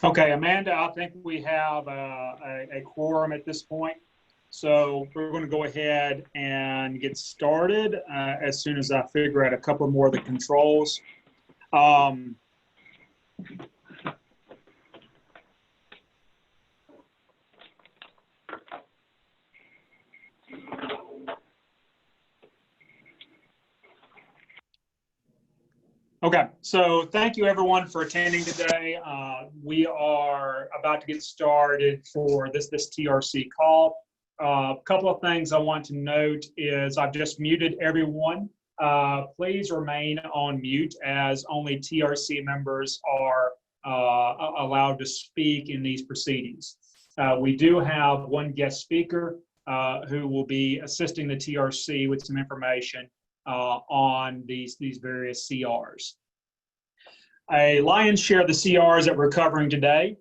Okay, Amanda, I think we have a quorum at this point. So we're going to go ahead and get started as soon as I figure out a couple more of the controls. Okay, so thank you everyone for attending today. We are about to get started for this TRC call. A couple of things I want to note is I've just muted everyone. Please remain on mute as only TRC members are allowed to speak in these proceedings. We do have one guest speaker who will be assisting the TRC with some information on these various CRs. A lion's share of the CRs that we're covering today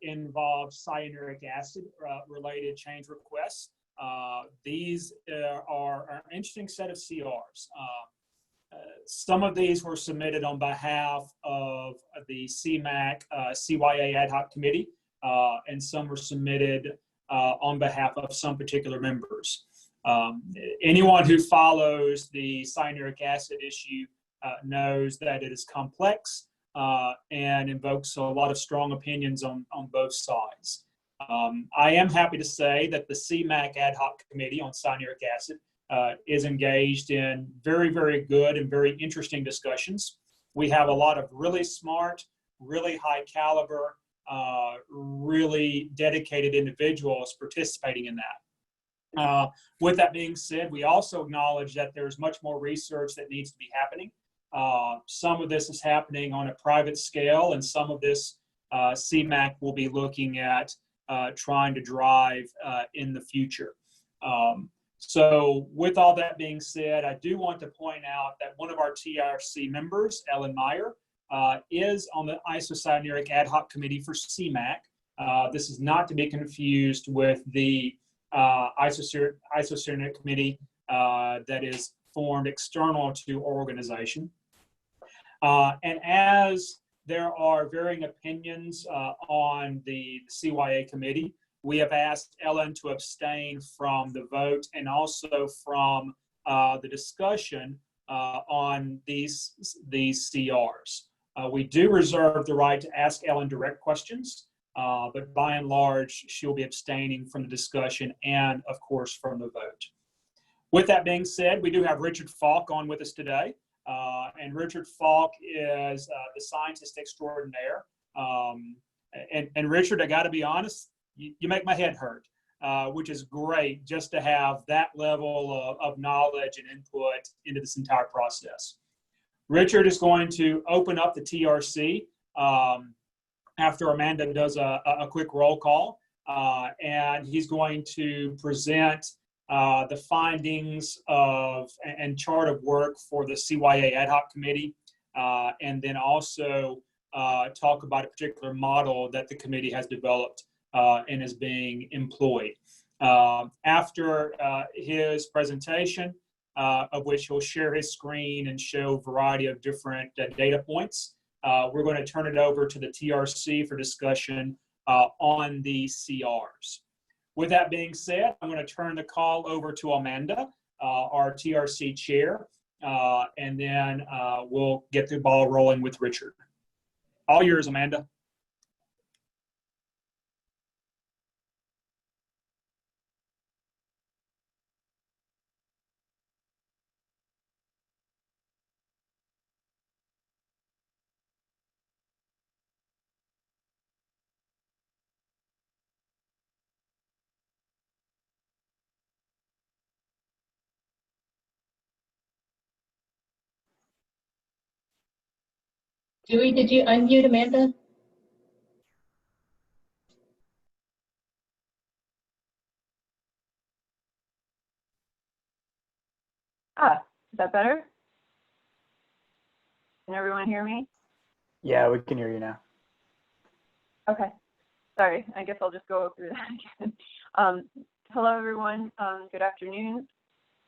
involve cyanuric acid related change requests. These are an interesting set of CRs. Some of these were submitted on behalf of the CMAC CYA ad hoc committee, and some were submitted on behalf of some particular members. Anyone who follows the cyanuric acid issue knows that it is complex and invokes a lot of strong opinions on both sides. I am happy to say that the CMAC ad hoc committee on cyanuric acid is engaged in very, very good and very interesting discussions. We have a lot of really smart, really high caliber, really dedicated individuals participating in that. With that being said, we also acknowledge that there's much more research that needs to be happening. Some of this is happening on a private scale, and some of this CMAC will be looking at trying to drive in the future. So with all that being said, I do want to point out that one of our TRC members, Ellen Meyer, is on the isocyanuric ad hoc committee for CMAC. This is not to be confused with the isocyanuric committee that is formed external to our organization. And as there are varying opinions on the CYA committee, we have asked Ellen to abstain from the vote and also from the discussion on these CRs. We do reserve the right to ask Ellen direct questions, but by and large, she'll be abstaining from the discussion and, of course, from the vote. With that being said, we do have Richard Falk on with us today. And Richard Falk is the scientist extraordinaire. And Richard, I got to be honest, you make my head hurt, which is great just to have that level of knowledge and input into this entire process. Richard is going to open up the TRC after Amanda does a quick roll call, and he's going to present the findings of and chart of work for the CYA ad hoc committee, and then also talk about a particular model that the committee has developed and is being employed. After his presentation, of which he'll share his screen and show a variety of different data points, we're going to turn it over to the TRC for discussion on the CRs. With that being said, I'm going to turn the call over to Amanda, our TRC chair, and then we'll get the ball rolling with Richard. All yours, Amanda. Dewey, did you unmute Amanda? Is that better? Can everyone hear me? Yeah, we can hear you now. Okay. Sorry, I guess I'll just go through that again. Hello, everyone. Good afternoon.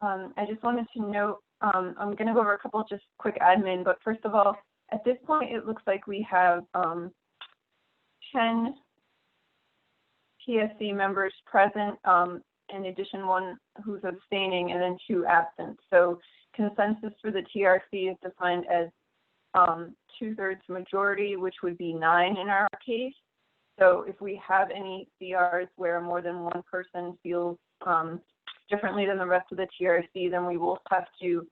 I just wanted to note, I'm going to go over a couple of just quick admin, but first of all, at this point, it looks like we have 10 TSC members present, in addition one who's abstaining, and then 2 absent. So consensus for the TRC is defined as 2/3 majority, which would be 9 in our case. So if we have any CRs where more than one person feels differently than the rest of the TRC, then we will have to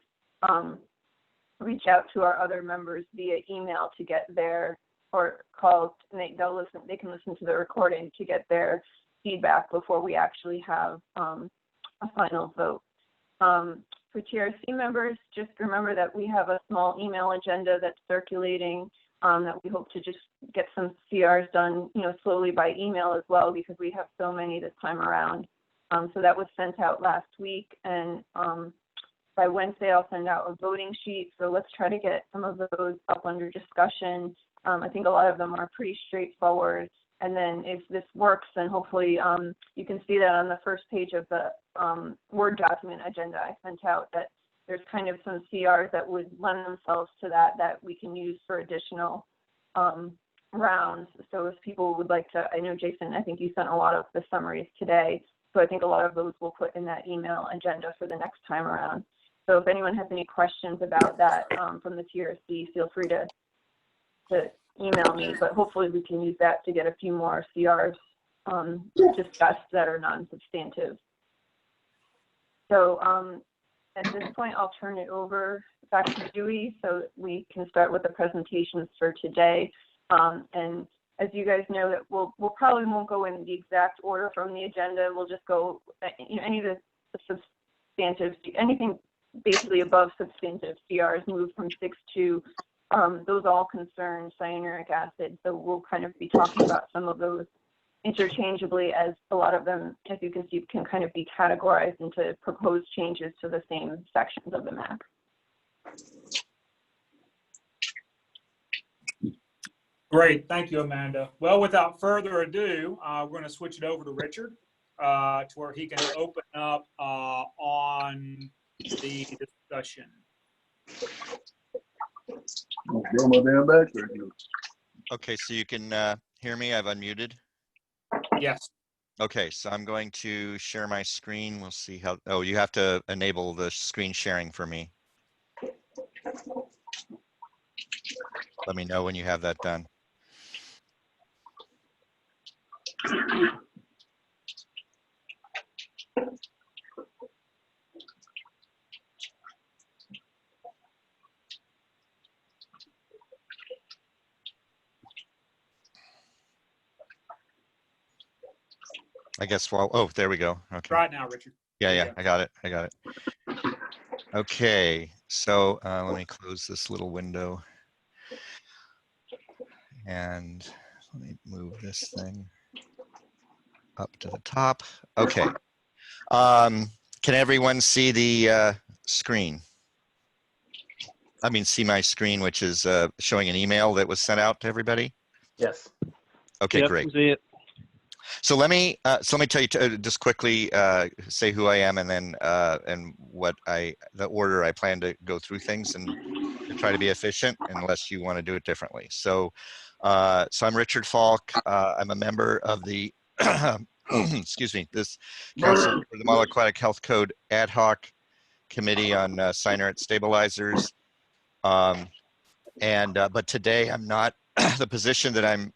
reach out to our other members via email to get their, or calls, and they can listen to the recording to get their feedback before we actually have a final vote. For TRC members, just remember that we have a small email agenda that's circulating that we hope to just get some CRs done, slowly by email as well, because we have so many this time around. So that was sent out last week, and by Wednesday I'll send out a voting sheet. So let's try to get some of those up under discussion. I think a lot of them are pretty straightforward. And then if this works, then hopefully you can see that on the first page of the Word document agenda I sent out, that there's kind of some CRs that would lend themselves to that we can use for additional rounds. So if people would like to, I know Jason, I think you sent a lot of the summaries today. So I think a lot of those we'll put in that email agenda for the next time around. So if anyone has any questions about that from the TRC, feel free to email me, but hopefully we can use that to get a few more CRs discussed that are non-substantive. So at this point, I'll turn it over back to Dewey so we can start with the presentations for today. And as you guys know, that we'll probably won't go in the exact order from the agenda. We'll just go, any of the substantive, anything basically above substantive CRs move from 6 to those all concern cyanuric acid. So we'll kind of be talking about some of those interchangeably, as a lot of them, as you can see, can kind of be categorized into proposed changes to the same sections of the map. Great, thank you, Amanda. Well, without further ado, we're going to switch it over to Richard to where he can open up on the discussion. Throw my damn back there. Okay, so you can hear me. I've unmuted. Yes. Okay, so I'm going to share my screen. We'll see how, oh, you have to enable the screen sharing for me. Let me know when you have that done. I guess, well, oh, there we go. Okay. Right now, Richard. Yeah, I got it. I got it. Okay, so let me close this little window. And let me move this thing up to the top. Okay. Can everyone see the screen? I mean, see my screen, which is showing an email that was sent out to everybody? Yes. Okay, Yep, great. see it. So let me tell you just quickly say who I am, and then and what the order I plan to go through things, and to try to be efficient unless you want to do it differently. So so I'm Richard Falk. I'm a member of the excuse me, this Council for the Model Aquatic Health Code Ad Hoc Committee on Cyanuric Stabilizers. But today I'm not the position that I'm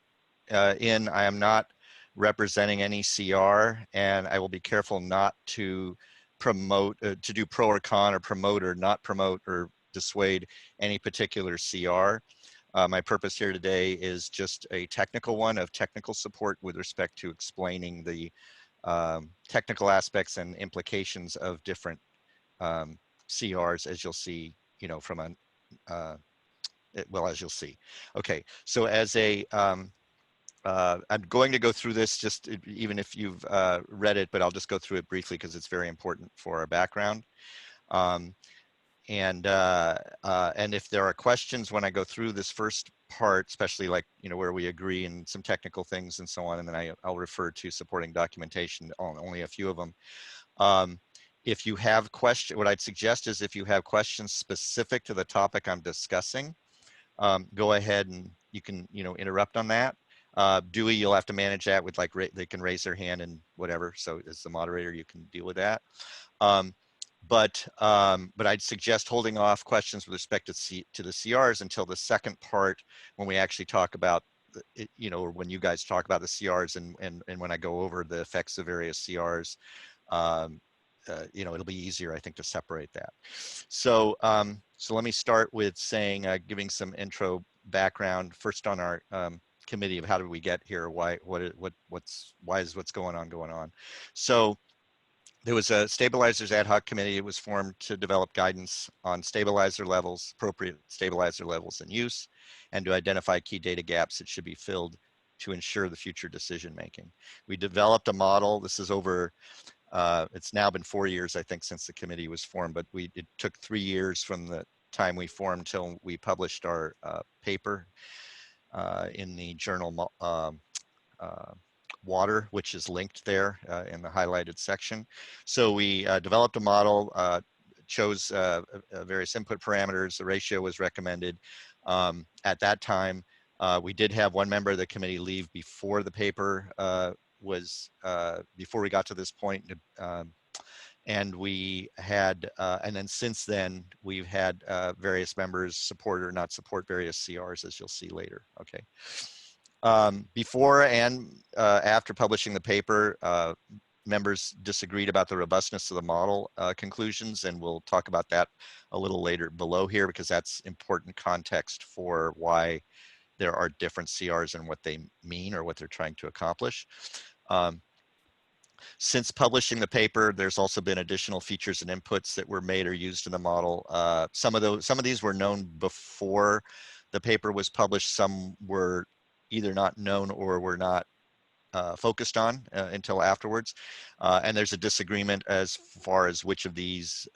in. I am not representing any CR, and I will be careful not to promote, to do pro or con, or promote or not promote or dissuade any particular CR. My purpose here today is just a technical one of technical support with respect to explaining the technical aspects and implications of different CRs, as you'll see, from a, well, as you'll see. Okay, so as a, I'm going to go through this just even if you've read it, but I'll just go through it briefly because it's very important for our background. And if there are questions when I go through this first part, especially like, where we agree and some technical things and so on, and then I'll refer to supporting documentation on only a few of them. If you have questions, what I'd suggest is if you have questions specific to the topic I'm discussing, go ahead and you can, interrupt on that. Dewey, you'll have to manage that with like, they can raise their hand and whatever. So as the moderator, you can deal with that. But I'd suggest holding off questions with respect to the CRs until the second part, when we actually talk about, you know, or when you guys talk about the CRs and when I go over the effects of various CRs. You know, it'll be easier, I think, to separate that. So, so let me start with saying, giving some intro background first on our committee of how did we get here, why is what's going on. So there was a stabilizers ad hoc committee. It was formed to develop guidance on stabilizer levels, appropriate stabilizer levels in use, and to identify key data gaps that should be filled to ensure the future decision making. We developed a model. This is over, it's now been 4 years, I think, since the committee was formed, but it took 3 years from the time we formed till we published our paper in the journal Water, which is linked there in the highlighted section. So we developed a model, chose various input parameters. The ratio was recommended. At that time, we did have one member of the committee leave before the paper before we got to this point. And we had, and then since then, we've had various members support or not support various CRs, as you'll see later, okay? Before and after publishing the paper, members disagreed about the robustness of the model conclusions, and we'll talk about that a little later below here, because that's important context for why there are different CRs and what they mean or what they're trying to accomplish. Since publishing the paper, there's also been additional features and inputs that were made or used in the model. Some of these were known before the paper was published. Some were either not known or were not focused on until afterwards. And there's a disagreement as far as which of these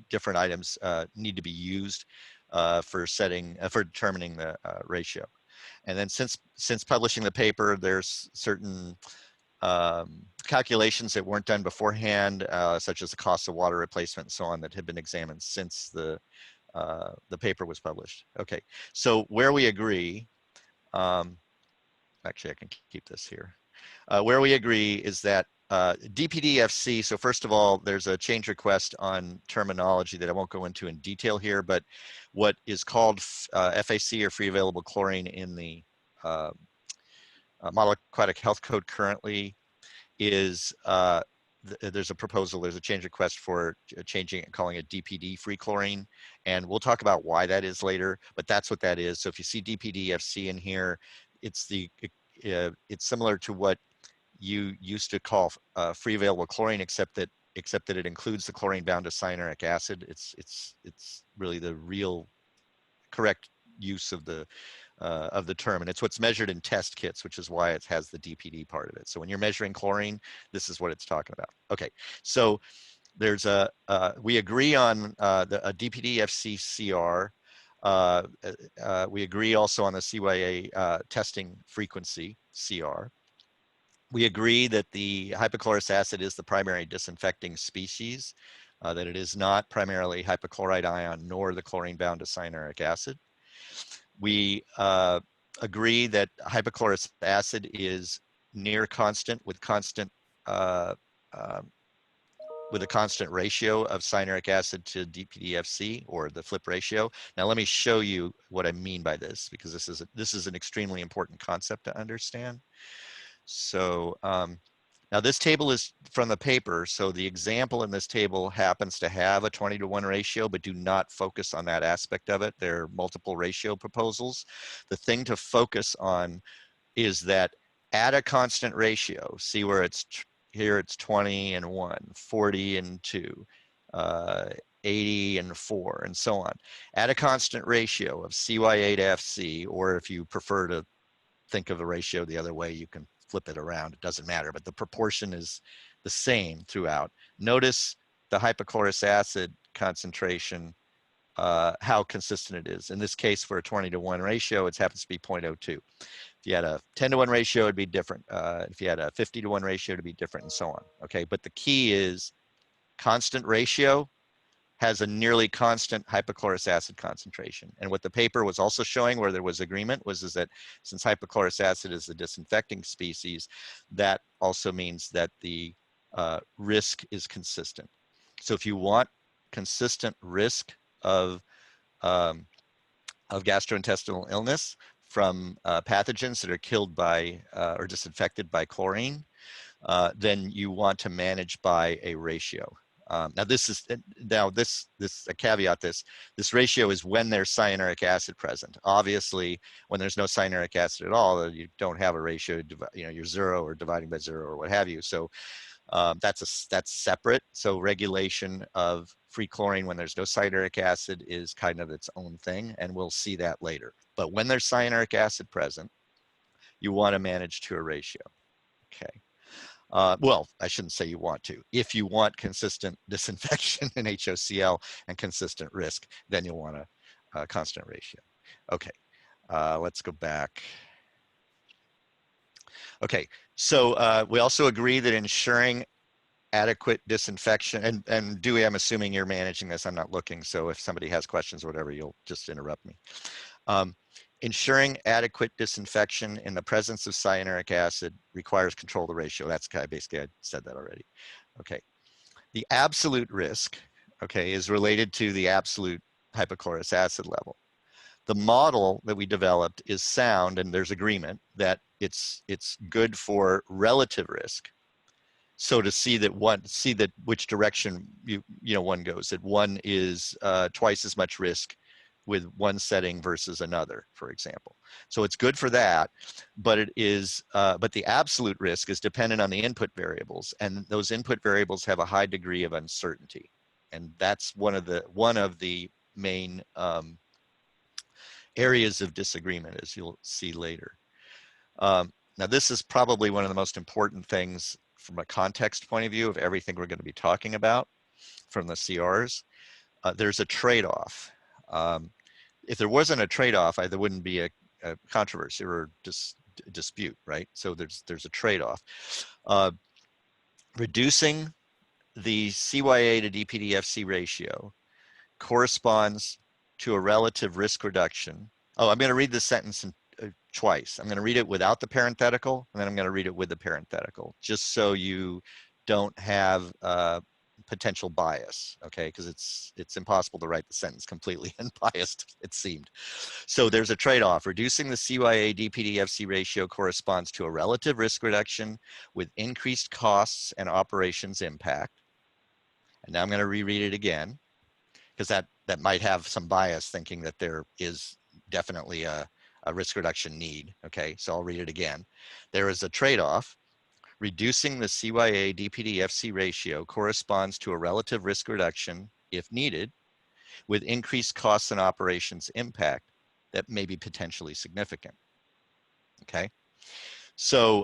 different items need to be used for determining the ratio. And then since publishing the paper, there's certain calculations that weren't done beforehand, such as the cost of water replacement and so on, that have been examined since the paper was published. Okay, so where we agree, actually I can keep this here. Where we agree is that DPDFC, so first of all, there's a change request on terminology that I won't go into in detail here, but what is called FAC, or free available chlorine, in the Model Aquatic Health Code currently is, there's a proposal, there's a change request for changing it, calling it DPD free chlorine. And we'll talk about why that is later, but that's what that is. So if you see DPDFC in here, it's similar to what you used to call free available chlorine, except that it includes the chlorine bound to cyanuric acid. It's really the real correct use of the term, and it's what's measured in test kits, which is why it has the DPD part of it. So when you're measuring chlorine, this is what it's talking about. Okay, so there's we agree on a DPD FCCR. We agree also on the CYA testing frequency, CR. We agree that the hypochlorous acid is the primary disinfecting species, that it is not primarily hypochlorite ion nor the chlorine bound to cyanuric acid. We agree that hypochlorous acid is near constant with a constant ratio of cyanuric acid to DPDFC, or the flip ratio. Now let me show you what I mean by this, because this is an extremely important concept to understand. So now this table is from the paper, so the example in this table happens to have a 20-to-1 ratio, but do not focus on that aspect of it. There are multiple ratio proposals. The thing to focus on is that at a constant ratio, see where here it's 20 and 1, 40 and 2, 80 and 4, and so on. At a constant ratio of CY8 to FC, or if you prefer to think of the ratio the other way, you can flip it around, it doesn't matter, but the proportion is the same throughout. Notice the hypochlorous acid concentration, how consistent it is. In this case, for a 20-to-1 ratio, it happens to be 0.02. If you had a 10-to-1 ratio, it'd be different. If you had a 50-to-1 ratio, it'd be different, and so on. Okay, but the key is constant ratio, has a nearly constant hypochlorous acid concentration. And what the paper was also showing, where there was agreement, was that since hypochlorous acid is a disinfecting species, that also means that the risk is consistent. So if you want consistent risk of gastrointestinal illness from pathogens that are killed by or disinfected by chlorine, then you want to manage by a ratio. Now this is a caveat. This ratio is when there's cyanuric acid present. Obviously, when there's no cyanuric acid at all, you don't have a ratio. You're 0 or dividing by 0 or what have you. So that's separate. So regulation of free chlorine when there's no cyanuric acid is kind of its own thing, and we'll see that later. But when there's cyanuric acid present, you want to manage to a ratio. Okay. Well, I shouldn't say you want to. If you want consistent disinfection in HOCl and consistent risk, then you'll want a constant ratio. Okay, let's go back. Okay, so we also agree that ensuring adequate disinfection, and Dewey, I'm assuming you're managing this. I'm not looking, so if somebody has questions or whatever, you'll just interrupt me. Ensuring adequate disinfection in the presence of cyanuric acid requires control of the ratio. That's kind of basically, I said that already. Okay. The absolute risk, okay, is related to the absolute hypochlorous acid level. The model that we developed is sound, and there's agreement that it's good for relative risk. So to see that which direction one goes, that one is twice as much risk with one setting versus another, for example. So it's good for that, but but the absolute risk is dependent on the input variables, and those input variables have a high degree of uncertainty, and that's one of the main areas of disagreement, as you'll see later. Now, this is probably one of the most important things from a context point of view of everything we're going to be talking about from the CRs. There's a trade-off. If there wasn't a trade-off, there wouldn't be a controversy or dispute, right? So there's a trade-off. Reducing the CYA to DPDFC ratio corresponds to a relative risk reduction. Oh, I'm going to read this sentence twice. I'm going to read it without the parenthetical, and then I'm going to read it with the parenthetical, just so you don't have potential bias, okay? Because it's impossible to write the sentence completely unbiased, it seemed. So there's a trade-off. Reducing the CYA DPDFC ratio corresponds to a relative risk reduction with increased costs and operations impact. And now I'm going to reread it again, because that might have some bias, thinking that there is definitely a risk reduction need, okay? So I'll read it again. There is a trade-off. Reducing the CYA DPDFC ratio corresponds to a relative risk reduction, if needed, with increased costs and operations impact that may be potentially significant. Okay, so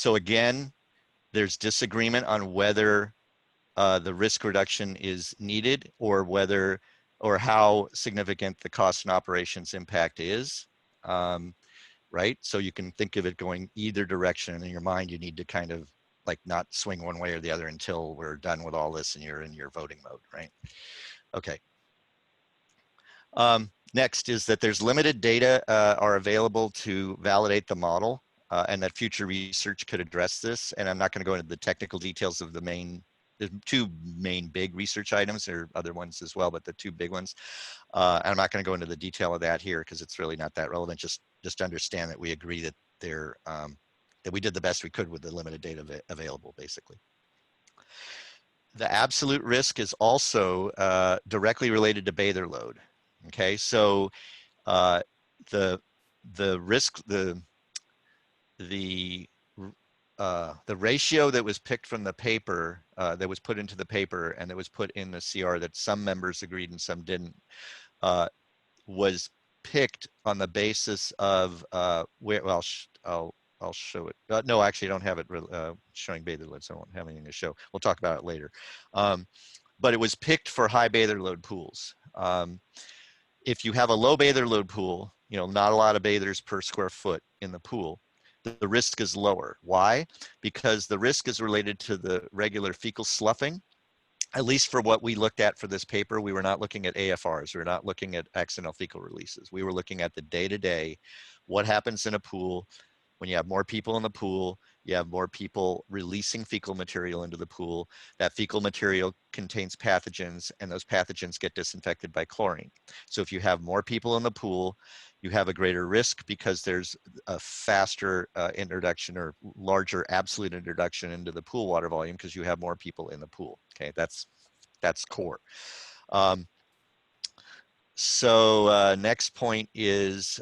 again, there's disagreement on whether the risk reduction is needed or how significant the cost and operations impact is. Right? So you can think of it going either direction, and in your mind, you need to kind of like not swing one way or the other until we're done with all this and you're in your voting mode, right? Okay. Next is that there's limited data are available to validate the model, and that future research could address this. And I'm not going to go into the technical details of there's two main big research items. There are other ones as well, but the two big ones. I'm not going to go into the detail of that here because it's really not that relevant. Just understand that we agree that that we did the best we could with the limited data available, basically. The absolute risk is also directly related to bather load. Okay, so the risk, the ratio that was picked from the paper, that was put into the paper and that was put in the CR that some members agreed and some didn't, was picked on the basis of well, I'll show it. No, actually, I don't have it showing bather load, so I won't have anything to show. We'll talk about it later. But it was picked for high bather load pools. If you have a low bather load pool, not a lot of bathers per square foot in the pool, the risk is lower. Why? Because the risk is related to the regular fecal sloughing at least for what we looked at for this paper, we were not looking at AFRs. We were not looking at accidental fecal releases. We were looking at the day-to-day, what happens in a pool when you have more people in the pool, you have more people releasing fecal material into the pool. That fecal material contains pathogens, and those pathogens get disinfected by chlorine. So if you have more people in the pool, you have a greater risk because there's a faster introduction or larger absolute introduction into the pool water volume because you have more people in the pool. Okay, that's core. Next point is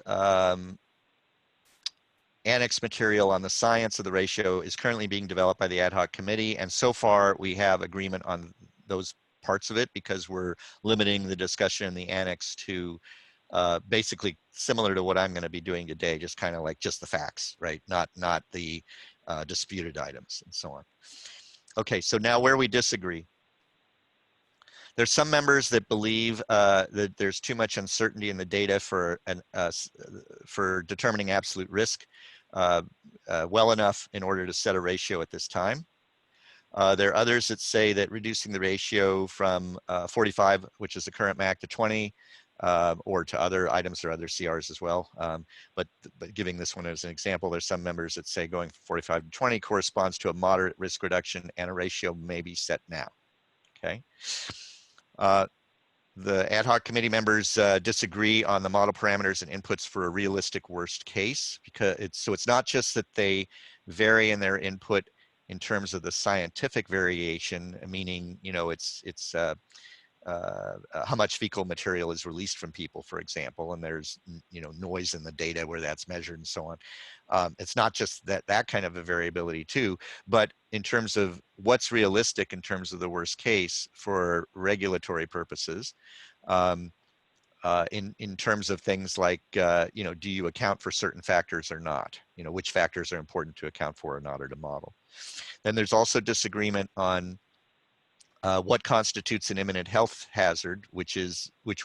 annex material on the science of the ratio is currently being developed by the ad hoc committee, and so far we have agreement on those parts of it because we're limiting the discussion in the annex to basically similar to what I'm going to be doing today, just kind of like just the facts, right? Not the disputed items and so on. Okay, so now where we disagree. There's some members that believe that there's too much uncertainty in the data for determining absolute risk well enough in order to set a ratio at this time. There are others that say that reducing the ratio from 45, which is the current MAC, to 20, or to other items or other CRs as well. But giving this one as an example, there's some members that say going from 45 to 20 corresponds to a moderate risk reduction and a ratio may be set now. Okay. The ad hoc committee members disagree on the model parameters and inputs for a realistic worst case, because it's not just that they vary in their input in terms of the scientific variation, meaning, you know, it's how much fecal material is released from people, for example, and there's, you know, noise in the data where that's measured and so on. It's not just that kind of a variability too, but in terms of what's realistic in terms of the worst case for regulatory purposes, in terms of things like, you know, do you account for certain factors or not? You know, which factors are important to account for or not, or to model. Then there's also disagreement on what constitutes an imminent health hazard, which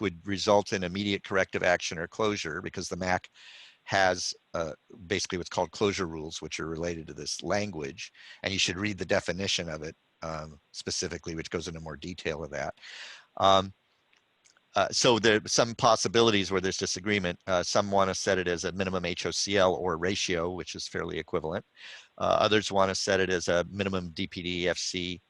would result in immediate corrective action or closure, because the MAC has basically what's called closure rules, which are related to this language, and you should read the definition of it specifically, which goes into more detail of that. So there are some possibilities where there's disagreement. Some want to set it as a minimum HOCl or ratio, which is fairly equivalent. Others want to set it as a minimum DPD-FC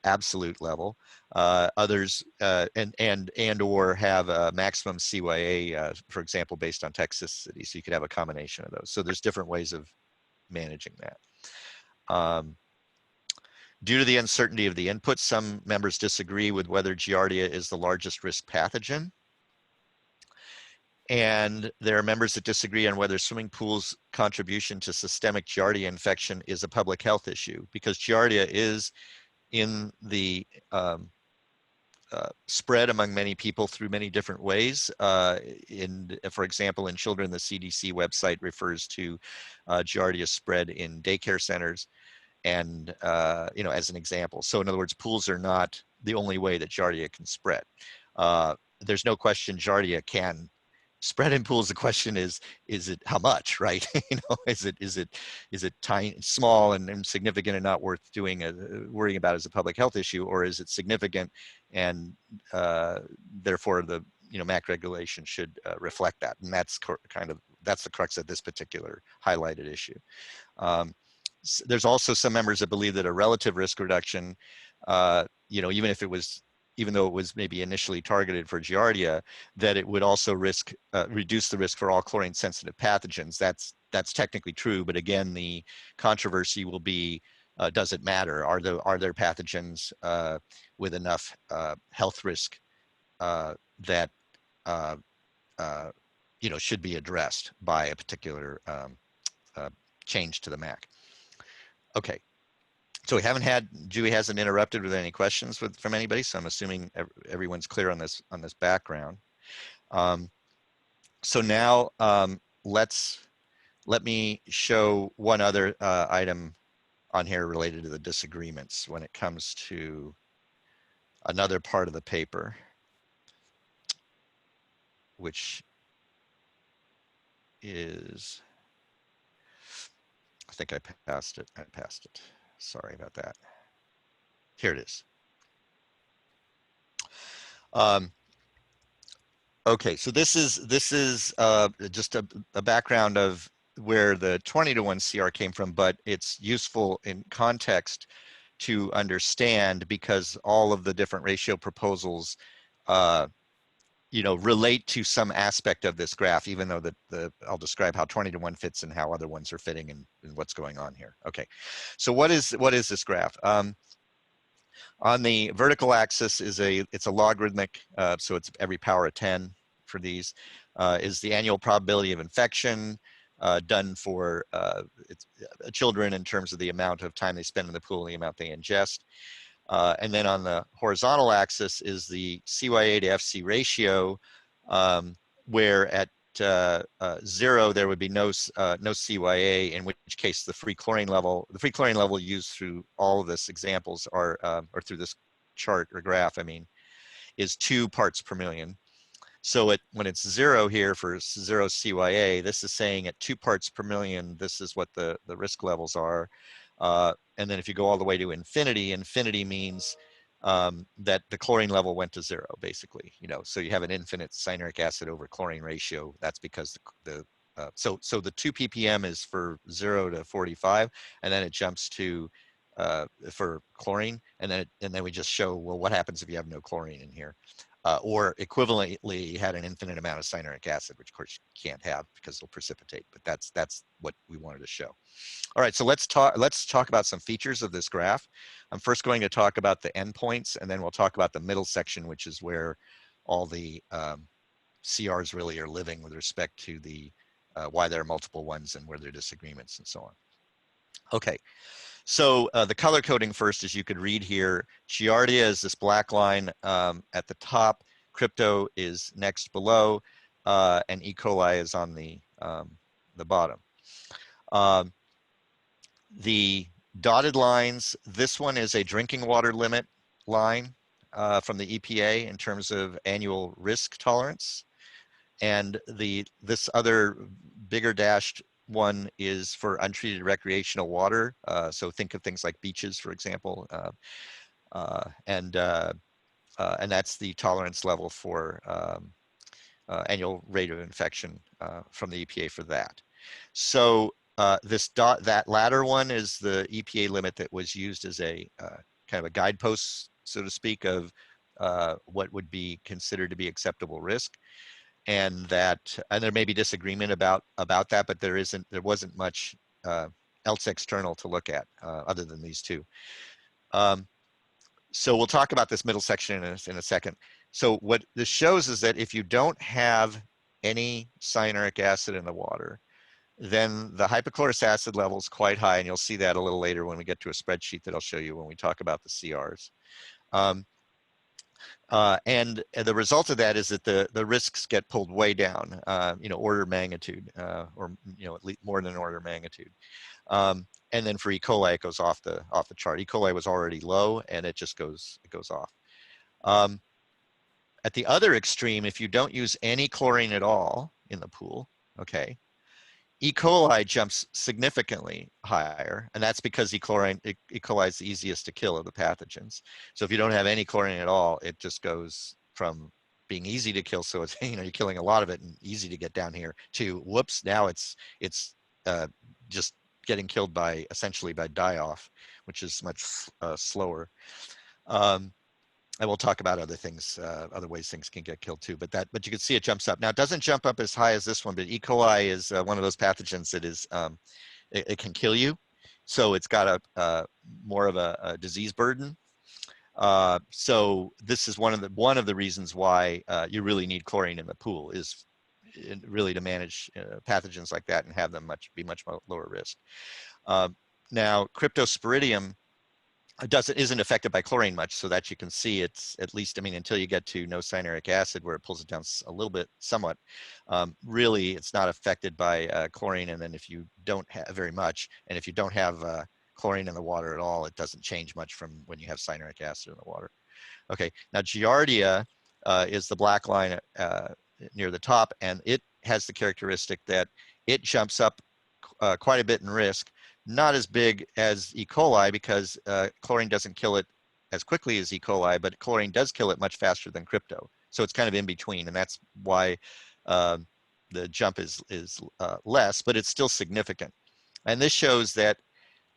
absolute level. Others and or have a maximum CYA, for example, based on toxicity. So you could have a combination of those. So there's different ways of managing that. Due to the uncertainty of the inputs, some members disagree with whether Giardia is the largest risk pathogen. And there are members that disagree on whether swimming pools' contribution to systemic Giardia infection is a public health issue, because Giardia is in the spread among many people through many different ways. For example, in children, the CDC website refers to Giardia spread in daycare centers, and you know, as an example. So in other words, pools are not the only way that Giardia can spread. There's no question Giardia can spread in pools. The question is it how much, right? You know, is it tiny, small, and insignificant and not worth worrying about as a public health issue, or is it significant and therefore the, you know, MAC regulation should reflect that? And that's that's the crux of this particular highlighted issue. There's also some members that believe that a relative risk reduction, you know, even though it was maybe initially targeted for Giardia, that it would also reduce the risk for all chlorine-sensitive pathogens. That's technically true, but again, the controversy will be, does it matter? Are there pathogens with enough health risk that you know, should be addressed by a particular change to the MAC? Okay, so Dewey hasn't interrupted with any questions from anybody, so I'm assuming everyone's clear on this background. So now let me show one other item on here related to the disagreements when it comes to another part of the paper, which is, I think I passed it. Sorry about that. Here it is. Um, okay, so this is just a background of where the 20-to-1 CR came from, but it's useful in context to understand because all of the different ratio proposals relate to some aspect of this graph, even though I'll describe how 20-to-1 fits and how other ones are fitting and what's going on here. Okay, so what is this graph? On the vertical axis it's a logarithmic, so it's every power of 10 for these, is the annual probability of infection done for children in terms of the amount of time they spend in the pool and the amount they ingest. And then on the horizontal axis is the CYA to FC ratio, where at 0 there would be no CYA, in which case the free chlorine level used through all of this examples or through this chart or graph, I mean, is 2 parts per million. So when it's 0 here for 0 CYA, this is saying at 2 parts per million, this is what the risk levels are. And then if you go all the way to infinity, infinity means that the chlorine level went to 0, basically. So you have an infinite cyanuric acid over chlorine ratio. That's because so the 2 ppm is for 0 to 45, and then it jumps to for chlorine, and then we just show, well, what happens if you have no chlorine in here? Or equivalently had an infinite amount of cyanuric acid, which of course you can't have because it'll precipitate, but that's what we wanted to show. All right, so let's talk about some features of this graph. I'm first going to talk about the endpoints, and then we'll talk about the middle section, which is where all the CRs really are living with respect to the why there are multiple ones and where there are disagreements and so on. Okay, so the color coding first, as you could read here, Giardia is this black line at the top, crypto is next below, and E. coli is on the bottom. The dotted lines, this one is a drinking water limit line from the EPA in terms of annual risk tolerance. And this other bigger dashed one is for untreated recreational water. So think of things like beaches, for example. And that's the tolerance level for annual rate of infection from the EPA for that. So that latter one is the EPA limit that was used as a kind of a guidepost, so to speak, of what would be considered to be acceptable risk. And there may be disagreement about that, but there wasn't much else external to look at other than these two. So we'll talk about this middle section in a second. So what this shows is that if you don't have any cyanuric acid in the water, then the hypochlorous acid level is quite high, and you'll see that a little later when we get to a spreadsheet that I'll show you when we talk about the CRs. And the result of that is that the risks get pulled way down, order of magnitude, or at least more than an order of magnitude. And then for E. coli, it goes off the chart. E. coli was already low, and it just goes off. At the other extreme, if you don't use any chlorine at all in the pool, okay, E. coli jumps significantly higher, and that's because E. coli is the easiest to kill of the pathogens. So if you don't have any chlorine at all, it just goes from being easy to kill, so it's you're killing a lot of it and easy to get down here, to whoops, now it's just getting killed essentially by die-off, which is much slower. And we'll talk about other things, other ways things can get killed too. But you can see it jumps up. Now it doesn't jump up as high as this one, but E. coli is one of those pathogens that is it can kill you. So it's got a more of a disease burden. So this is one of the reasons why you really need chlorine in the pool, is really to manage pathogens like that and have them be much lower risk. Now Cryptosporidium isn't affected by chlorine much, so that you can see it's at least, until you get to no cyanuric acid where it pulls it down a little bit, somewhat, really it's not affected by chlorine. And then if you don't have very much, and if you don't have chlorine in the water at all, it doesn't change much from when you have cyanuric acid in the water. Okay, now Giardia is the black line near the top, and it has the characteristic that it jumps up quite a bit in risk. Not as big as E. coli because chlorine doesn't kill it as quickly as E. coli, but chlorine does kill it much faster than crypto. So it's kind of in between, and that's why the jump is less, but it's still significant. And this shows that,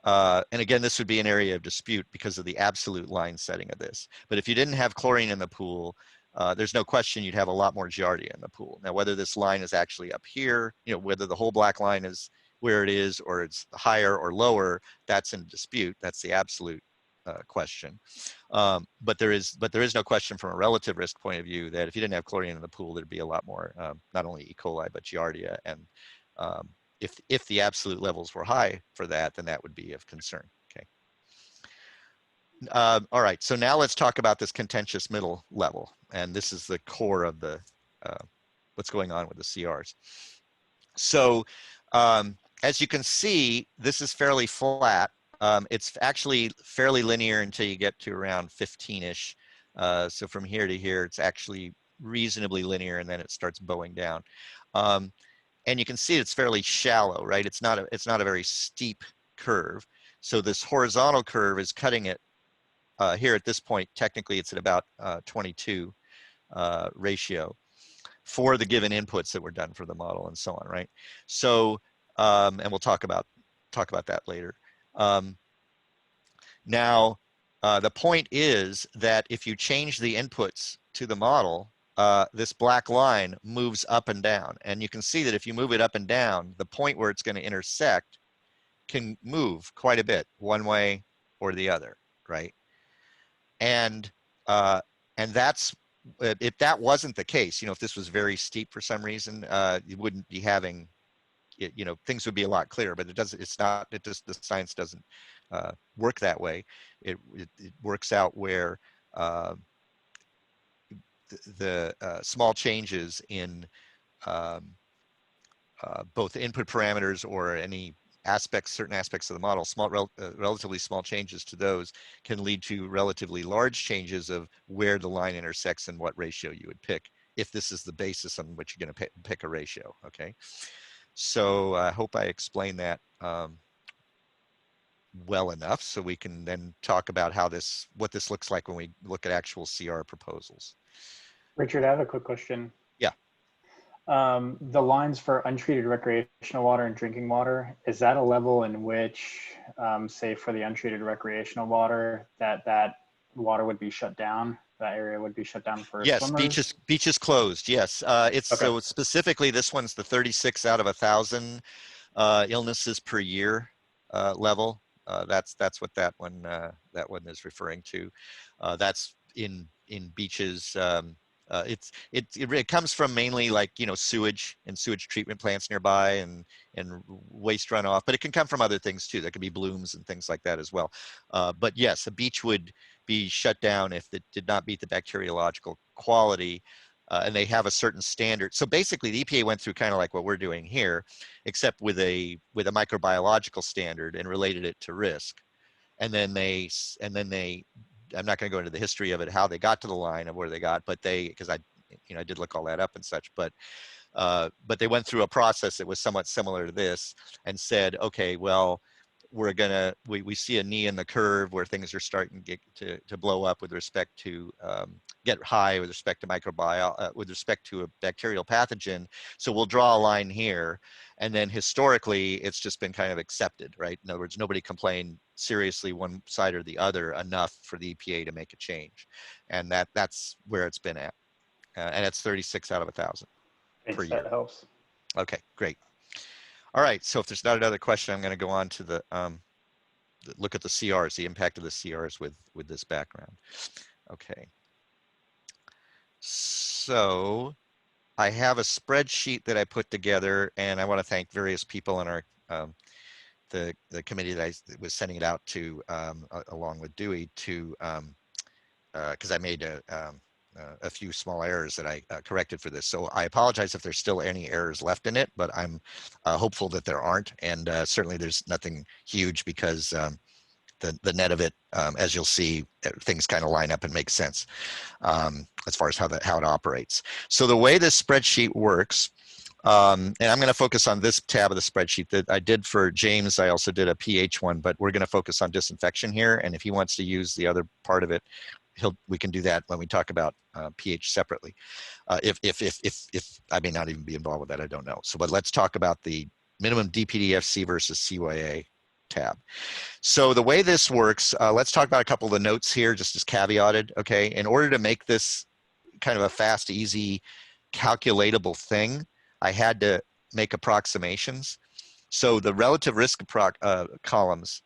and again, this would be an area of dispute because of the absolute line setting of this. But if you didn't have chlorine in the pool, there's no question you'd have a lot more giardia in the pool. Now, whether this line is actually up here, whether the whole black line is where it is, or it's higher or lower, that's in dispute. That's the absolute question. But there is no question from a relative risk point of view that if you didn't have chlorine in the pool, there'd be a lot more, not only E. coli, but giardia. And if the absolute levels were high for that, then that would be of concern. Okay. All right, so now let's talk about this contentious middle level. And this is the core of the what's going on with the CRs. So as you can see, this is fairly flat. It's actually fairly linear until you get to around 15-ish. So from here to here, it's actually reasonably linear, and then it starts bowing down. And you can see it's fairly shallow, right? It's not a very steep curve. So this horizontal curve is cutting it here at this point. Technically, it's at about 22 ratio for the given inputs that were done for the model and so on, right? So, and we'll talk about that later. Now, the point is that if you change the inputs to the model, this black line moves up and down. And you can see that if you move it up and down, the point where it's going to intersect can move quite a bit one way or the other, right? And that's, if that wasn't the case, if this was very steep for some reason, you wouldn't be having, things would be a lot clearer, but the science doesn't work that way. It works out where the small changes in both input parameters or any certain aspects of the model, relatively small changes to those can lead to relatively large changes of where the line intersects and what ratio you would pick, if this is the basis on which you're going to pick a ratio, okay? So I hope I explained that well enough so we can then talk about what this looks like when we look at actual CR proposals. Richard, I have a quick question. Yeah. The lines for untreated recreational water and drinking water, is that a level in which, say for the untreated recreational water, that water would be shut down? That area would be shut down for swimmers? Beaches closed, yes. It's okay. So specifically, this one's the 36 out of 1,000 illnesses per year level. That's what that one is referring to. That's in beaches. It comes from mainly sewage and sewage treatment plants nearby and waste runoff, but it can come from other things too. There can be blooms and things like that as well. But yes, a beach would be shut down if it did not meet the bacteriological quality, and they have a certain standard. So basically, the EPA went through kind of like what we're doing here, except with a microbiological standard and related it to risk, and then they. I'm not going to go into the history of it, how they got to the line of where they got, but because I did look all that up and such, but they went through a process that was somewhat similar to this and said, okay, well, we see a knee in the curve where things are starting to blow up with respect to get high with respect to microbiome, with respect to a bacterial pathogen. So we'll draw a line here, and then historically it's just been kind of accepted, right? In other words, nobody complained seriously one side or the other enough for the EPA to make a change, and that's where it's been at, and it's 36 out of 1,000 per year. That helps. Okay, great. All right, so if there's not another question, I'm going to go on to the look at the CRs, the impact of the CRs with this background. Okay. So I have a spreadsheet that I put together, and I want to thank various people in our the committee that I was sending it out to along with Dewey to because I made a few small errors that I corrected for this. So I apologize if there's still any errors left in it, but I'm hopeful that there aren't. And certainly there's nothing huge because the net of it, as you'll see, things kind of line up and make sense as far as how it operates. So the way this spreadsheet works, And I'm going to focus on this tab of the spreadsheet that I did for James. I also did a pH one, but we're going to focus on disinfection here. And if he wants to use the other part of it, we can do that when we talk about pH separately. If I may not even be involved with that, I don't know. So, but let's talk about the minimum DPDFC versus CYA tab. So the way this works, let's talk about a couple of the notes here, just as caveated. Okay, in order to make this kind of a fast, easy, calculatable thing, I had to make approximations. So the relative risk columns,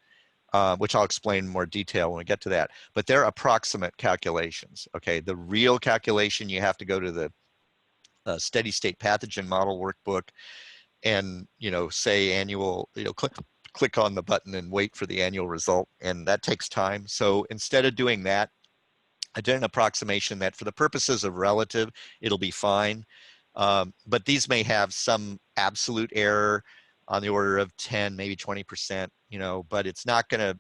which I'll explain in more detail when we get to that, but they're approximate calculations. Okay, the real calculation, you have to go to the steady state pathogen model workbook and, say annual, click on the button and wait for the annual result. And that takes time. So instead of doing that, I did an approximation that for the purposes of relative, it'll be fine. But these may have some absolute error on the order of 10, maybe 20%, but it's not gonna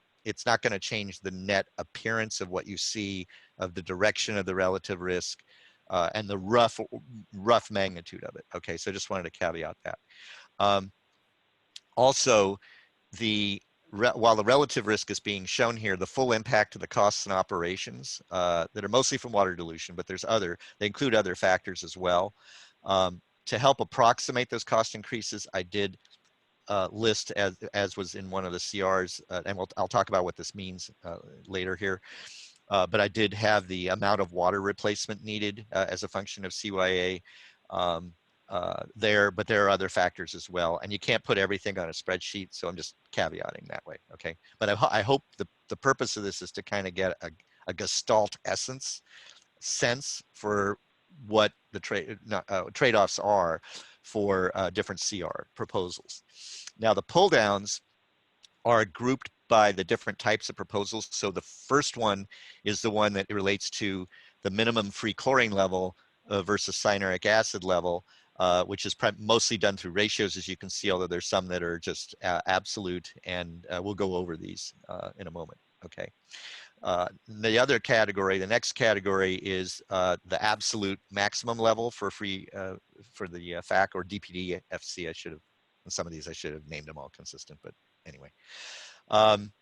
change the net appearance of what you see of the direction of the relative risk and the rough magnitude of it. Okay, so I just wanted to caveat that. Also, while the relative risk is being shown here, the full impact of the costs and operations that are mostly from water dilution, but they include other factors as well. To help approximate those cost increases, I did list, as was in one of the CRs, and I'll talk about what this means later here. But I did have the amount of water replacement needed as a function of CYA there, but there are other factors as well. And you can't put everything on a spreadsheet, so I'm just caveating that way, okay? But I hope the purpose of this is to kind of get a gestalt sense for what the trade-offs are for different CR proposals. Now, the pull downs are grouped by the different types of proposals. So the first one is the one that relates to the minimum free chlorine level versus cyanuric acid level, which is mostly done through ratios, as you can see, although there's some that are just absolute, and we'll go over these in a moment, okay? The other category, the next category, is the absolute maximum level for the FAC or DPD-FC. In some of these I should have named them all consistent, but anyway. And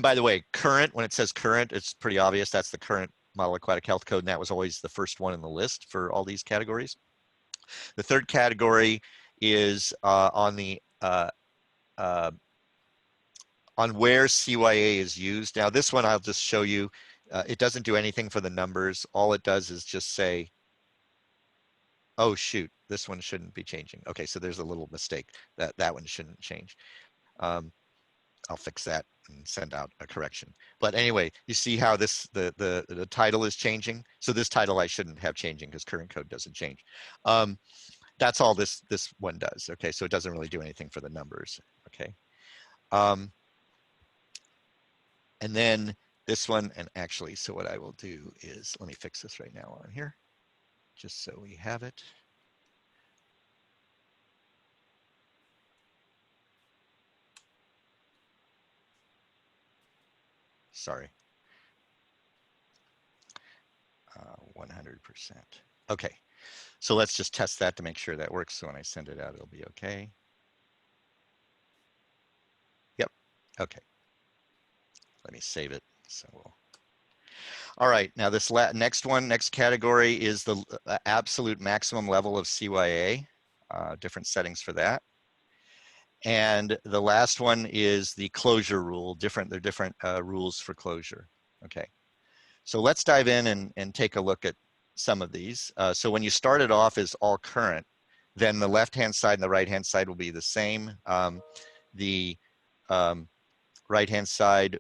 by the way, current, when it says current, it's pretty obvious that's the current Model Aquatic Health Code, and that was always the first one in the list for all these categories. The third category is on where CYA is used. Now this one I'll just show you. It doesn't do anything for the numbers. All it does is just say, oh shoot, this one shouldn't be changing. Okay, so there's a little mistake. That one shouldn't change. I'll fix that and send out a correction. But anyway, you see how the title is changing. So this title I shouldn't have changing because current code doesn't change. That's all this one does. Okay, so it doesn't really do anything for the numbers. Okay. And then this one, and actually, so what I will do is, let me fix this right now on here, just so we have it. Sorry. 100%. Okay, so let's just test that to make sure that works. So when I send it out, it'll be okay. Yep, okay. Let me save it. So we'll. All right, now this next category is the absolute maximum level of CYA, different settings for that. And the last one is the closure rule. There are different rules for closure. Okay, so let's dive in and take a look at some of these. So when you start it off as all current, then the left-hand side and the right-hand side will be the same. The right-hand side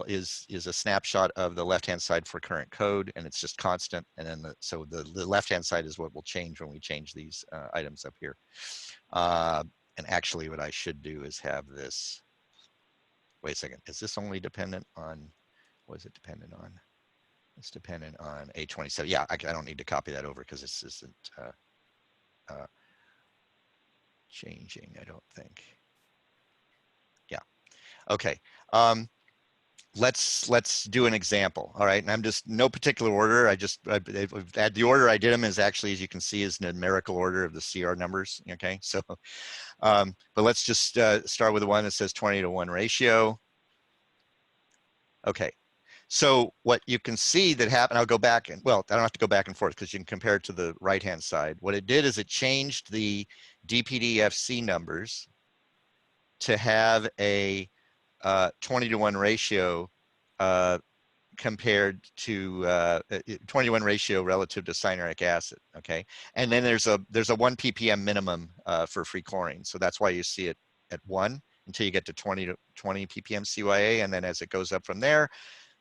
is a snapshot of the left-hand side for current code, and it's just constant. And then so the left-hand side is what will change when we change these items up here. And actually, what I should do is have this. Wait a second. Is this only dependent on? What is it dependent on? It's dependent on A27. Yeah, I don't need to copy that over because this isn't changing, I don't think. Yeah. Okay. let's do an example. All right, and I'm just no particular order. The order I did them is actually, as you can see, is numerical order of the CR numbers. Okay, so but let's just start with the one that says 20-to-1 ratio. Okay, so what you can see that happened, I'll go back and, well, I don't have to go back and forth because you can compare it to the right-hand side. What it did is it changed the DPDFC numbers to have a 20-to-1 ratio compared to 20-to-1 ratio relative to cyanuric acid. Okay, and then there's a 1 ppm minimum for free chlorine, so that's why you see it at 1 until you get to 20 ppm CYA, and then as it goes up from there,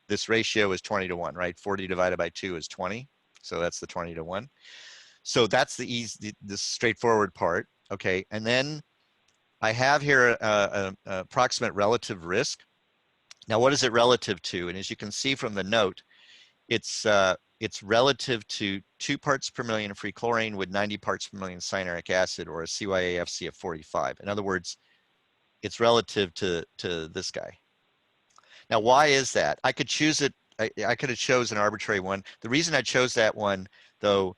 this ratio is 20-to-1, right? 40 divided by 2 is 20, so that's the 20-to-1. So that's the straightforward part. Okay, and then I have here an approximate relative risk. Now, what is it relative to? And as you can see from the note, it's relative to 2 parts per million of free chlorine with 90 parts per million cyanuric acid, or a CYA-FC of 45. In other words, it's relative to this guy. Now, why is that? I could choose it. I could have chose an arbitrary one. The reason I chose that one, though,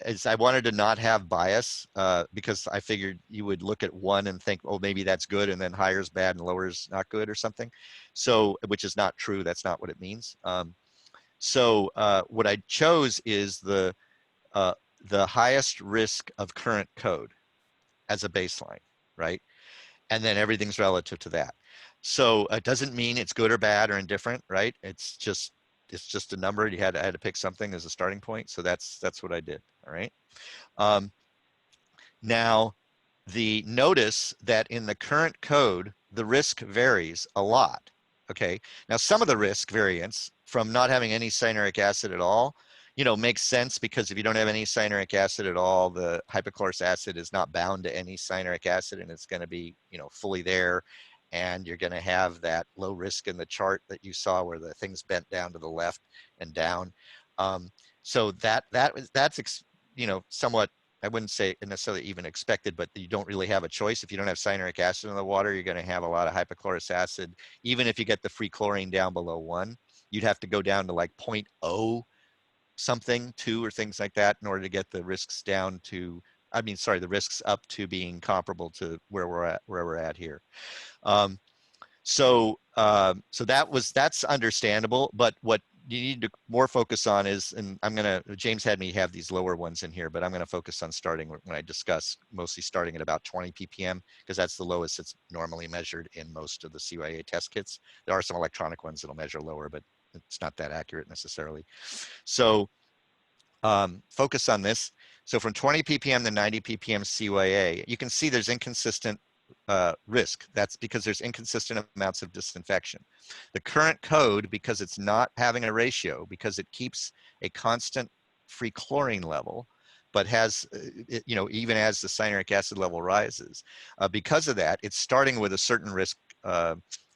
is I wanted to not have bias, because I figured you would look at one and think, oh, maybe that's good, and then higher is bad and lower is not good or something. So, which is not true. That's not what it means. So what I chose is the highest risk of current code as a baseline, right? And then everything's relative to that. So it doesn't mean it's good or bad or indifferent, right? It's just a number. I had to pick something as a starting point. So that's what I did. All right. Now, notice that in the current code, the risk varies a lot. Okay. Now, some of the risk variance from not having any cyanuric acid at all, makes sense, because if you don't have any cyanuric acid at all, the hypochlorous acid is not bound to any cyanuric acid, and it's going to be, fully there. And you're going to have that low risk in the chart that you saw where the things bent down to the left and down. So that's somewhat, I wouldn't say necessarily even expected, but you don't really have a choice. If you don't have cyanuric acid in the water, you're going to have a lot of hypochlorous acid. Even if you get the free chlorine down below 1, you'd have to go down to like 0.0 something, 2 or things like that, in order to get the risks down to, the risks up to being comparable to where we're at here. So that's understandable, but what you need to more focus on is, and James had me have these lower ones in here, but I'm going to focus on starting when I discuss, mostly starting at about 20 ppm, because that's the lowest it's normally measured in most of the CYA test kits. There are some electronic ones that'll measure lower, but it's not that accurate necessarily. So focus on this. So from 20 ppm to 90 ppm CYA, you can see there's inconsistent risk. That's because there's inconsistent amounts of disinfection. The current code, because it's not having a ratio, because it keeps a constant free chlorine level, but has, even as the cyanuric acid level rises, because of that, it's starting with a certain risk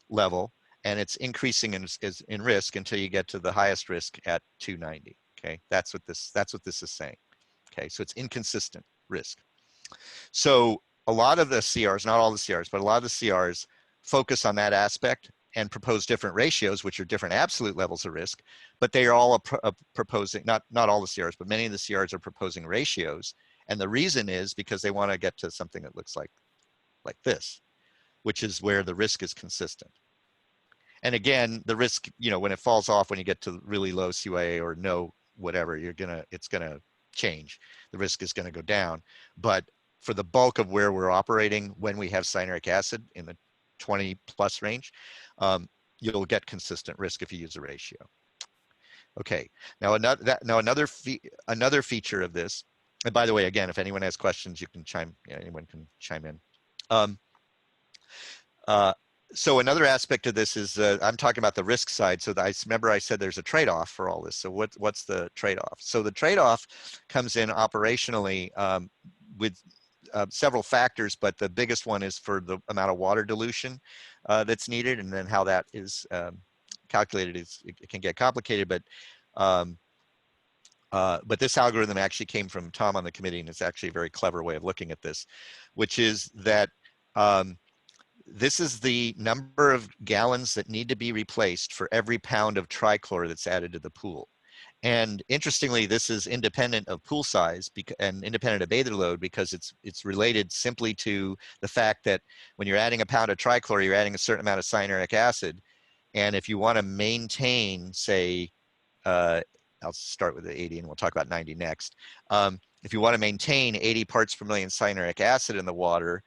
level, and it's increasing in risk until you get to the highest risk at 290. Okay, that's what this is saying. Okay, so it's inconsistent risk. So a lot of the CRs, not all the CRs, but a lot of the CRs focus on that aspect and propose different ratios, which are different absolute levels of risk, but they are all proposing, not all the CRs, but many of the CRs are proposing ratios. And the reason is because they want to get to something that looks like this, which is where the risk is consistent. And again, the risk, when it falls off, when you get to really low CYA or no whatever, it's gonna change. The risk is gonna go down. But for the bulk of where we're operating, when we have cyanuric acid in the 20 plus range, you'll get consistent risk if you use a ratio. Okay, now another feature of this, and by the way, again, if anyone has questions, anyone can chime in. So another aspect of this is, I'm talking about the risk side. So I remember I said there's a trade-off for all this. So what's the trade-off? So the trade-off comes in operationally with several factors, but the biggest one is for the amount of water dilution that's needed, and then how that is calculated. It can get complicated, but this algorithm actually came from Tom on the committee, and it's actually a very clever way of looking at this, which is that this is the number of gallons that need to be replaced for every pound of trichlor that's added to the pool. And interestingly, this is independent of pool size and independent of bather load, because it's related simply to the fact that when you're adding a pound of trichlor, you're adding a certain amount of cyanuric acid. And if you want to maintain, say, I'll start with the 80 and we'll talk about 90 next. If you want to maintain 80 parts per million cyanuric acid in the water,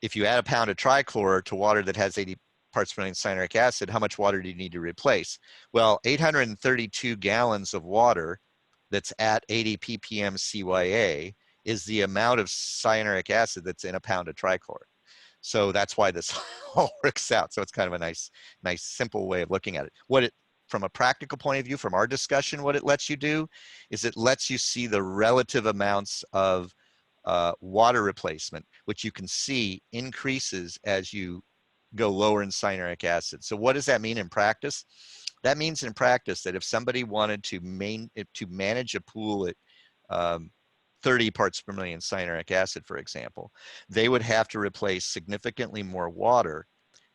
if you add a pound of trichlor to water that has 80 parts per million cyanuric acid, how much water do you need to replace? Well, 832 gallons of water that's at 80 ppm CYA is the amount of cyanuric acid that's in a pound of trichlor. So that's why this all works out. So it's kind of a nice, simple way of looking at it. From a practical point of view, from our discussion, what it lets you do is it lets you see the relative amounts of water replacement, which you can see increases as you go lower in cyanuric acid. So what does that mean in practice? That means in practice that if somebody wanted to manage a pool at 30 parts per million cyanuric acid, for example, they would have to replace significantly more water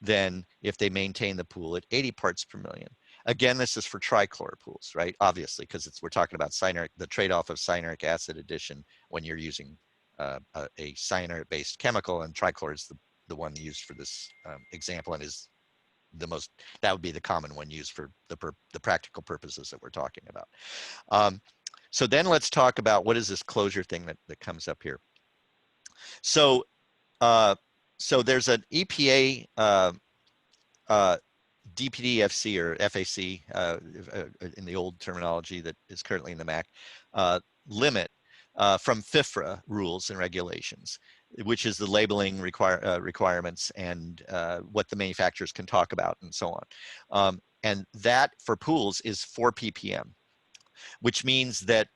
than if they maintain the pool at 80 parts per million. Again, this is for trichlor pools, right? Obviously, because we're talking about the trade-off of cyanuric acid addition when you're using a cyanuric-based chemical, and trichlor is the one used for this example, and is that would be the common one used for the practical purposes that we're talking about. So then let's talk about what is this closure thing that comes up here. So there's an EPA DPDFC or FAC in the old terminology that is currently in the MAC limit from FIFRA rules and regulations, which is the labeling requirements and what the manufacturers can talk about and so on. And that for pools is 4 ppm, which means that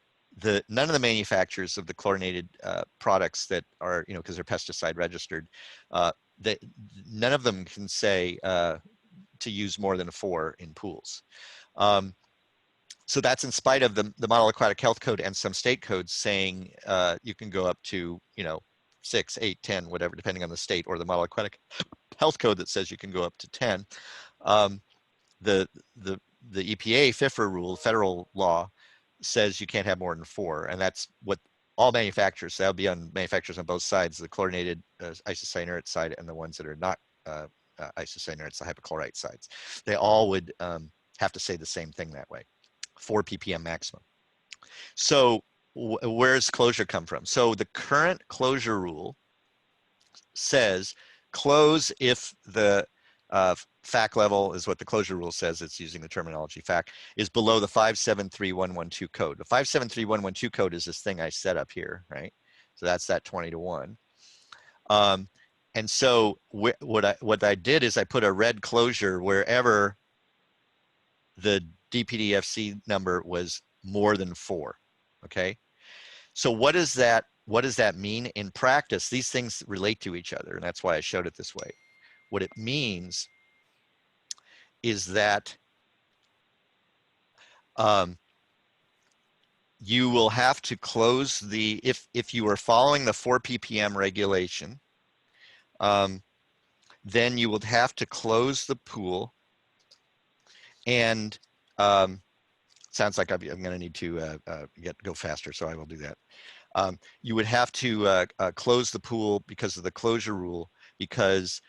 none of the manufacturers of the chlorinated products that are, because they're pesticide registered, none of them can say to use more than 4 in pools. So that's in spite of the Model Aquatic Health Code and some state codes saying you can go up to 6, 8, 10, whatever, depending on the state, or the Model Aquatic Health Code that says you can go up to 10. The EPA FIFRA rule, federal law, says you can't have more than 4, and that's what all manufacturers, that'll be on manufacturers on both sides, the chlorinated isocyanurate side and the ones that are not isocyanurates, the hypochlorite sides. They all would have to say the same thing that way, 4 ppm maximum. So where's closure come from? So the current closure rule says close if the FAC level is what the closure rule says, it's using the terminology FAC, is below the 573112 code. The 573112 code is this thing I set up here, right? So that's that 20 to 1. And so what I did is I put a red closure wherever the DPDFC number was more than 4, okay? So what does that mean in practice? These things relate to each other, and that's why I showed it this way. What it means is that you will have to close if you are following the 4 ppm regulation, then you would have to close the pool, and sounds like I'm going to need to go faster, so I will do that. You would have to close the pool because of the closure rule, because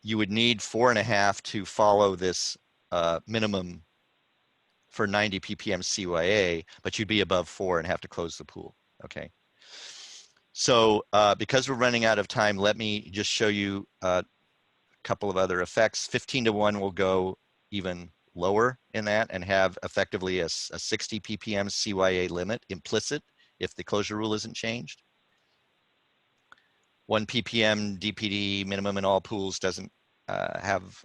you would need 4.5 to follow this minimum for 90 ppm CYA, but you'd be above 4 and have to close the pool, okay? So because we're running out of time, let me just show you a couple of other effects. 15 to 1 will go even lower in that and have effectively a 60 ppm CYA limit implicit if the closure rule isn't changed. 1 ppm DPD minimum in all pools doesn't have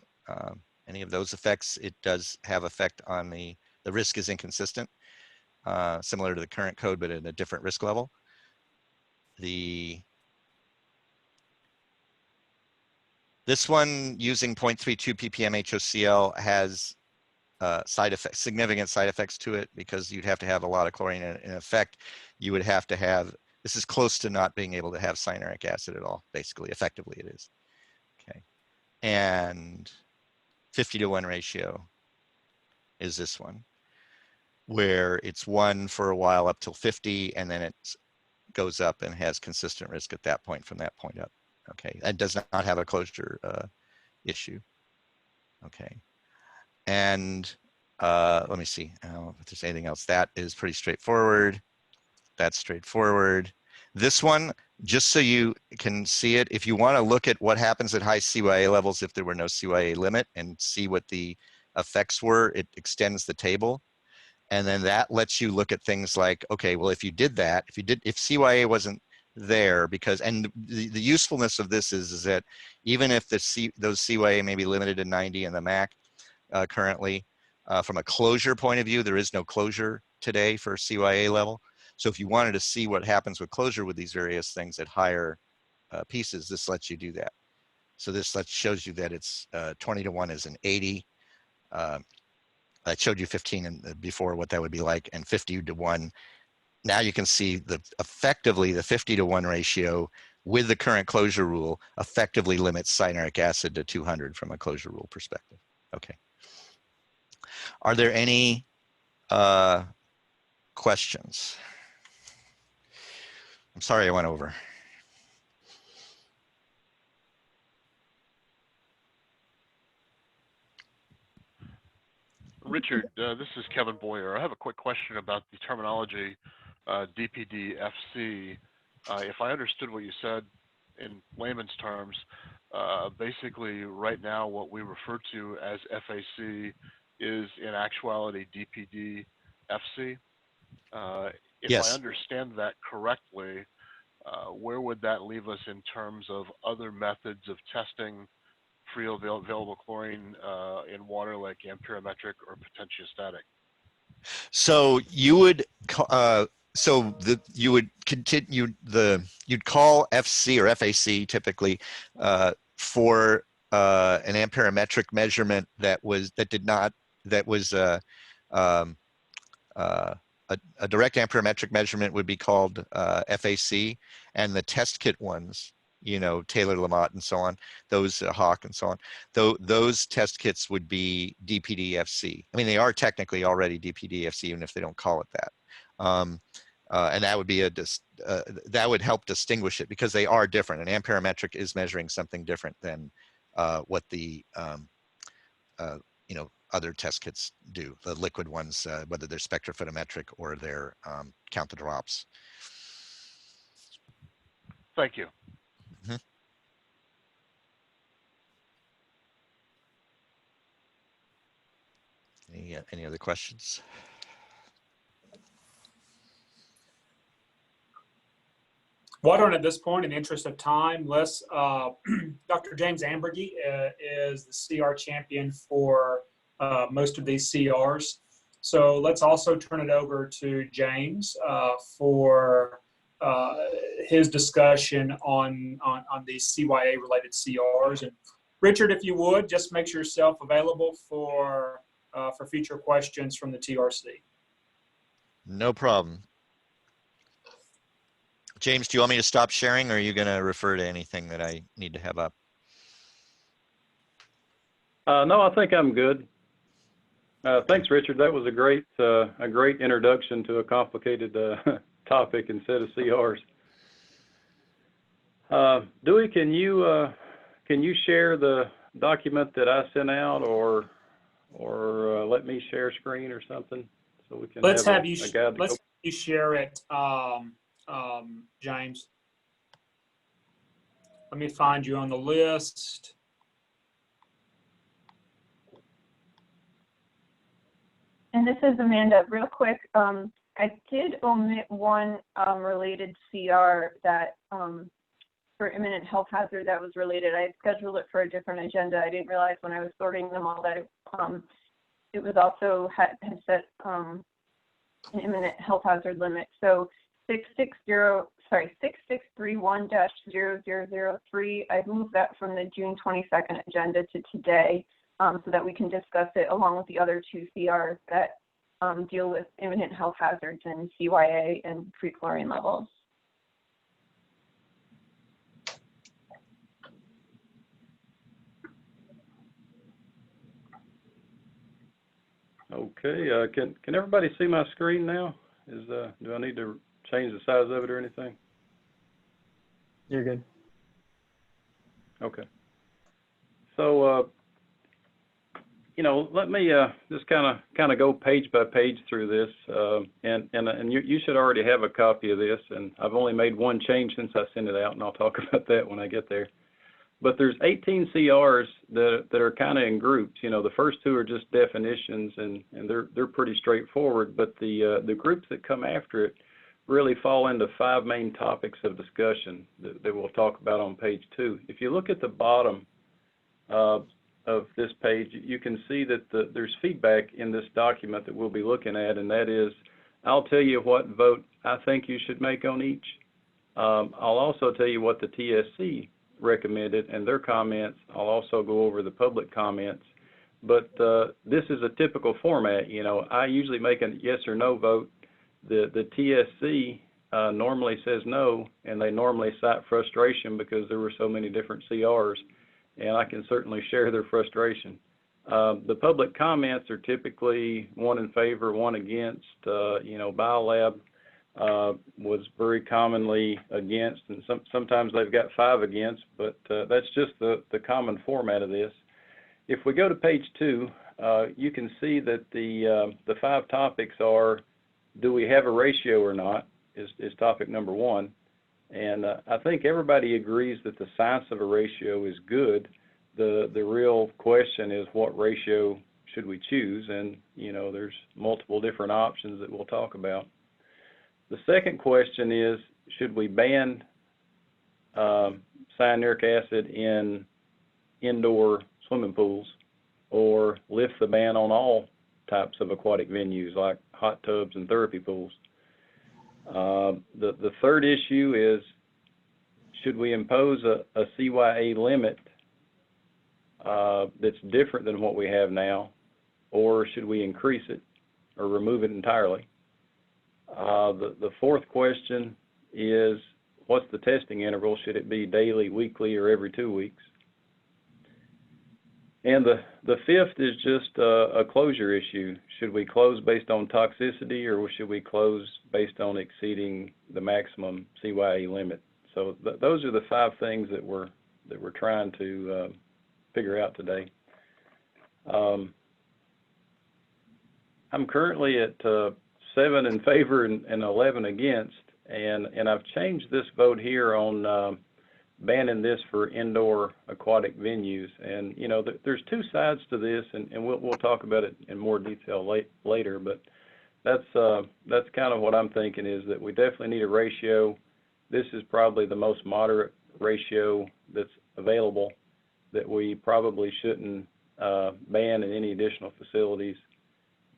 any of those effects. It does have effect on the risk is inconsistent, similar to the current code, but at a different risk level. This one using 0.32 ppm HOCl has significant side effects to it, because you'd have to have a lot of chlorine in effect. You would have to have This is close to not being able to have cyanuric acid at all, basically, effectively it is. Okay. And 50-to-1 ratio is this one, where it's 1 for a while up till 50, and then it goes up and has consistent risk at that point from that point up. Okay, and does not have a closure issue. Okay, and let me see if there's anything else. That is pretty straightforward. That's straightforward. This one, just so you can see it, if you want to look at what happens at high CYA levels if there were no CYA limit and see what the effects were, it extends the table. And then that lets you look at things like, okay, well, if you did that, if CYA wasn't there, because, and the usefulness of this is that even if those CYA may be limited to 90 in the MAC currently, from a closure point of view, there is no closure today for CYA level. So if you wanted to see what happens with closure with these various things at higher pieces, this lets you do that. So this shows you that it's 20-to-1 is an 80. I showed you 15 before what that would be like, and 50-to-1. Now you can see effectively the 50-to-1 ratio with the current closure rule effectively limits cyanuric acid to 200 from a closure rule perspective. Okay. Are there any questions? I'm sorry I went over. Richard, this is Kevin Boyer. I have a quick question about the terminology DPD-FC. If I understood what you said in layman's terms, basically right now what we refer to as FAC is in actuality DPD-FC. If Yes. I understand that correctly, where would that leave us in terms of other methods of testing free available chlorine in water, like amperometric or potentiostatic? So you would you would continue you'd call FC or FAC typically for an amperometric measurement that was a direct amperometric measurement would be called FAC, and the test kit ones, you know, Taylor, Lamott, and so on, those Hawk and so on, those test kits would be DPD-FC. I mean, they are technically already DPD-FC, even if they don't call it that. And that would be that would help distinguish it, because they are different. An amperometric is measuring something different than what the you know, other test kits do. The liquid ones, whether they're spectrophotometric or they're count the drops. Thank you. Mm-hmm. Any other questions? Why don't, at this point, in the interest of time, let's, Dr. James Ambergy is the CR champion for most of these CRs. So let's also turn it over to James for his discussion on these CYA-related CRs. And Richard, if you would, just make yourself available for future questions from the TRC. No problem. James, do you want me to stop sharing, or are you going to refer to anything that I need to have up? No, I think I'm good. Thanks, Richard. That was a great introduction to a complicated topic and set of CRs. Dewey, can you share the document that I sent out, or let me share screen or something so we can Let's have you share it, James. Let me find you on the list. And this is Amanda. Real quick, I did omit one related CR that for imminent health hazard that was related. I had scheduled it for a different agenda. I didn't realize when I was sorting them all that it was also had set an imminent health hazard limit. So 6631-0003, I've moved that from the June 22nd agenda to today so that we can discuss it along with the other two CRs that deal with imminent health hazards and CYA and free chlorine levels. Okay, can everybody see my screen now? Do I need to change the size of it or anything? You're good. Okay. So, let me just kind of go page by page through this, and you should already have a copy of this, and I've only made one change since I sent it out, and I'll talk about that when I get there. But there's 18 CRs that are kind of in groups. The first two are just definitions, and they're pretty straightforward. But the groups that come after it really fall into 5 main topics of discussion that we'll talk about on page 2. If you look at the bottom of this page, you can see that there's feedback in this document that we'll be looking at, and that is, I'll tell you what vote I think you should make on each. I'll also tell you what the TSC recommended and their comments. I'll also go over the public comments. But this is a typical format. I usually make a yes or no vote. The TSC normally says no, and they normally cite frustration because there were so many different CRs, and I can certainly share their frustration. The public comments are typically 1 in favor, 1 against. Biolab was very commonly against, and sometimes they've got 5 against, but that's just the common format of this. If we go to page 2, you can see that the 5 topics are, do we have a ratio or not, is topic number 1. And I think everybody agrees that the science of a ratio is good. The real question is, what ratio should we choose? And, there's multiple different options that we'll talk about. The second question is, should we ban cyanuric acid in indoor swimming pools, or lift the ban on all types of aquatic venues like hot tubs and therapy pools? The third issue is, should we impose a CYA limit that's different than what we have now, or should we increase it or remove it entirely? The fourth question is, what's the testing interval? Should it be daily, weekly, or every 2 weeks? And the fifth is just a closure issue. Should we close based on toxicity, or should we close based on exceeding the maximum CYA limit? So those are the 5 things that we're trying to figure out today. I'm currently at 7 in favor and 11 against, and I've changed this vote here on banning this for indoor aquatic venues. And there's 2 sides to this, and we'll talk about it in more detail later. But that's kind of what I'm thinking, is that we definitely need a ratio. This is probably the most moderate ratio that's available, that we probably shouldn't ban in any additional facilities,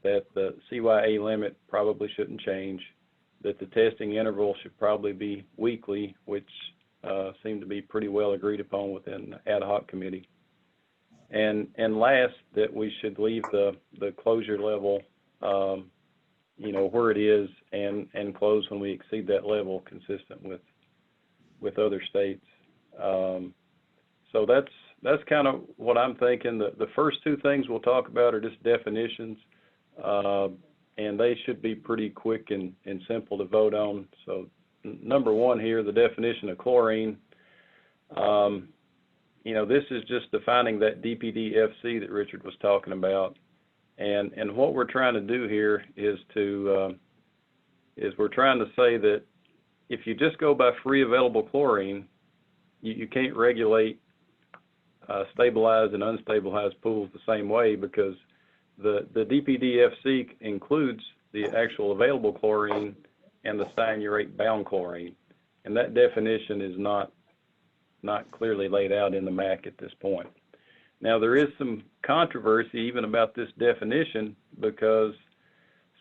that the CYA limit probably shouldn't change, that the testing interval should probably be weekly, which seemed to be pretty well agreed upon within the ad hoc committee. And last, that we should leave the closure level where it is, and close when we exceed that level, consistent with other states. So that's kind of what I'm thinking. The first 2 things we'll talk about are just definitions, and they should be pretty quick and simple to vote on. So number 1 here, the definition of chlorine. This is just defining that DPD-FC that Richard was talking about. And what we're trying to do here is we're trying to say that if you just go by free available chlorine, you can't regulate stabilized and unstabilized pools the same way, because the DPD-FC includes the actual available chlorine and the cyanurate bound chlorine, and that definition is not clearly laid out in the MAC at this point. Now, there is some controversy even about this definition, because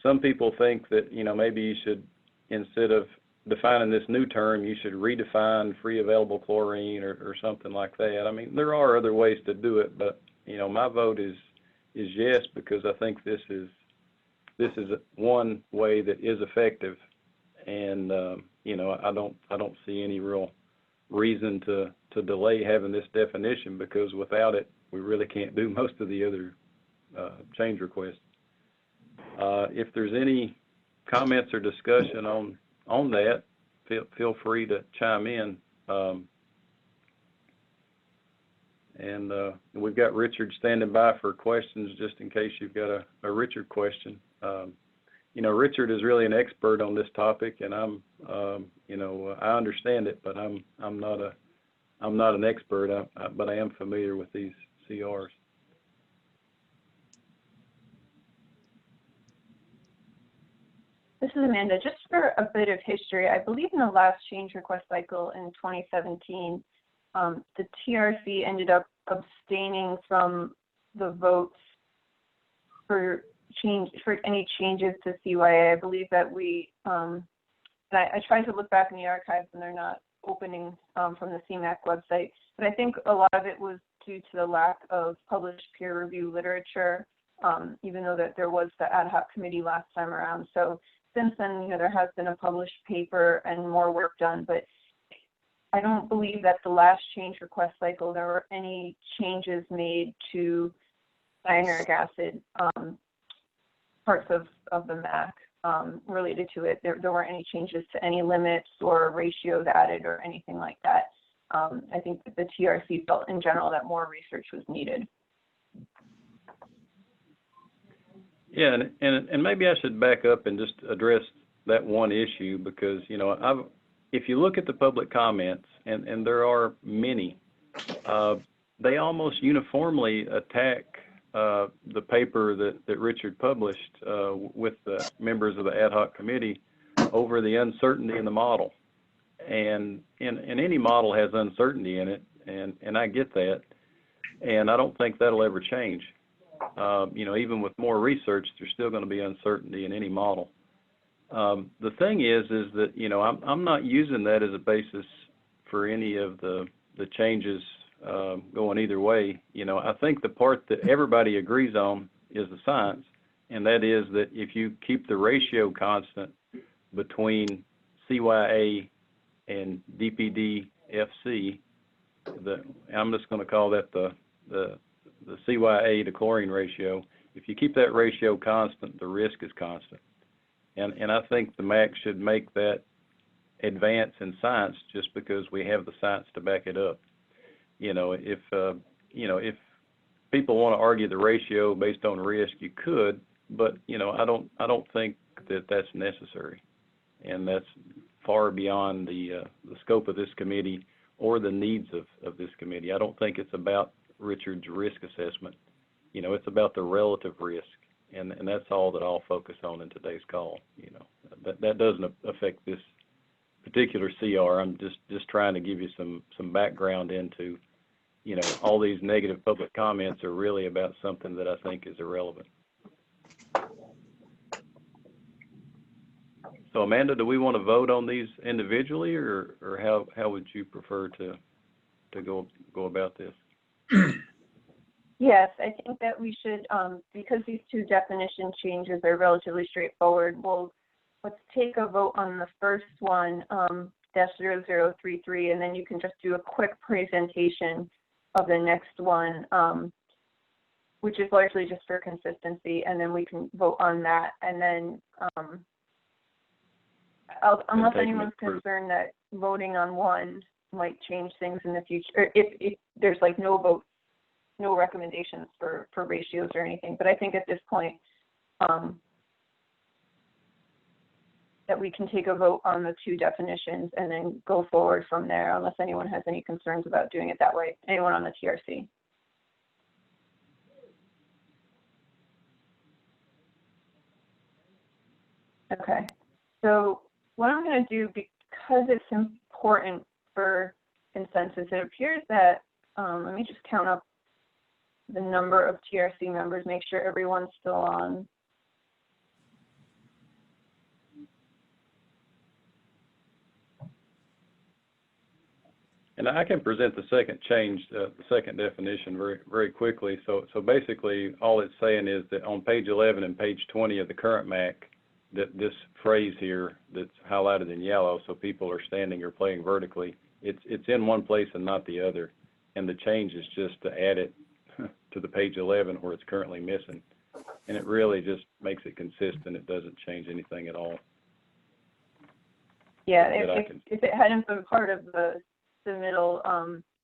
some people think that maybe you should, instead of defining this new term, you should redefine free available chlorine or something like that. I mean, there are other ways to do it, but my vote is yes, because I think this is one way that is effective, and I don't see any real reason to delay having this definition, because without it, we really can't do most of the other change requests. If there's any comments or discussion on that, feel free to chime in. And we've got Richard standing by for questions, just in case you've got a Richard question. You know, Richard is really an expert on this topic, and I'm, you know, I understand it, but I'm not an expert, but I am familiar with these CRs. This is Amanda. Just for a bit of history, I believe in the last change request cycle in 2017, the TRC ended up abstaining from the votes for any changes to CYA. I believe that we, I tried to look back in the archives and they're not opening from the CMAQ website, but I think a lot of it was due to the lack of published peer review literature, even though that there was the ad hoc committee last time around. So since then, you know, there has been a published paper and more work done, but I don't believe that the last change request cycle, there were any changes made to cyanuric acid parts of the MAC related to it. There weren't any changes to any limits or ratios added or anything like that. I think that the TRC felt in general that more research was needed. Yeah, and maybe I should back up and just address that one issue, because, you know, if you look at the public comments, and there are many, they almost uniformly attack the paper that Richard published with the members of the ad hoc committee over the uncertainty in the model. And any model has uncertainty in it, and I get that, and I don't think that'll ever change. You know, even with more research, there's still going to be uncertainty in any model. The thing is that, you know, I'm not using that as a basis for any of the changes going either way. You know, I think the part that everybody agrees on is the science, and that is that if you keep the ratio constant between CYA and DPD-FC, I'm just going to call that the CYA to chlorine ratio. If you keep that ratio constant, the risk is constant. And I think the MAC should make that advance in science just because we have the science to back it up. You know, if people want to argue the ratio based on risk, you could, but, you know, I don't think that that's necessary. And that's far beyond the scope of this committee or the needs of this committee. I don't think it's about Richard's risk assessment. You know, it's about the relative risk, and that's all that I'll focus on in today's call. You know, that doesn't affect this particular CR. I'm just trying to give you some background into, you know, all these negative public comments are really about something that I think is irrelevant. So Amanda, do we want to vote on these individually, or how would you prefer to go about this? Yes, I think that we should, because these two definition changes are relatively straightforward, let's take a vote on the first one, -0033, and then you can just do a quick presentation of the next one, which is largely just for consistency, and then we can vote on that. And then, unless anyone's concerned that voting on one might change things in the future, or if there's like no vote, no recommendations for ratios or anything. But I think at this point that we can take a vote on the two definitions and then go forward from there, unless anyone has any concerns about doing it that way. Anyone on the TRC? Okay. So what I'm going to do, because it's important for consensus, it appears that, let me just count up the number of TRC members, make sure everyone's still on. And I can present the second change, the second definition very, very quickly. So basically all it's saying is that on page 11 and page 20 of the current MAC, that this phrase here that's highlighted in yellow, so people are standing or playing vertically, it's in one place and not the other. And the change is just to add it to the page 11 where it's currently missing. And it really just makes it consistent. It doesn't change anything at all. Yeah, that I if it hadn't been part of the submittal,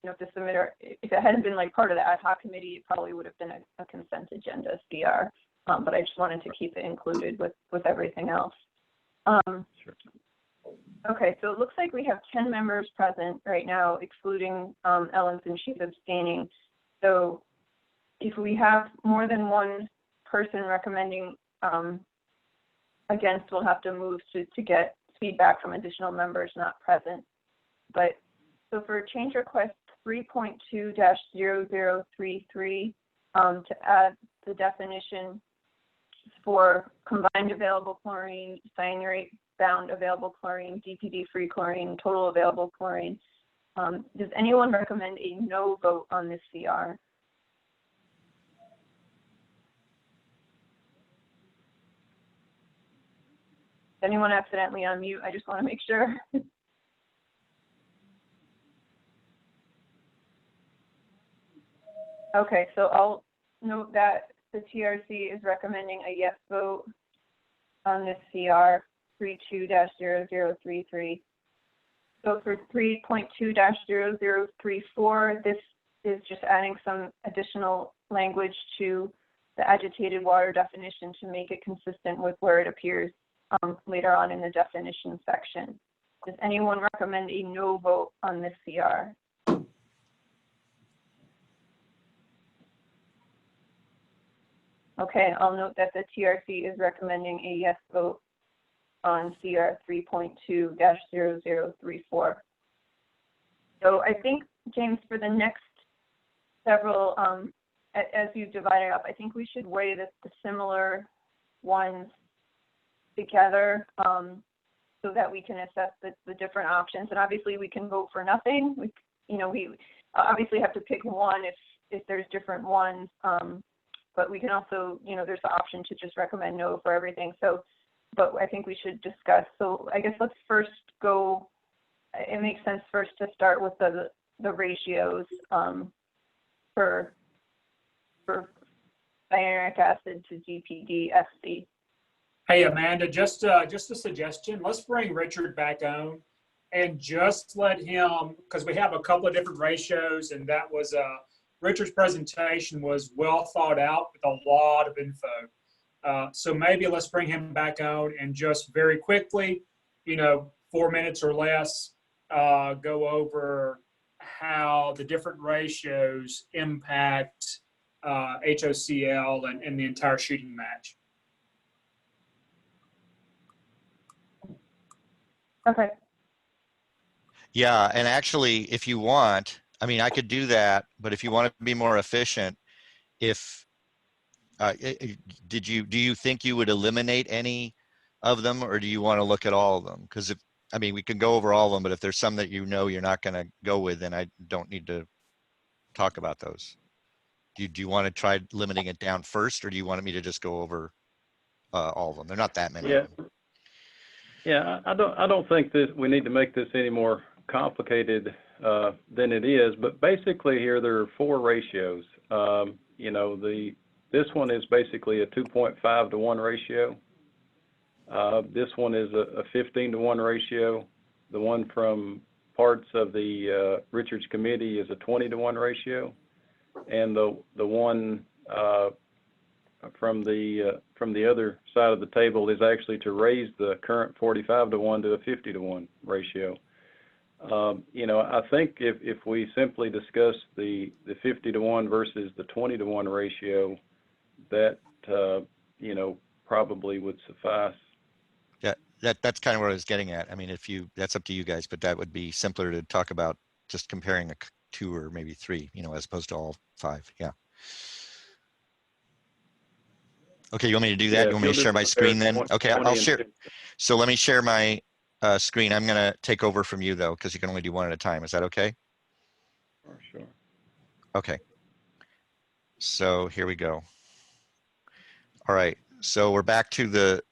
if the submitter, if it hadn't been like part of the ad hoc committee, it probably would have been a consent agenda CR. But I just wanted to keep it included with everything else. Sure. Okay, so it looks like we have 10 members present right now, excluding Ellen, and she's abstaining. So if we have more than one person recommending against, we'll have to move to get feedback from additional members not present. But so for change request 3.2-0033, to add the definition for combined available chlorine, cyanurate bound available chlorine, DPD free chlorine, total available chlorine. Does anyone recommend a no vote on this CR? Anyone accidentally on mute? I just want to make sure. Okay, so I'll note that the TRC is recommending a yes vote on this CR 32-0033. So for 3.2-0034, this is just adding some additional language to the agitated water definition to make it consistent with where it appears later on in the definition section. Does anyone recommend a no vote on this CR? Okay, I'll note that the TRC is recommending a yes vote on CR 3.2-0034. So I think, James, for the next several, as you divide it up, I think we should weigh the similar ones together so that we can assess the different options. And obviously we can vote for nothing. We obviously have to pick one if there's different ones. But we can also, there's the option to just recommend no for everything. So, but I think we should discuss. So I guess let's first go, it makes sense first to start with the ratios for cyanuric acid to DPD FC. Hey, Amanda, just a suggestion. Let's bring Richard back on and just let him, because we have a couple of different ratios, and that was Richard's presentation was well thought out with a lot of info. So maybe let's bring him back on and just very quickly, 4 minutes or less, go over how the different ratios impact HOCl and the entire shooting match. Okay. Yeah, and actually, if you want, I could do that, but if you want to be more efficient, do you think you would eliminate any of them, or do you want to look at all of them? Because we can go over all of them, but if there's some that you're not going to go with, then I don't need to talk about those. Do you want to try limiting it down first, or do you want me to just go over all of them? They're not that many. Yeah. Yeah, I don't think that we need to make this any more complicated than it is, but basically here there are 4 ratios. This one is basically a 2.5 to 1 ratio. This one is a 15 to 1 ratio. The one from parts of the Richards committee is a 20 to 1 ratio, and the one from the other side of the table is actually to raise the current 45 to 1 to a 50 to 1 ratio. I think if we simply discuss the 50 to 1 versus the 20 to 1 ratio, that probably would suffice. Yeah, that's kind of what I was getting at. That's up to you guys, but that would be simpler to talk about just comparing 2 or maybe 3, as opposed to all 5. Yeah. Okay, you want me to do that? Yeah, You want me to share my screen then? Okay, I'll share. 50. So let me share my screen. I'm going to take over from you though, because you can only do one at a time. Is that okay? Sure. Okay. So here we go. All right. So we're back to the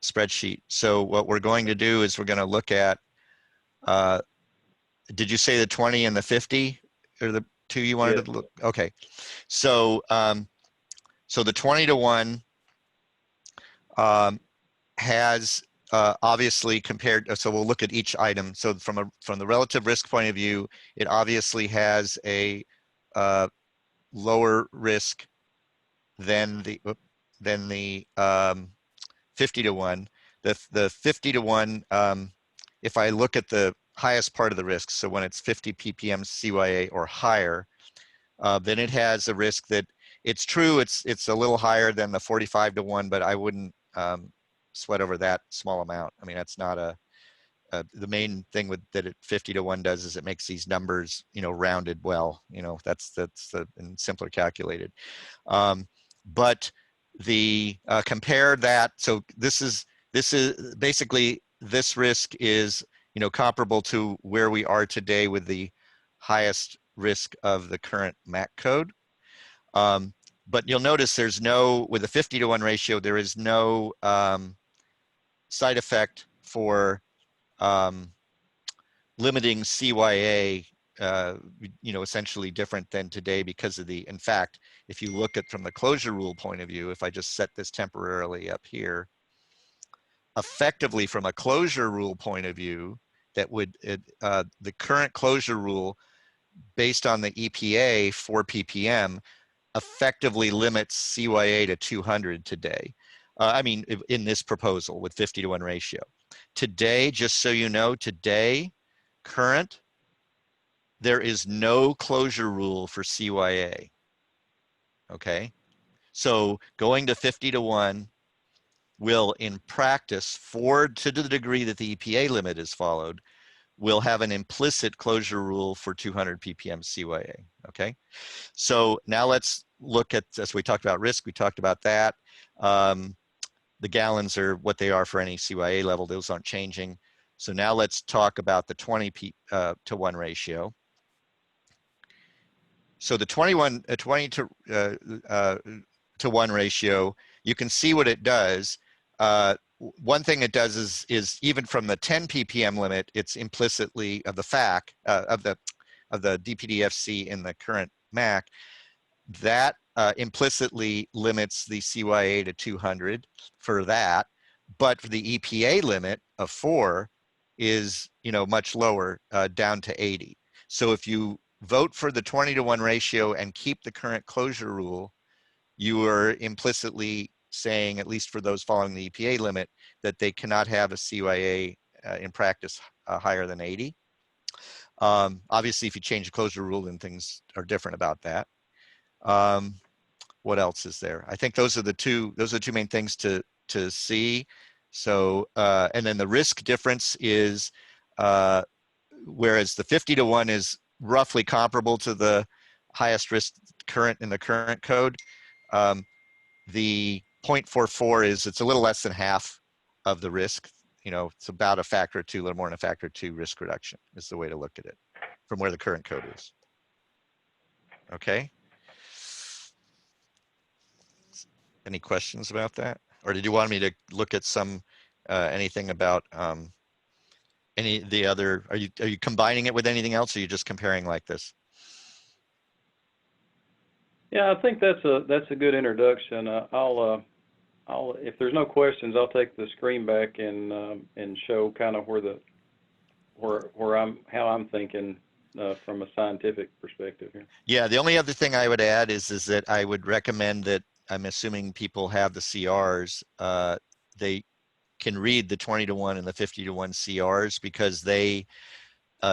spreadsheet. So what we're going to do is we're going to look at, did you say the 20 and the 50 are the 2 you wanted to look? Okay. So, so the 20 to 1 has obviously compared, so we'll look at each item. So from the relative risk point of view, it obviously has a lower risk than the 50 to 1. The 50 to 1, if I look at the highest part of the risk, so when it's 50 ppm CYA or higher, then it has a risk that it's true, it's a little higher than the 45 to 1, but I wouldn't sweat over that small amount. I mean, that's not the main thing with that 50 to 1 does is it makes these numbers, rounded well. That's and simpler calculated. But the compare that, so this is basically, this risk is comparable to where we are today with the highest risk of the current MAC code. But you'll notice there's no, with a 50 to 1 ratio, there is no side effect for limiting CYA, essentially different than today because of in fact, if you look at from the closure rule point of view, if I just set this temporarily up here, effectively from a closure rule point of view, that would, the current closure rule based on the EPA 4 ppm effectively limits CYA to 200 today. I mean, in this proposal with 50 to 1 ratio. Today, just so you know, today, current, there is no closure rule for CYA. Okay, so going to 50 to 1 will, in practice, to the degree that the EPA limit is followed, will have an implicit closure rule for 200 ppm CYA. Okay, so now let's look at, as we talked about risk, we talked about that. The gallons are what they are for any CYA level; those aren't changing. So now let's talk about the 20 to 1 ratio. So the 20 to 1 ratio, you can see what it does. One thing it does is even from the 10 ppm limit, it's implicitly of the FAC of the DPDFC in the current MAC, that implicitly limits the CYA to 200 for that, but for the EPA limit of 4 is much lower, down to 80. So if you vote for the 20 to 1 ratio and keep the current closure rule, you are implicitly saying, at least for those following the EPA limit, that they cannot have a CYA in practice higher than 80. Obviously, if you change the closure rule, then things are different about that. What else is there? I think those are the two main things to see. So, and then the risk difference is, whereas the 50 to 1 is roughly comparable to the highest risk in the current code, the 0.44 it's a little less than half of the risk. It's about a factor of 2, a little more than a factor of 2 risk reduction is the way to look at it from where the current code is. Okay. Any questions about that? Or did you want me to look at anything about any of the other, are you combining it with anything else, or are you just comparing like this? Yeah, I think that's a good introduction. I'll if there's no questions, I'll take the screen back and show kind of how I'm thinking from a scientific perspective here. Yeah, the only other thing I would add is that I would recommend that, I'm assuming people have the CRs, they can read the 20 to 1 and the 50 to 1 CRs, because they,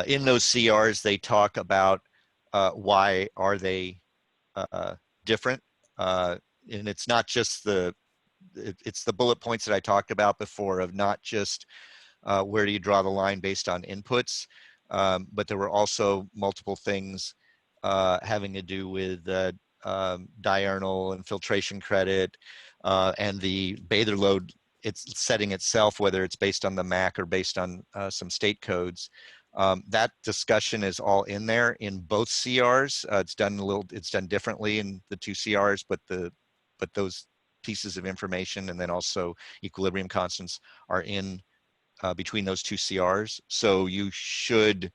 in those CRs, they talk about why are they different. And it's not just it's the bullet points that I talked about before of not just where do you draw the line based on inputs, but there were also multiple things having to do with diurnal and filtration credit, and the bather load, it's setting itself, whether it's based on the MAC or based on some state codes. That discussion is all in there in both CRs. It's done differently in the 2 CRs, but those pieces of information, and then also equilibrium constants, are in between those 2 CRs. So you should,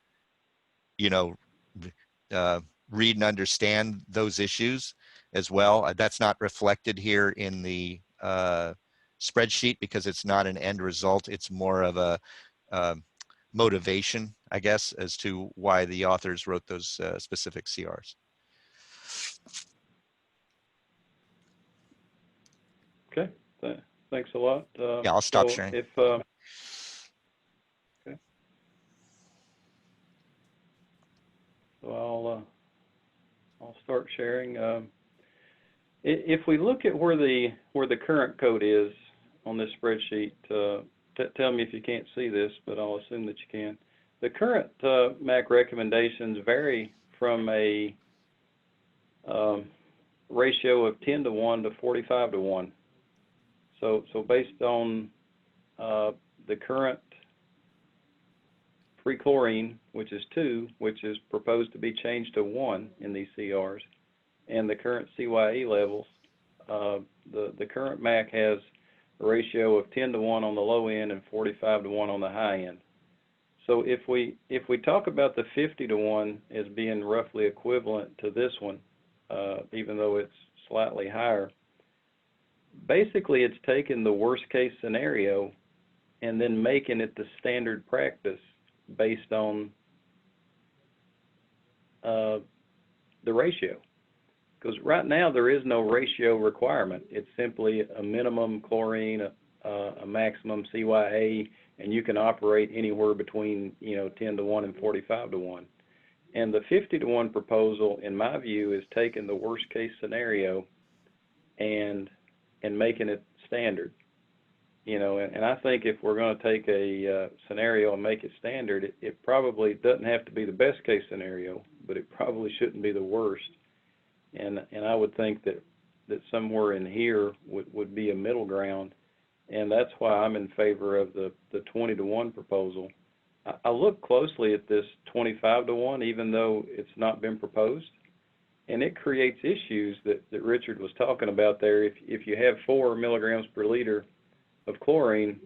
read and understand those issues as well. That's not reflected here in the spreadsheet because it's not an end result. It's more of a motivation, I guess, as to why the authors wrote those specific CRs. Okay, thanks a lot. Yeah, I'll stop so sharing. Okay. So I'll start sharing. If we look at where the current code is on this spreadsheet, tell me if you can't see this, but I'll assume that you can. The current MAC recommendations vary from a ratio of 10:1 to 45:1. So based on the current free chlorine, which is 2, which is proposed to be changed to 1 in these CRs, and the current CYE levels, the current MAC has a ratio of 10:1 on the low end and 45:1 on the high end. So if we talk about the 50:1 as being roughly equivalent to this one, even though it's slightly higher, basically it's taking the worst case scenario and then making it the standard practice based on the ratio. Because right now there is no ratio requirement. It's simply a minimum chlorine, a maximum CYA, and you can operate anywhere between 10:1 and 45:1. And the 50:1 proposal, in my view, is taking the worst case scenario and making it standard. And I think if we're going to take a scenario and make it standard, it probably doesn't have to be the best case scenario, but it probably shouldn't be the worst. And I would think that somewhere in here would be a middle ground, and that's why I'm in favor of the 20:1 proposal. I look closely at this 25:1, even though it's not been proposed, and it creates issues that Richard was talking about there. If you have 4 milligrams per liter of chlorine,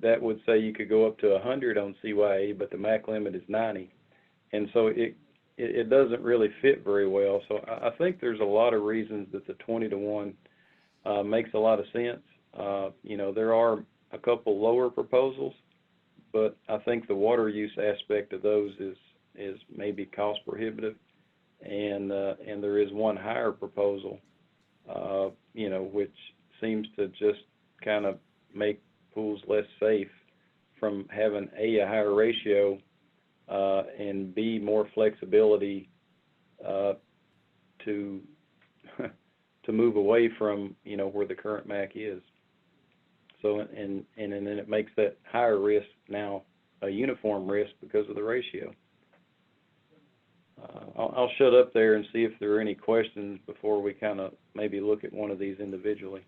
that would say you could go up to 100 on CYA, but the MAC limit is 90. And so it doesn't really fit very well. So I think there's a lot of reasons that the 20:1 makes a lot of sense. There are a couple lower proposals, but I think the water use aspect of those is maybe cost prohibitive, and there is one higher proposal, which seems to just kind of make pools less safe from having a higher ratio and B, more flexibility to move away from where the current MAC is. So and then it makes that higher risk now a uniform risk because of the ratio. I'll shut up there and see if there are any questions before we kind of maybe look at one of these individually.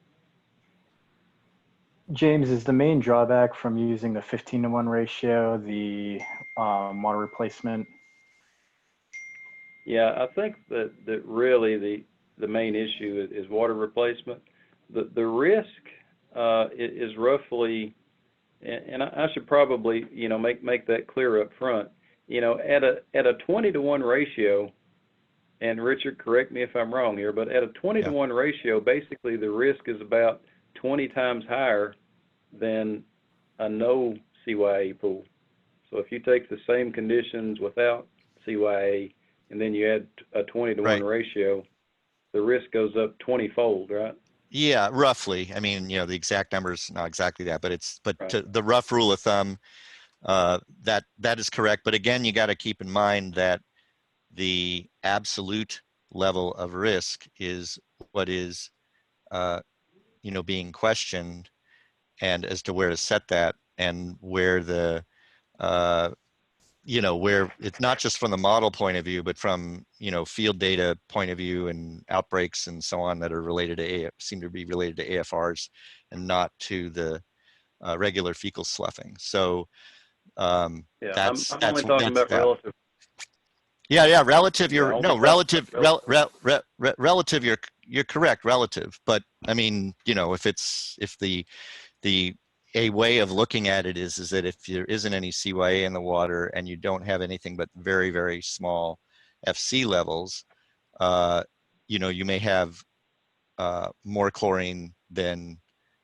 James, is the main drawback from using the 15:1 ratio the water replacement? Yeah, I think that really the main issue is water replacement. The risk is roughly, and I should probably make that clear up front. At a 20:1 ratio, and Richard, correct me if I'm wrong here, but at a 20:1 ratio, basically the risk is about 20 times higher than a no CYA pool. So if you take the same conditions without CYA and then you add a 20:1 ratio, the risk goes up 20-fold, right? Yeah, roughly. I mean, the exact number is not exactly that, but the rough rule of thumb, that is correct. But again, you got to keep in mind that the absolute level of risk is what is, being questioned, and as to where to set that, and where the, where it's not just from the model point of view, but from, field data point of view and outbreaks and so on that are seem to be related to AFRs and not to the regular fecal sloughing. So I'm only talking about relative. Yeah, relative. Relative. You're correct. Relative, but I mean, if a way of looking at it is that if there isn't any CYA in the water and you don't have anything but very, very small FC levels, you may have more chlorine than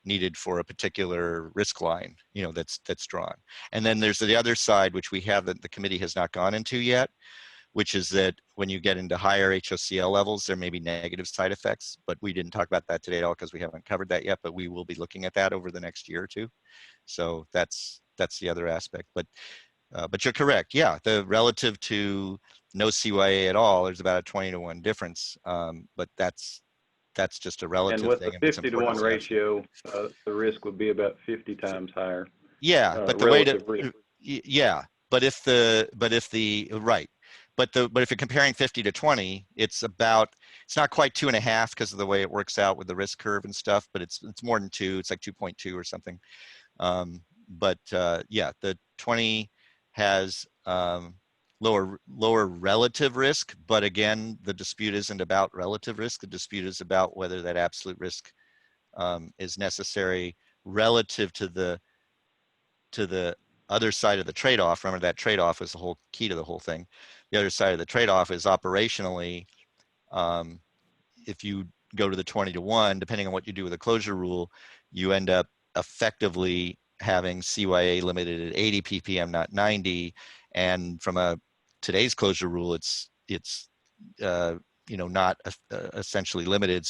needed for a particular risk line, that's drawn. And then there's the other side, which we have that the committee has not gone into yet, which is that when you get into higher HOCl levels, there may be negative side effects, but we didn't talk about that today at all because we haven't covered that yet, but we will be looking at that over the next year or two. So that's the other aspect. But you're correct. Yeah, the relative to no CYA at all, there's about a 20-to-1 difference. But that's just a relative And with thing. the And what's 50 to important 1 is the absolute. ratio, the risk would be about 50 times higher. Yeah, but the way to relative risk. yeah, but if the right, but if you're comparing 50 to 20, it's not quite 2.5 because of the way it works out with the risk curve and stuff, but it's more than 2. It's like 2.2 or something. Yeah, the 20 has lower relative risk, but again, the dispute isn't about relative risk. The dispute is about whether that absolute risk is necessary relative to the other side of the trade-off. Remember, that trade-off is the whole key to the whole thing. The other side of the trade-off is operationally, if you go to the 20-to-1, depending on what you do with the closure rule, you end up effectively having CYA limited at 80 ppm, not 90. And from today's closure rule, it's not essentially limited.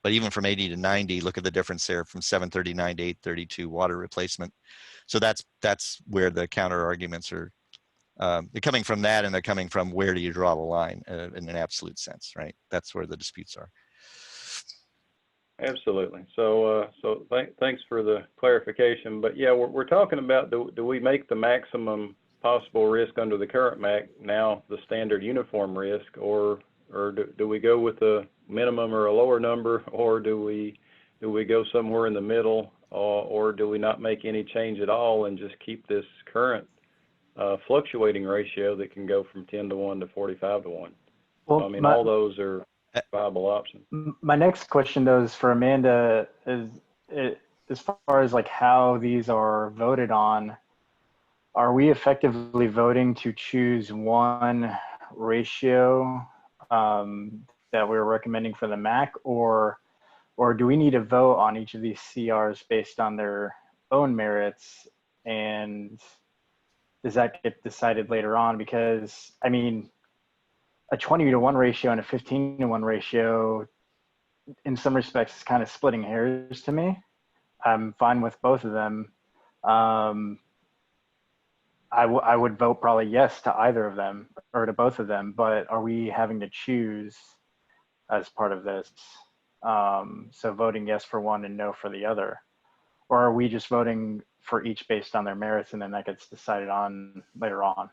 But even from 80 to 90, look at the difference there from 739 to 832 water replacement. So that's where the counter arguments are. They're coming from that, and they're coming from where do you draw the line in an absolute sense, right? That's where the disputes are. Absolutely. So thanks for the clarification. But yeah, we're talking about do we make the maximum possible risk under the current MAC now the standard uniform risk, or do we go with a minimum or a lower number, or do we go somewhere in the middle, or do we not make any change at all and just keep this current fluctuating ratio that can go from 10 to 1 to 45 to 1? Well, So, I mean, all those are viable options. My next question, though, is for Amanda. As far as like how these are voted on, are we effectively voting to choose one ratio that we're recommending for the MAC, or do we need to vote on each of these CRs based on their own merits? And does that get decided later on? Because, I mean, a 20-to-1 ratio and a 15-to-1 ratio, in some respects, is kind of splitting hairs to me. I'm fine with both of them. I would vote probably yes to either of them or to both of them, but are we having to choose as part of this? So voting yes for one and no for the other, or are we just voting for each based on their merits and then that gets decided on later on?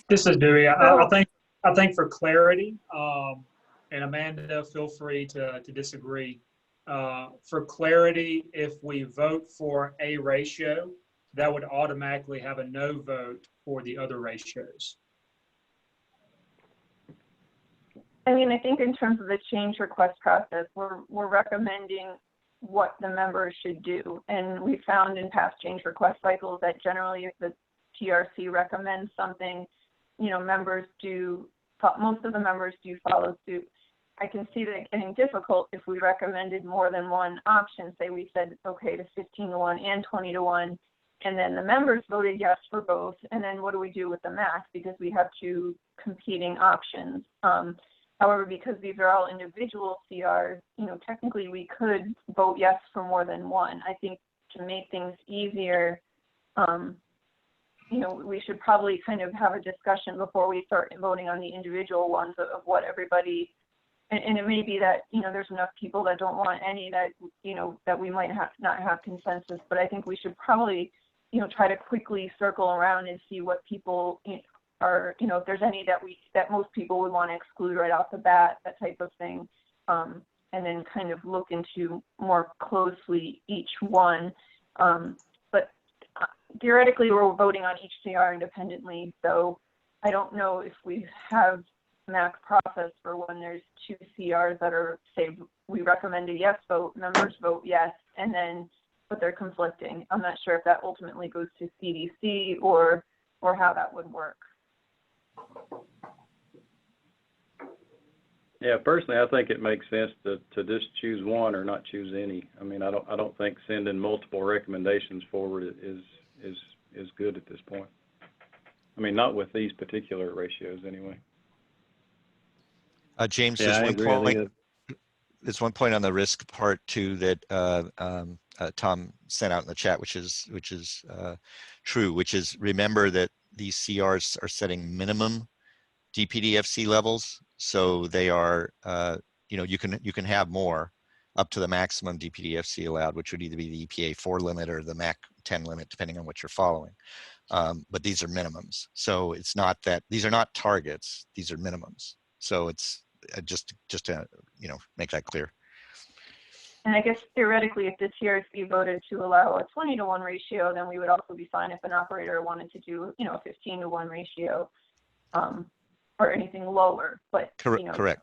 This is Dewey. I think for clarity, and Amanda, feel free to disagree. For clarity, if we vote for a ratio, that would automatically have a no vote for the other ratios. I mean, I think in terms of the change request process, we're recommending what the members should do. And we found in past change request cycles that generally if the TRC recommends something, most of the members do follow suit. I can see that getting difficult if we recommended more than one option. Say we said, okay, to 15-to-1 and 20-to-1, and then the members voted yes for both. And then what do we do with the MAC? Because we have two competing options. However, because these are all individual CRs, technically we could vote yes for more than one. I think to make things easier, we should probably kind of have a discussion before we start voting on the individual ones of what everybody, and it may be that, there's enough people that don't want any that, that we might not have consensus, but I think we should probably, try to quickly circle around and see what people are, if there's any that most people would want to exclude right off the bat, that type of thing, and then kind of look into more closely each one. But theoretically, we're voting on each CR independently, so I don't know if we have MAC process for when there's two CRs that are, say, we recommend a yes vote, members vote yes, and then, but they're conflicting. I'm not sure if that ultimately goes to CDC or how that would work. Yeah, personally, I think it makes sense to just choose one or not choose any. I mean, I don't think sending multiple recommendations forward is good at this point. I mean, not with these particular ratios anyway. James, Yeah, I agree. I think there's one point on the risk part too that Tom sent out in the chat, which is true, which is remember that these CRs are setting minimum DPDFC levels, so they are you can have more up to the maximum DPDFC allowed, which would either be the EPA 4 limit or the MAC 10 limit, depending on what you're following. But these are minimums, so it's not that these are not targets; these are minimums. So it's just to make that clear. And I guess theoretically, if the TRC voted to allow a 20-to-1 ratio, then we would also be fine if an operator wanted to do, a 15-to-1 ratio, or anything lower. But correct.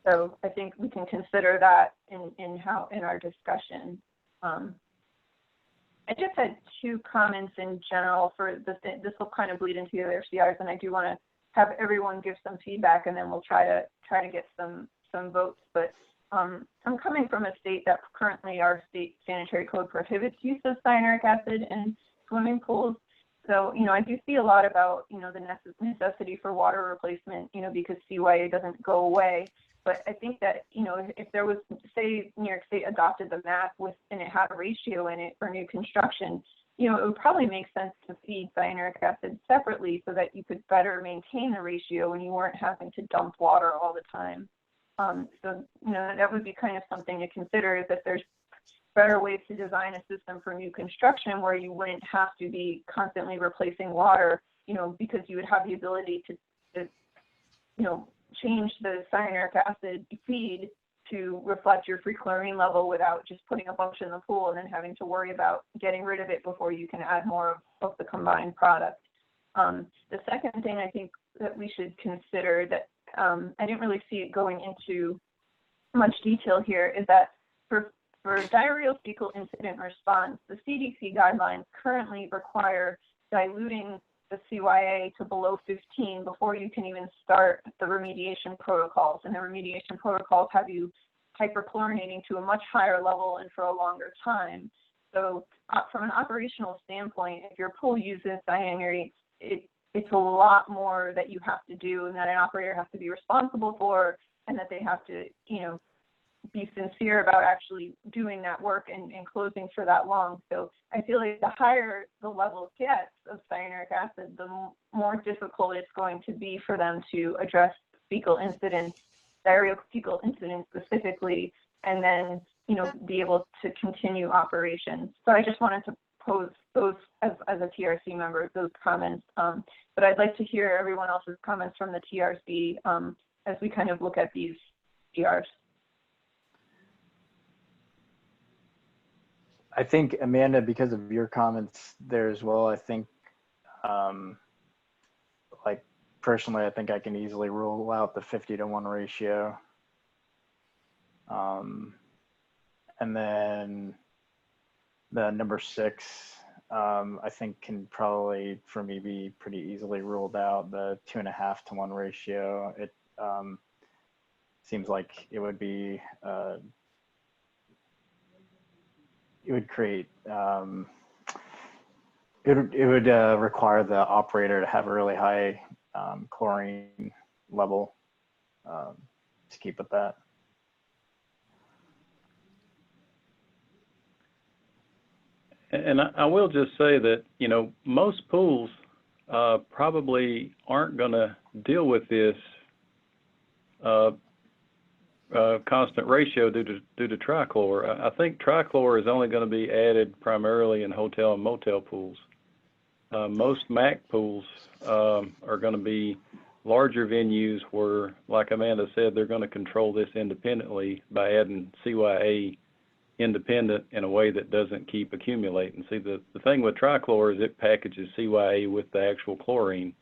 So I think we can consider that in our discussion. I just had two comments in general for this will kind of bleed into the other CRs, and I do want to have everyone give some feedback, and then we'll try to get some votes. But I'm coming from a state that currently our state sanitary code prohibits use of cyanuric acid in swimming pools. So, I do see a lot about, the necessity for water replacement, because CYA doesn't go away. But I think that, if there was, say, New York State adopted the MAP and it had a ratio in it for new construction, it would probably make sense to feed cyanuric acid separately so that you could better maintain the ratio and you weren't having to dump water all the time. So, that would be kind of something to consider, is that there's better ways to design a system for new construction where you wouldn't have to be constantly replacing water, because you would have the ability to change the cyanuric acid feed to reflect your free chlorine level without just putting a bunch in the pool and then having to worry about getting rid of it before you can add more of the combined product. The second thing I think that we should consider that I didn't really see it going into much detail here is that for diarrheal fecal incident response, the CDC guidelines currently require diluting the CYA to below 15 before you can even start the remediation protocols. And the remediation protocols have you hyperchlorinating to a much higher level and for a longer time. So from an operational standpoint, if your pool uses cyanuric, it's a lot more that you have to do and that an operator has to be responsible for, and that they have to, be sincere about actually doing that work and closing for that long. So I feel like the higher the level gets of cyanuric acid, the more difficult it's going to be for them to address fecal incidents, diarrheal fecal incidents specifically, and then, be able to continue operations. So I just wanted to pose those as a TRC member, those comments. But I'd like to hear everyone else's comments from the TRC as we kind of look at these CRs. I think, Amanda, because of your comments there as well, I think, personally, I think I can easily rule out the 50-to-1 ratio. And then the number 6, I think can probably, for me, be pretty easily ruled out. The 2.5-to-1 ratio, it seems like it would be, it would create, it would require the operator to have a really high chlorine level to keep at that. And I will just say that, most pools probably aren't going to deal with this constant ratio due to trichlor. I think trichlor is only going to be added primarily in hotel and motel pools. Most MAC pools are going to be larger venues where, like Amanda said, they're going to control this independently by adding CYA independent in a way that doesn't keep accumulating. See, the thing with trichlor is it packages CYA with the actual chlorine,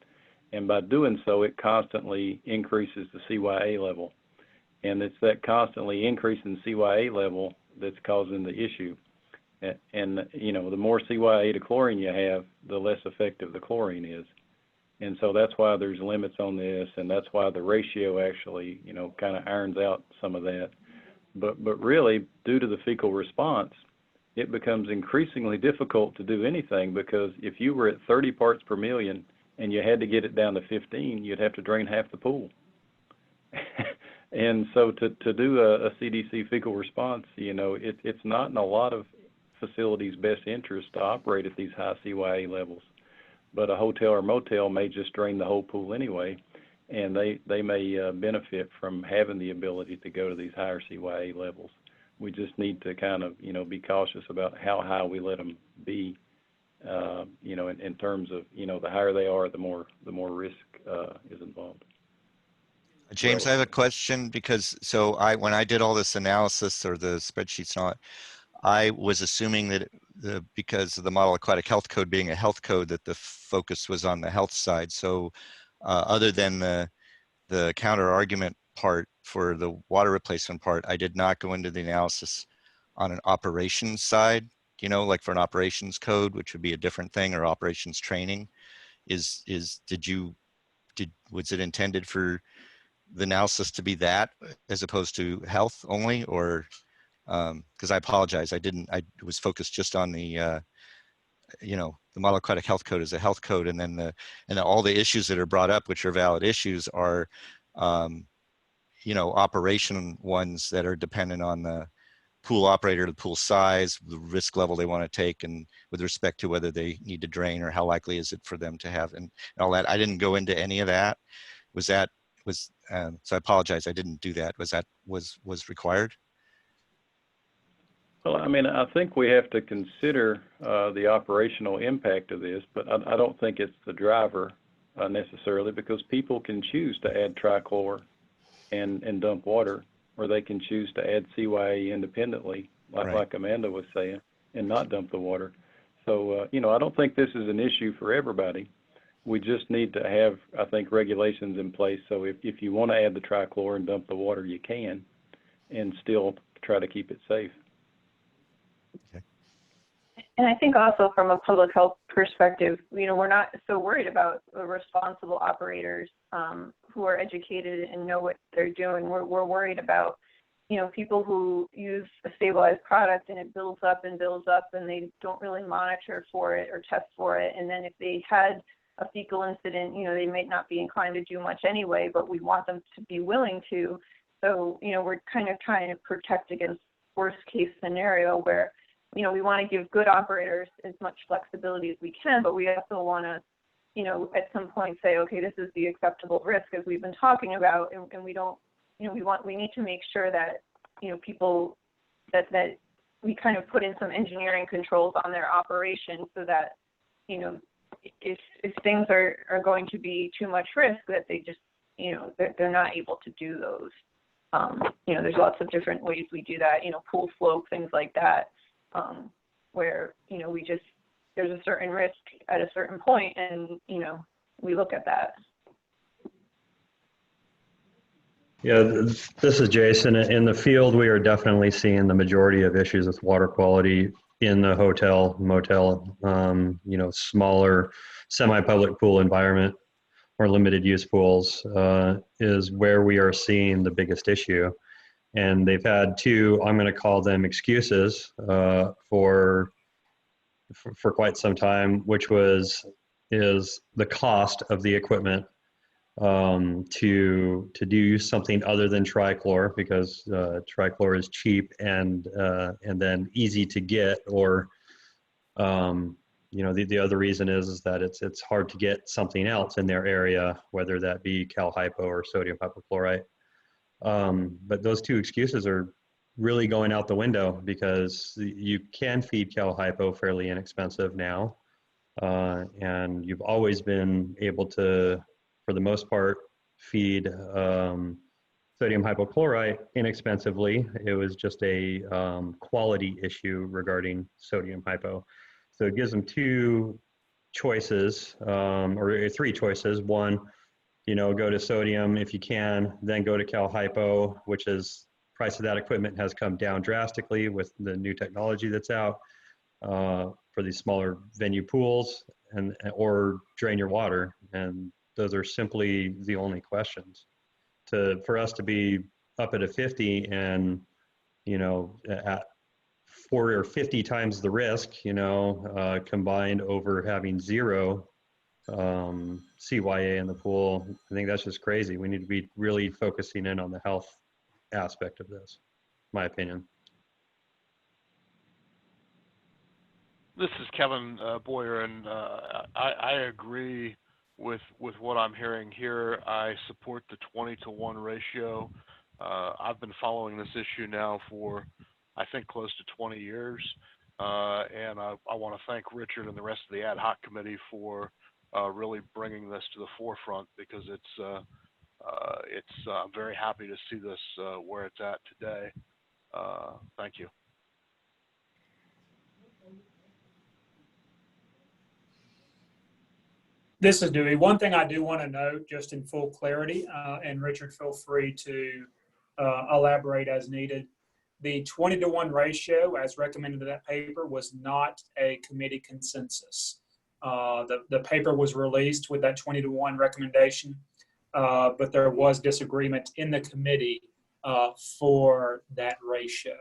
and by doing so, it constantly increases the CYA level. And it's that constantly increasing CYA level that's causing the issue. And the more CYA to chlorine you have, the less effective the chlorine is. And so that's why there's limits on this, and that's why the ratio actually, you know, kind of irons out some of that. But really, due to the fecal response, it becomes increasingly difficult to do anything, because if you were at 30 parts per million and you had to get it down to 15, you'd have to drain half the pool. And so to do a CDC fecal response, you know, it's not in a lot of facilities' best interest to operate at these high CYA levels. But a hotel or motel may just drain the whole pool anyway, and they may benefit from having the ability to go to these higher CYA levels. We just need to kind of, you know, be cautious about how high we let them be, you know, in terms of, you know, the higher they are, the more risk is involved. James, I have a question, because when I did all this analysis or the spreadsheets and all that, I was assuming that because of the Model Aquatic Health Code being a health code, that the focus was on the health side. So other than the counter argument part for the water replacement part, I did not go into the analysis on an operations side, you know, like for an operations code, which would be a different thing, or operations training. Was it intended for the analysis to be that as opposed to health only, or because I apologize, I was focused just on the you know, the Model Aquatic Health Code is a health code, and then all the issues that are brought up, which are valid issues, are you know, operation ones that are dependent on the pool operator, the pool size, the risk level they want to take, and with respect to whether they need to drain or how likely is it for them to have, and all that. I didn't go into any of that. So I apologize, I didn't do that. Was required? Well, I mean, I think we have to consider the operational impact of this, but I don't think it's the driver necessarily, because people can choose to add trichlor and dump water, or they can choose to add CYA independently, like Amanda was saying, and not dump the water. So, you know, I don't think this is an issue for everybody. We just need to have, I think, regulations in place. So if you want to add the trichlor and dump the water, you can, and still try to keep it safe. Okay. And I think also from a public health perspective, you know, we're not so worried about the responsible operators who are educated and know what they're doing. We're worried about, you know, people who use a stabilized product and it builds up and they don't really monitor for it or test for it. And then if they had a fecal incident, you know, they might not be inclined to do much anyway, but we want them to be willing to. So, you know, we're kind of trying to protect against worst case scenario where, you know, we want to give good operators as much flexibility as we can, but we also want to, you know, at some point say, okay, this is the acceptable risk as we've been talking about, and we don't, you know, we need to make sure that, you know, people that we kind of put in some engineering controls on their operation so that, you know, if things are going to be too much risk, that they just, you know, they're not able to do those. You know, there's lots of different ways we do that, you know, pool slope, things like that. Where, you know, there's a certain risk at a certain point, and, you know, we look at that. Yeah, this is Jason. In the field, we are definitely seeing the majority of issues with water quality in the hotel, motel, you know, smaller semi-public pool environment or limited use pools is where we are seeing the biggest issue. And they've had two, I'm going to call them excuses for quite some time, which is the cost of the equipment to do something other than trichlor, because trichlor is cheap and then easy to get, or you know, the other reason is that it's hard to get something else in their area, whether that be cal hypo or sodium hypochlorite. But those two excuses are really going out the window, because you can feed cal hypo fairly inexpensive now. And you've always been able to, for the most part, feed sodium hypochlorite inexpensively. It was just a quality issue regarding sodium hypo. So it gives them two choices, or three choices. One, you know, go to sodium if you can, then go to cal hypo, which is, price of that equipment has come down drastically with the new technology that's out for these smaller venue pools. and or drain your water. And those are simply the only questions. For us to be up at a 50 and, you know, at 40 or 50 times the risk, you know, combined over having zero CYA in the pool, I think that's just crazy. We need to be really focusing in on the health aspect of this, my opinion. This is Kevin Boyer, and I agree with what I'm hearing here. I support the 20-to-1 ratio. I've been following this issue now for, I think, close to 20 years, and I want to thank Richard and the rest of the ad hoc committee for really bringing this to the forefront, because I'm very happy to see this where it's at today. Thank you. This is Dewey. One thing I do want to note, just in full clarity, and Richard, feel free to elaborate as needed. The 20-to-1 ratio, as recommended in that paper, was not a committee consensus. The paper was released with that 20-to-1 recommendation, but there was disagreement in the committee for that ratio.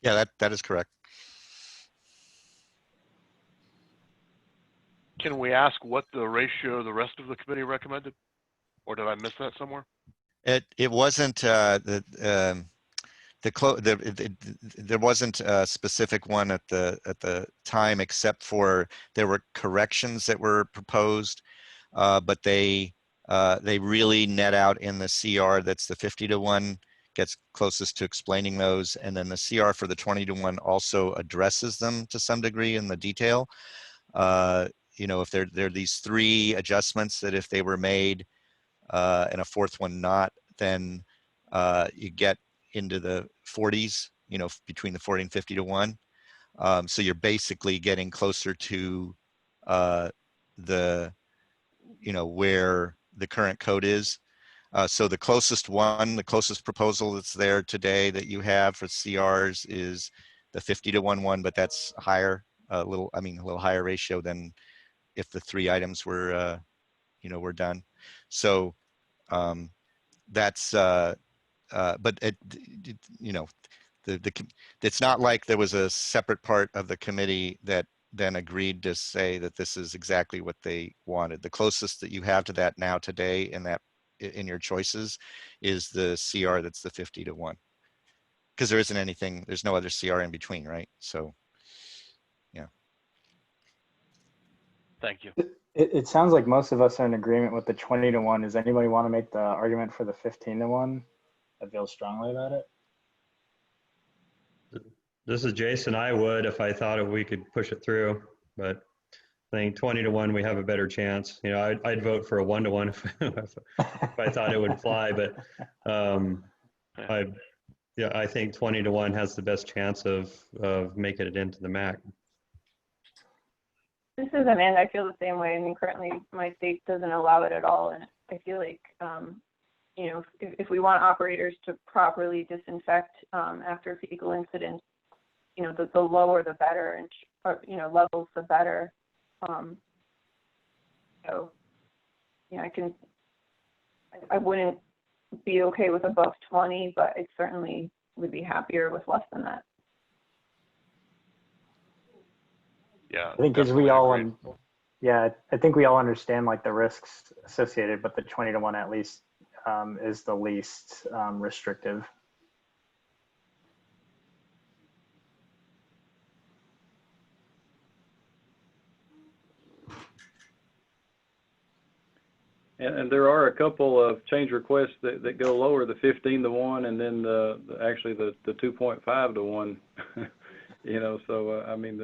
Yeah, that is correct. Can we ask what the ratio the rest of the committee recommended, or did I miss that somewhere? It wasn't there wasn't a specific one at the time, except for there were corrections that were proposed, but they really net out in the CR. That's the 50-to-1 gets closest to explaining those, and then the CR for the 20-to-1 also addresses them to some degree in the detail. You know, if there are these three adjustments that if they were made and a fourth one not, then you get into the 40s, you know, between the 40 and 50-to-1. So you're basically getting closer to the, you know, where the current code is. So the closest proposal that's there today that you have for CRs is the 50-to-1 one, but that's higher, a little higher ratio than if the three items were, you know, were done. So that's, but you know, it's not like there was a separate part of the committee that then agreed to say that this is exactly what they wanted. The closest that you have to that now today in your choices is the CR that's the 50-to-1, because there isn't anything, there's no other CR in between, right? So, yeah. Thank you. It sounds like most of us are in agreement with the 20-to-1. Does anybody want to make the argument for the 15-to-1? I feel strongly about it. This is Jason. I would if I thought we could push it through, but I think 20-to-1 we have a better chance. You know, I'd vote for a 1-to-1 if I thought it would fly, but I think 20-to-1 has the best chance of making it into the MAC. This is Amanda. I feel the same way. I mean, currently my state doesn't allow it at all, and I feel like, you know, if we want operators to properly disinfect after fecal incidents, you know, the lower the better, and you know, levels the better. So, you know, I wouldn't be okay with above 20, but I certainly would be happier with less than that. Yeah, I think as we all, I think we all understand like the risks associated, but the 20-to-1 at least is the least restrictive. And there are a couple of change requests that go lower, the 15-to-1 and then actually the 2.5-to-1. You know, so I mean,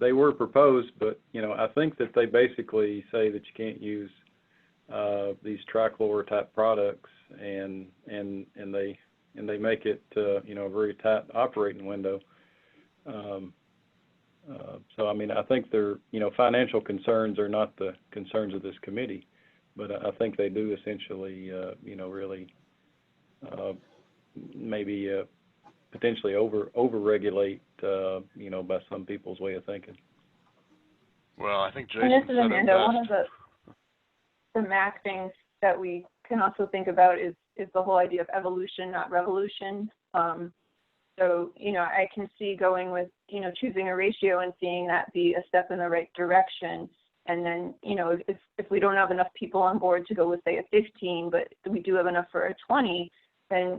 they were proposed, but you know, I think that they basically say that you can't use these trichlor type products, and they make it you know, a very tight operating window. So I mean, I think they're, you know, financial concerns are not the concerns of this committee, but I think they do essentially you know, really maybe potentially over regulate you know, by some people's way of thinking. Well, I think And Jason this is said it Amanda. One of best. the MAC things that we can also think about is the whole idea of evolution, not revolution. So, I can see going with, choosing a ratio and seeing that be a step in the right direction. And then, if we don't have enough people on board to go with, say, a 15, but we do have enough for a 20, then,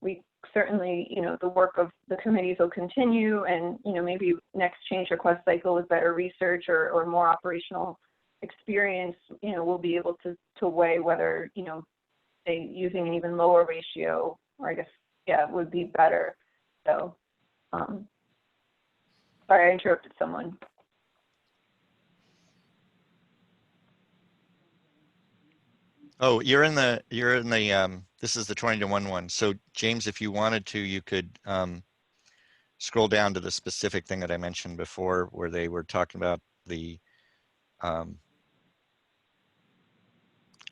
we certainly, the work of the committees will continue, and, maybe next change request cycle with better research or more operational experience, we'll be able to weigh whether, say, using an even lower ratio, or I guess, would be better. So, sorry, I interrupted someone. Oh, this is the 20-to-1 one. So James, if you wanted to, you could scroll down to the specific thing that I mentioned before, where they were talking about the,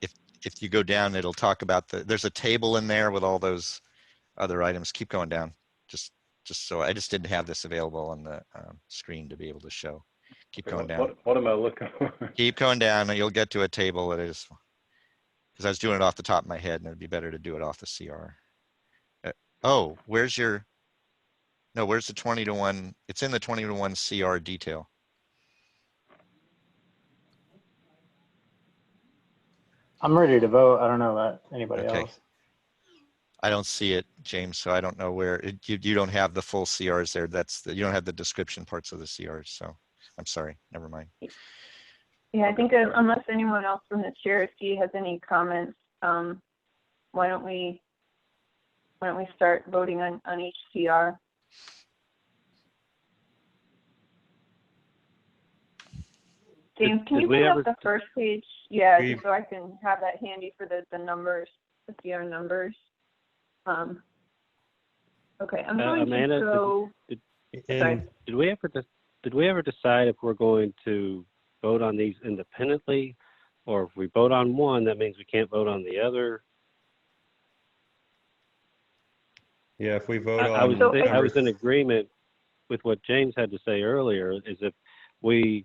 if you go down, it'll talk about there's a table in there with all those other items. Keep going down. Just so I just didn't have this available on the screen to be able to show. Keep going down. What am I looking for? Keep going down and you'll get to a table that is, because I was doing it off the top of my head and it'd be better to do it off the CR. Oh, where's the 20-to-1? It's in the 20-to-1 CR detail. I'm ready to vote. I don't know about anybody Okay. else. I don't see it, James, so I don't know where you don't have the full CRs there. You don't have the description parts of the CRs, so I'm sorry. Never mind. Yeah, I think unless anyone else from the TRC has any comments, why don't we start voting on each CR? James, can you bring up the first page? Yeah, just so I can have that handy for the numbers, the CR numbers. Okay, I'm going Amanda, to go. Sorry. Did we ever decide if we're going to vote on these independently, or if we vote on one, that means we can't vote on the other? Yeah, if we vote I was in agreement with what James had to say earlier, is if we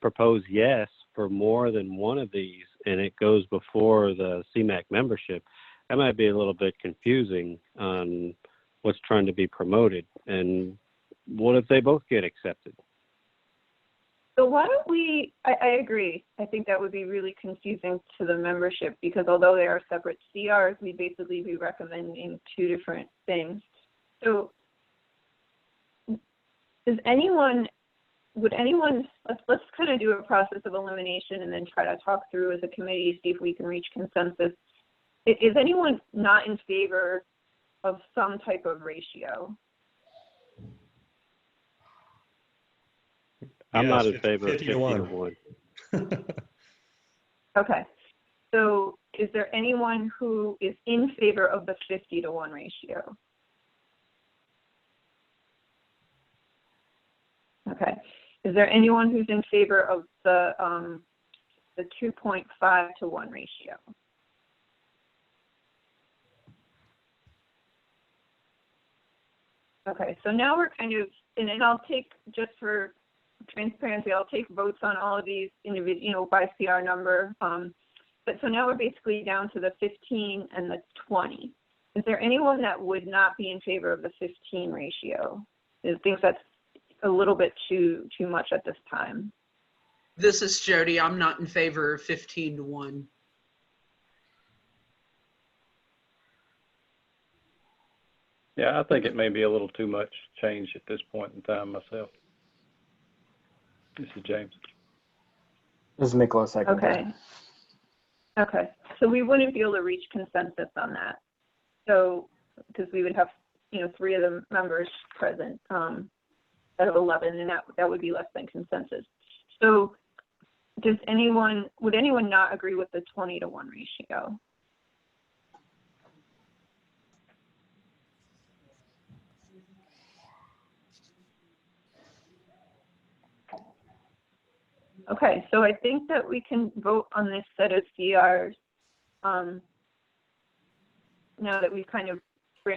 propose yes for more than one of these and it goes before the CMAC membership, that might be a little bit confusing on what's trying to be promoted. And what if they both get accepted? So why don't we, I agree. I think that would be really confusing to the membership, because although they are separate CRs, we basically be recommending two different things. So let's kind of do a process of elimination and then try to talk through as a committee, see if we can reach consensus. Is anyone not in favor of some type of ratio? I'm not in favor of 50 to 1. 1. Okay. So is there anyone who is in favor of the 50-to-1 ratio? Okay. Is there anyone who's in favor of the 2.5-to-1 ratio? Okay, so now we're kind of, and then I'll take, just for transparency, I'll take votes on all of these individual, by CR number. But so now we're basically down to the 15 and the 20. Is there anyone that would not be in favor of the 15 ratio? I think that's a little bit too much at this time. This is Jody. I'm not in favor of 15-to-1. Yeah, I think it may be a little too much change at this point in time myself. This is James. This is Nicholas. Second. Okay. Okay. So we wouldn't be able to reach consensus on that. So, because we would have, 3 of the members present out of 11, and that would be less than consensus. So, would anyone not agree with the 20-to-1 ratio? Okay, so I think that we can vote on this set of CRs. Now that we've kind of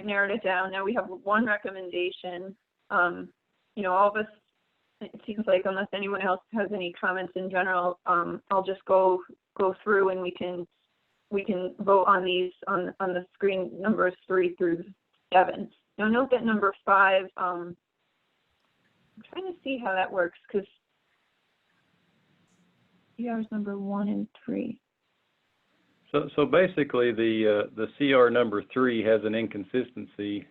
narrowed it down, now we have one recommendation. All of us it seems like unless anyone else has any comments in general, I'll just go through and we can vote on these on the screen, numbers 3 through 7. Now note that number 5, I'm trying to see how that works because CR's number 1 and 3. So basically, the CR number 3 has an inconsistency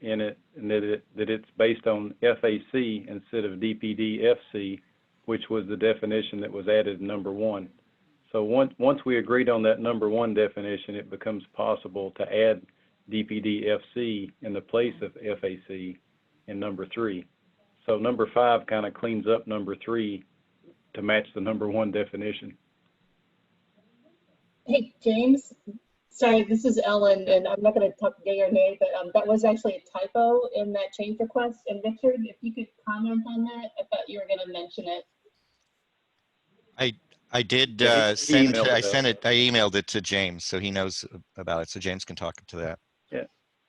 in it, and that it's based on FAC instead of DPD-FC, which was the definition that was added in number 1. So once we agreed on that number 1 definition, it becomes possible to add DPD-FC in the place of FAC in number 3. So number 5 kind of cleans up number 3 to match the number 1 definition. Hey, James. Sorry, this is Ellen, and I'm not going to talk yay or nay, but that was actually a typo in that change request. And Richard, if you could comment on that, I thought you were going to mention it. I did Yeah, send emailed I it sent out. it. I emailed it to James, so he knows about it. So James can talk to that.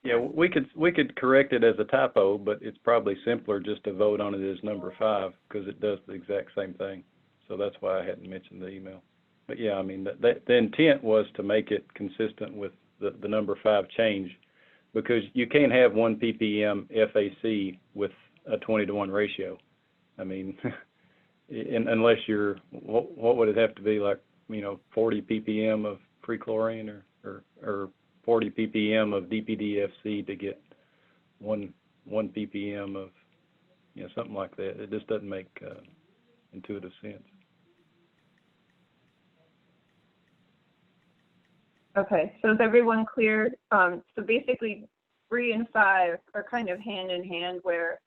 Yeah, we could correct it as a typo, but it's probably simpler just to vote on it as number 5 because it does the exact same thing. So that's why I hadn't mentioned the email. But yeah, I mean, the intent was to make it consistent with the number 5 change, because you can't have 1 ppm FAC with a 20-to-1 ratio. I mean, unless you're, what would it have to be, like, 40 ppm of free chlorine or 40 ppm of DPD-FC to get 1 ppm of, something like that. It just doesn't make intuitive sense. Okay, so is everyone clear? So basically 3 and 5 are kind of hand in hand, where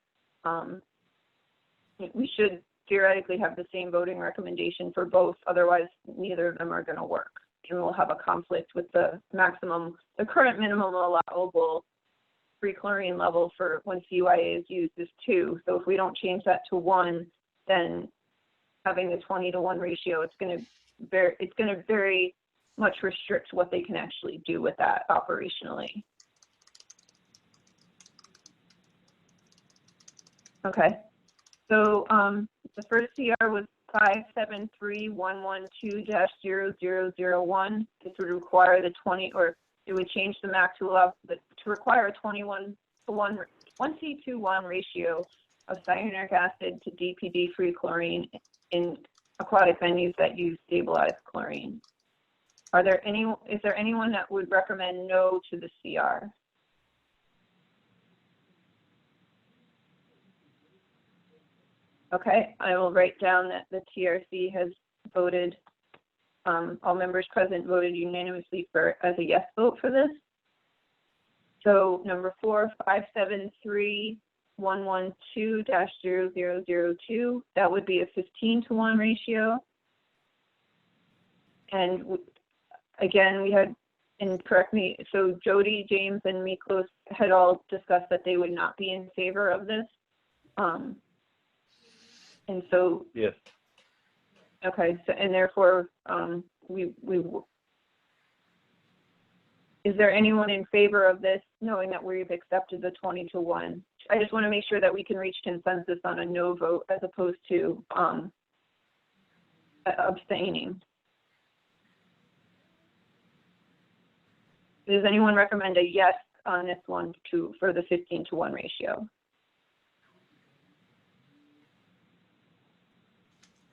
we should theoretically have the same voting recommendation for both, otherwise neither of them are going to work. And we'll have a conflict with the current minimum allowable free chlorine level for when CYA is used is 2. So if we don't change that to 1, then having the 20-to-1 ratio, it's going to very much restrict what they can actually do with that operationally. Okay, so the first CR was 573-112-0001. This would require the 20, or it would change the MAC to allow to require a 1C-to-1 ratio of cyanuric acid to DPD free chlorine in aquatic venues that use stabilized chlorine. Is there anyone that would recommend no to the CR? Okay, I will write down that the TRC has voted, all members present voted unanimously as a yes vote for this. So number 4, 573-112-0002, that would be a 15-to-1 ratio. And again, we had, and correct me, so Jody, James, and Miklos had all discussed that they would not be in favor of this. And so, yes. Okay, so, and therefore, is there anyone in favor of this, knowing that we've accepted the 20-to-1? I just want to make sure that we can reach consensus on a no vote as opposed to abstaining. Does anyone recommend a yes on this one for the 15-to-1 ratio?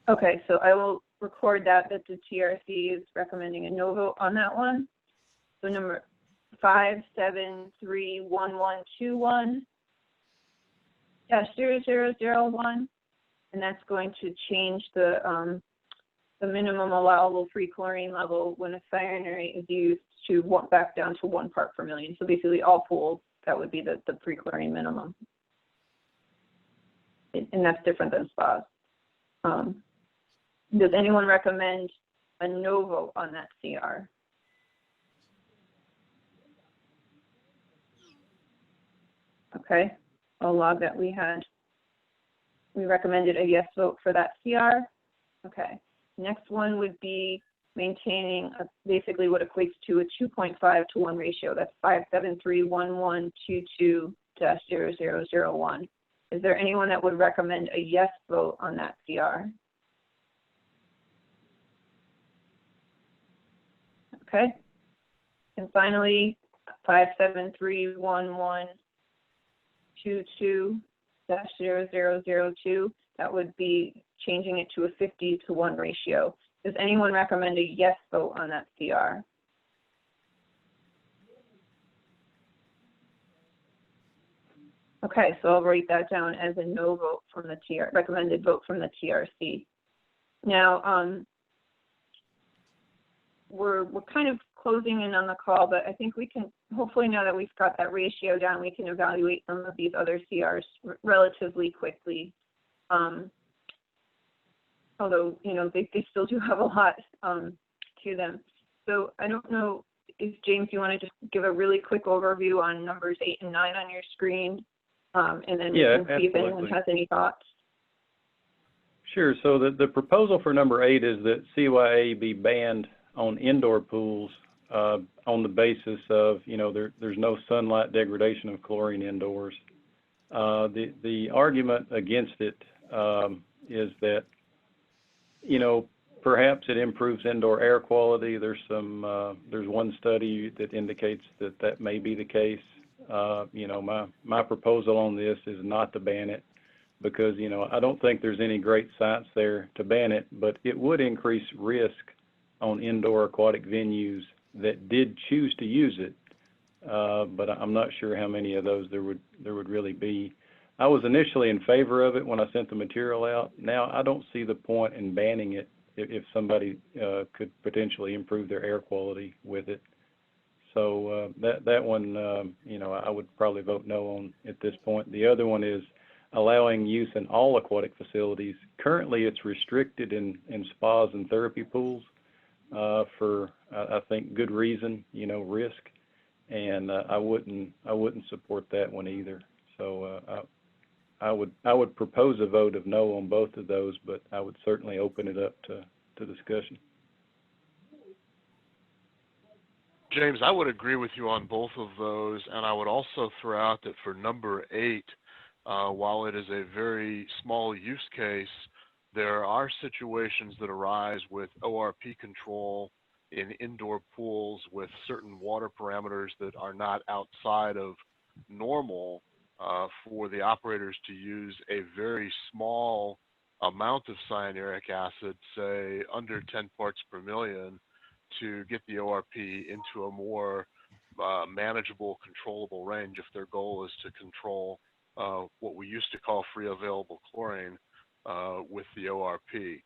Okay, so I will record that the TRC is recommending a no vote on that one. So number 573-1121-0001, and that's going to change the minimum allowable free chlorine level when a cyanurate is used to back down to 1 part per million. So basically all pools, that would be the free chlorine minimum. And that's different than spas. Does anyone recommend a no vote on that CR? Okay, I'll log that we recommended a yes vote for that CR. Okay, next one would be maintaining basically what equates to a 2.5-to-1 ratio. That's 573-1122-0001. Is there anyone that would recommend a yes vote on that CR? Okay. And finally, 5731122-0002, that would be changing it to a 50-to-1 ratio. Does anyone recommend a yes vote on that CR? Okay, so I'll write that down as a no vote from the recommended vote from the TRC. Now, we're kind of closing in on the call, but I think we can, hopefully now that we've got that ratio down, we can evaluate some of these other CRs relatively quickly. Although, you know, they still do have a lot to them. So I don't know if, James, you want to just give a really quick overview on numbers 8 and 9 on your screen, and then we can see if anyone has any thoughts. Sure. So the proposal for number 8 is that CYA be banned on indoor pools on the basis of, you know, there's no sunlight degradation of chlorine indoors. The argument against it is that, you know, perhaps it improves indoor air quality. There's one study that indicates that that may be the case. You know, my proposal on this is not to ban it because, you know, I don't think there's any great science there to ban it, but it would increase risk on indoor aquatic venues that did choose to use it. But I'm not sure how many of those there would really be. I was initially in favor of it when I sent the material out. Now I don't see the point in banning it if somebody could potentially improve their air quality with it. So that one, you know, I would probably vote no on at this point. The other one is allowing use in all aquatic facilities. Currently, it's restricted in spas and therapy pools for I think good reason, you know, risk, and I wouldn't support that one either. So I would propose a vote of no on both of those, but I would certainly open it up to discussion. James, I would agree with you on both of those, and I would also throw out that for number 8, while it is a very small use case, there are situations that arise with ORP control in indoor pools with certain water parameters that are not outside of normal for the operators to use a very small amount of cyanuric acid, say under 10 parts per million, to get the ORP into a more manageable, controllable range if their goal is to control what we used to call free available chlorine with the ORP.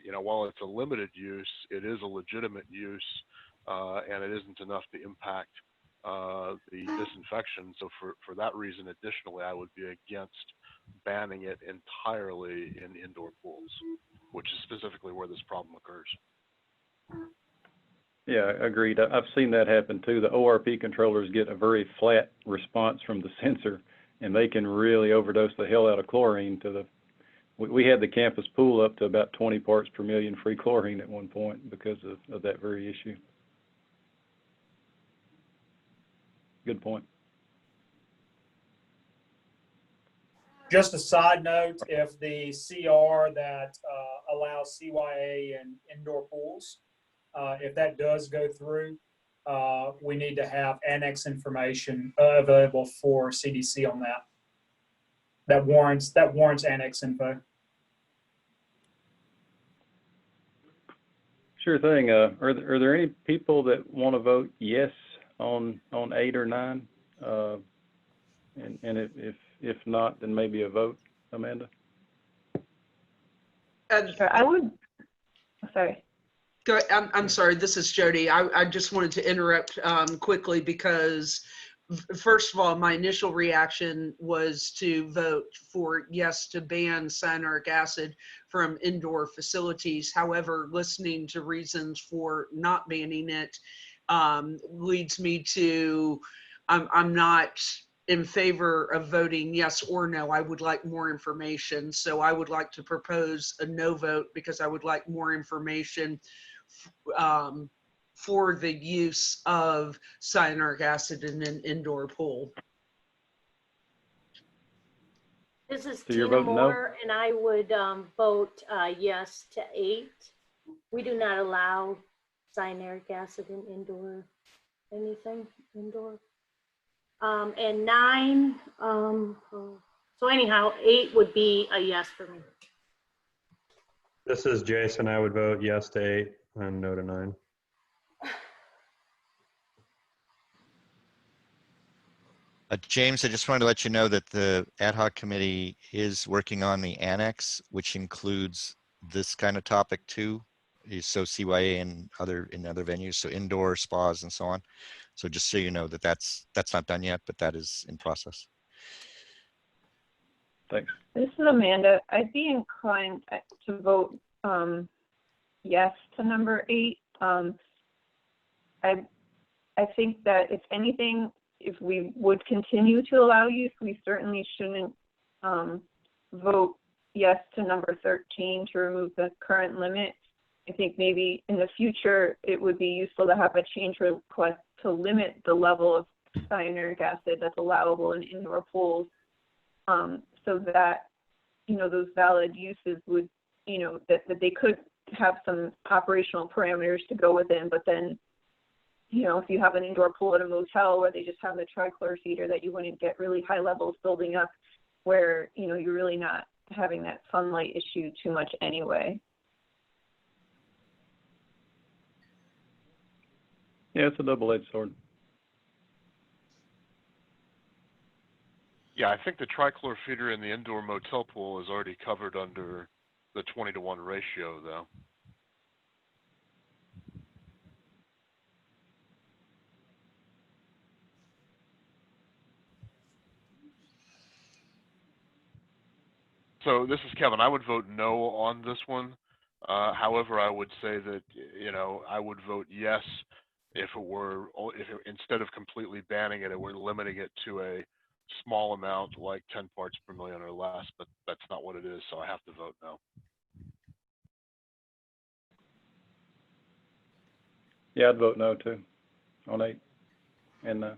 You know, while it's a limited use, it is a legitimate use, and it isn't enough to impact the disinfection. So for that reason, additionally, I would be against banning it entirely in indoor pools, which is specifically where this problem occurs. Yeah, agreed. I've seen that happen too. The ORP controllers get a very flat response from the sensor, and they can really overdose the hell out of chlorine to the. We had the campus pool up to about 20 parts per million free chlorine at one point because of that very issue. Good point. Just a side note, if the CR that allows CYA in indoor pools, if that does go through, we need to have annex information available for CDC on that. That warrants annex info. Sure thing. Are there any people that want to vote yes on 8 or 9? And if not, then maybe a vote, Amanda. Sure, I would. Sorry. Go, I'm sorry, this is Jody. I just wanted to interrupt quickly because, first of all, my initial reaction was to vote for yes to ban cyanuric acid from indoor facilities. However, listening to reasons for not banning it leads me to, I'm not in favor of voting yes or no. I would like more information. So I would like to propose a no vote because I would like more information for the use of cyanuric acid in an indoor pool. This is So you're Tina voting no? Moore, and I would vote yes to 8. We do not allow cyanuric acid in anything indoor. And 9, so anyhow, 8 would be a yes for me. This is Jason. I would vote yes to 8 and no to 9. James, I just wanted to let you know that the ad hoc committee is working on the annex, which includes this kind of topic too. So CYA and other venues, so indoor spas and so on. So just so you know that that's not done yet, but that is in process. Thanks. This is Amanda. I'd be inclined to vote yes to number 8. I think that if anything, if we would continue to allow use, we certainly shouldn't vote yes to number 13 to remove the current limit. I think maybe in the future it would be useful to have a change request to limit the level of cyanuric acid that's allowable in indoor pools, so that, you know, those valid uses would, you know, that they could have some operational parameters to go within, but then, you know, if you have an indoor pool at a motel where they just have the trichlor feeder, that you wouldn't get really high levels building up where, you know, you're really not having that sunlight issue too much anyway. Yeah, it's a double-edged sword. Yeah, I think the trichlor feeder in the indoor motel pool is already covered under the 20-to-1 ratio, though. So this is Kevin. I would vote no on this one. However, I would say that, you know, I would vote yes if instead of completely banning it, we're limiting it to a small amount, like 10 parts per million or less. But that's not what it is, so I have to vote no. Yeah, I'd vote no too on 8 and 9.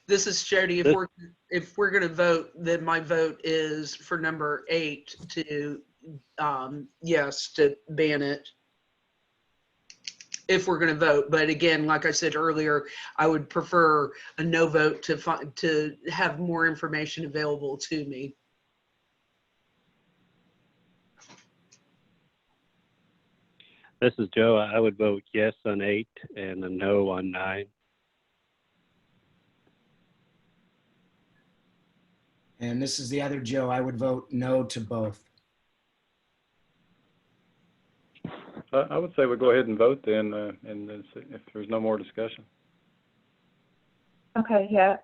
This is Jody. If we're going to vote, then my vote is for number 8 to yes to ban it. If we're going to vote, but again, like I said earlier, I would prefer a no vote to have more information available to me. This is Joe. I would vote yes on 8 and a no on 9. And this is the other Joe. I would vote no to both. I would say we go ahead and vote then, and then see if there's no more discussion. Okay, yeah.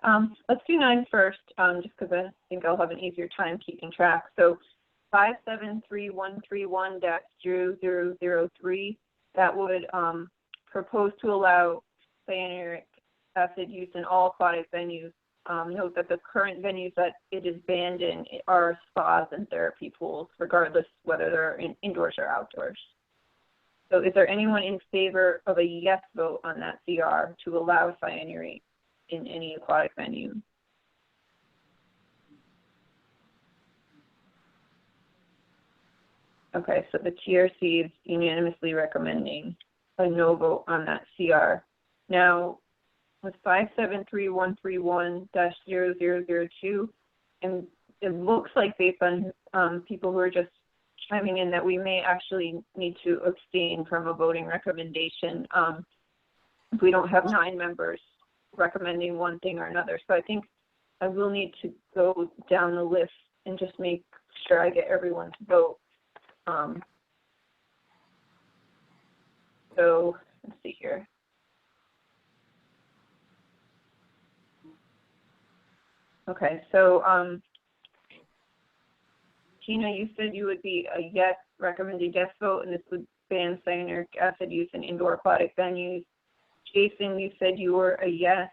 Let's do 9 first, just because I think I'll have an easier time keeping track. So 573131-0003, that would propose to allow cyanuric acid use in all aquatic venues. Note that the current venues that it is banned in are spas and therapy pools, regardless whether they're indoors or outdoors. So is there anyone in favor of a yes vote on that CR to allow cyanuric in any aquatic venue? Okay, so the TRC is unanimously recommending a no vote on that CR. Now, with 573131-0002, and it looks like based on people who are just chiming in that we may actually need to abstain from a voting recommendation if we don't have 9 members recommending one thing or another. So I think I will need to go down the list and just make sure I get everyone to vote. So let's see here. Okay, so Tina, you said you would be a yes, recommended yes vote, and this would ban cyanuric acid use in indoor aquatic venues. Jason, you said you were a yes.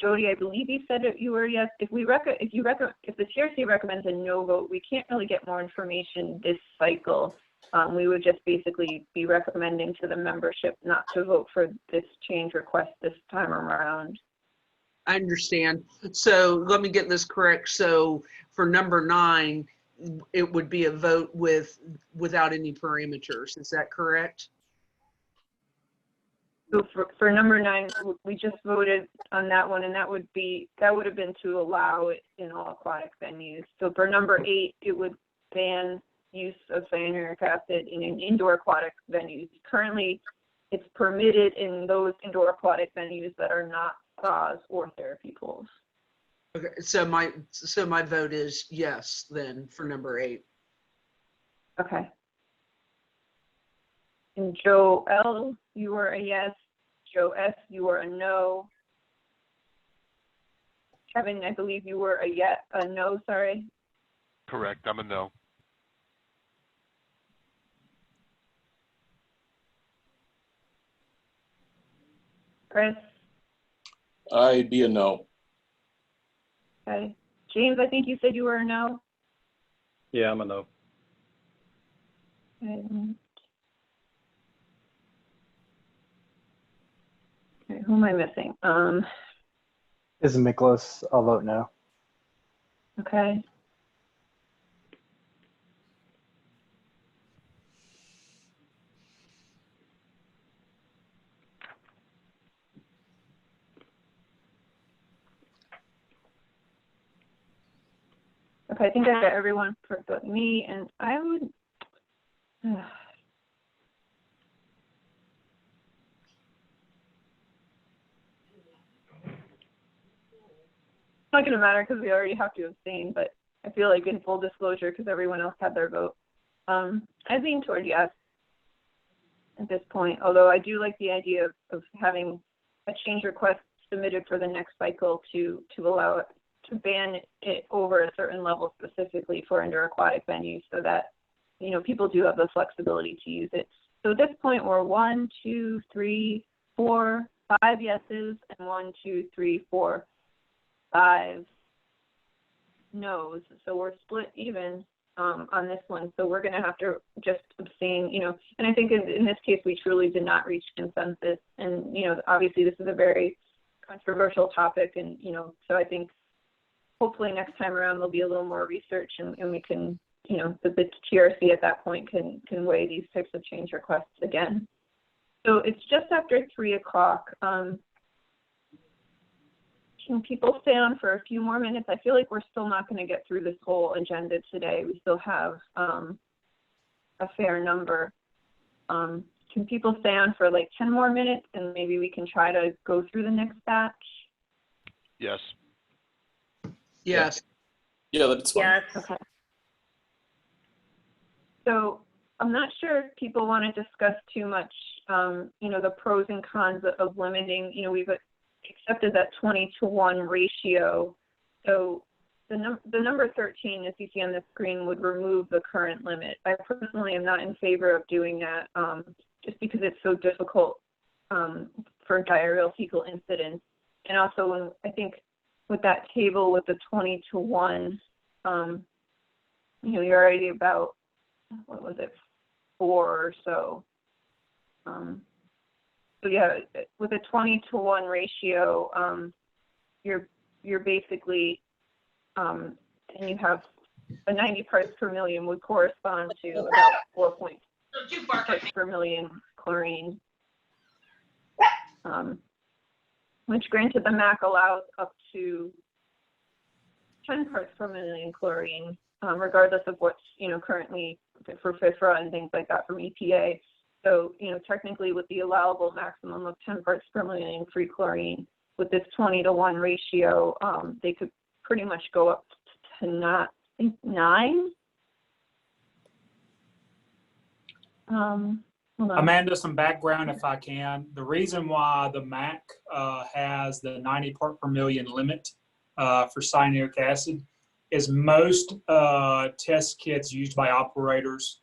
Jody, I believe you said that you were a yes. If the TRC recommends a no vote, we can't really get more information this cycle. We would just basically be recommending to the membership not to vote for this change request this time around. I understand. So let me get this correct. So for number 9, it would be a vote without any parameters. Is that correct? So for number 9, we just voted on that one, and that would have been to allow it in all aquatic venues. So for number 8, it would ban use of cyanuric acid in indoor aquatic venues. Currently, it's permitted in those indoor aquatic venues that are not spas or therapy pools. Okay, so my vote is yes then for number 8. Okay. And Joe L, you were a yes. Joe S, you were a no. Kevin, I believe you were a no, sorry. Correct, I'm a no. Chris? I'd be a no. Okay. James, I think you said you were a no. Yeah, I'm a no. Okay. Okay, who am I missing? Is Miklos? I'll vote no. Okay. Okay, I think I got everyone for but me, and I would. It's not going to matter because we already have to abstain, but I feel like in full disclosure, because everyone else had their vote, I lean toward yes at this point, although I do like the idea of having a change request submitted for the next cycle to allow it to ban it over a certain level specifically for indoor aquatic venues so that, you know, people do have the flexibility to use it. So at this point, we're 1, 2, 3, 4, 5 yeses, and 1, 2, 3, 4, 5 no's. So we're split even on this one. So we're going to have to just abstain, you know, and I think in this case, we truly did not reach consensus. And, you know, obviously this is a very controversial topic. And, you know, so I think hopefully next time around, there'll be a little more research and we can, you know, the TRC at that point can weigh these types of change requests again. So it's just after 3 o'clock. Can people stay on for a few more minutes? I feel like we're still not going to get through this whole agenda today. We still have a fair number. Can people stay on for like 10 more minutes and maybe we can try to go through the next batch? Yes. Yes. Yeah, that's fine. Yes. Okay. So I'm not sure if people want to discuss too much, you know, the pros and cons of limiting, you know, we've accepted that 20-to-1 ratio. So the number 13, as you see on the screen, would remove the current limit. I personally am not in favor of doing that just because it's so difficult for diarrheal fecal incidents. And also, when, I think with that table with the 20-to-1, you know, you're already about, what was it, 4 or so. So yeah, with a 20-to-1 ratio, you're basically, and you have a 90 parts per million would correspond to about 4.2 parts per million chlorine, which granted the MAC allows up to 10 parts per million chlorine, regardless of what's, you know, currently for FIFRA and things like that from EPA. So, you know, technically with the allowable maximum of 10 parts per million free chlorine, with this 20-to-1 ratio, they could pretty much go up to not, I think, 9. Hold on. Amanda, some background if I can. The reason why the MAC has the 90 part per million limit for cyanuric acid is most test kits used by operators,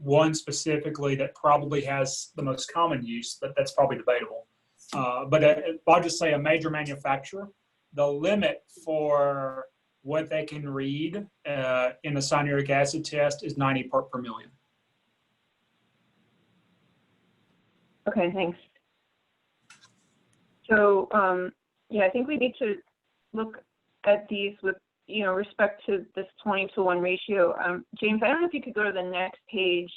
one specifically that probably has the most common use, but that's probably debatable. But I'll just say a major manufacturer, the limit for what they can read in a cyanuric acid test is 90 part per million. Okay, thanks. So, yeah, I think we need to look at these with, respect to this 20-to-1 ratio. James, I don't know if you could go to the next page,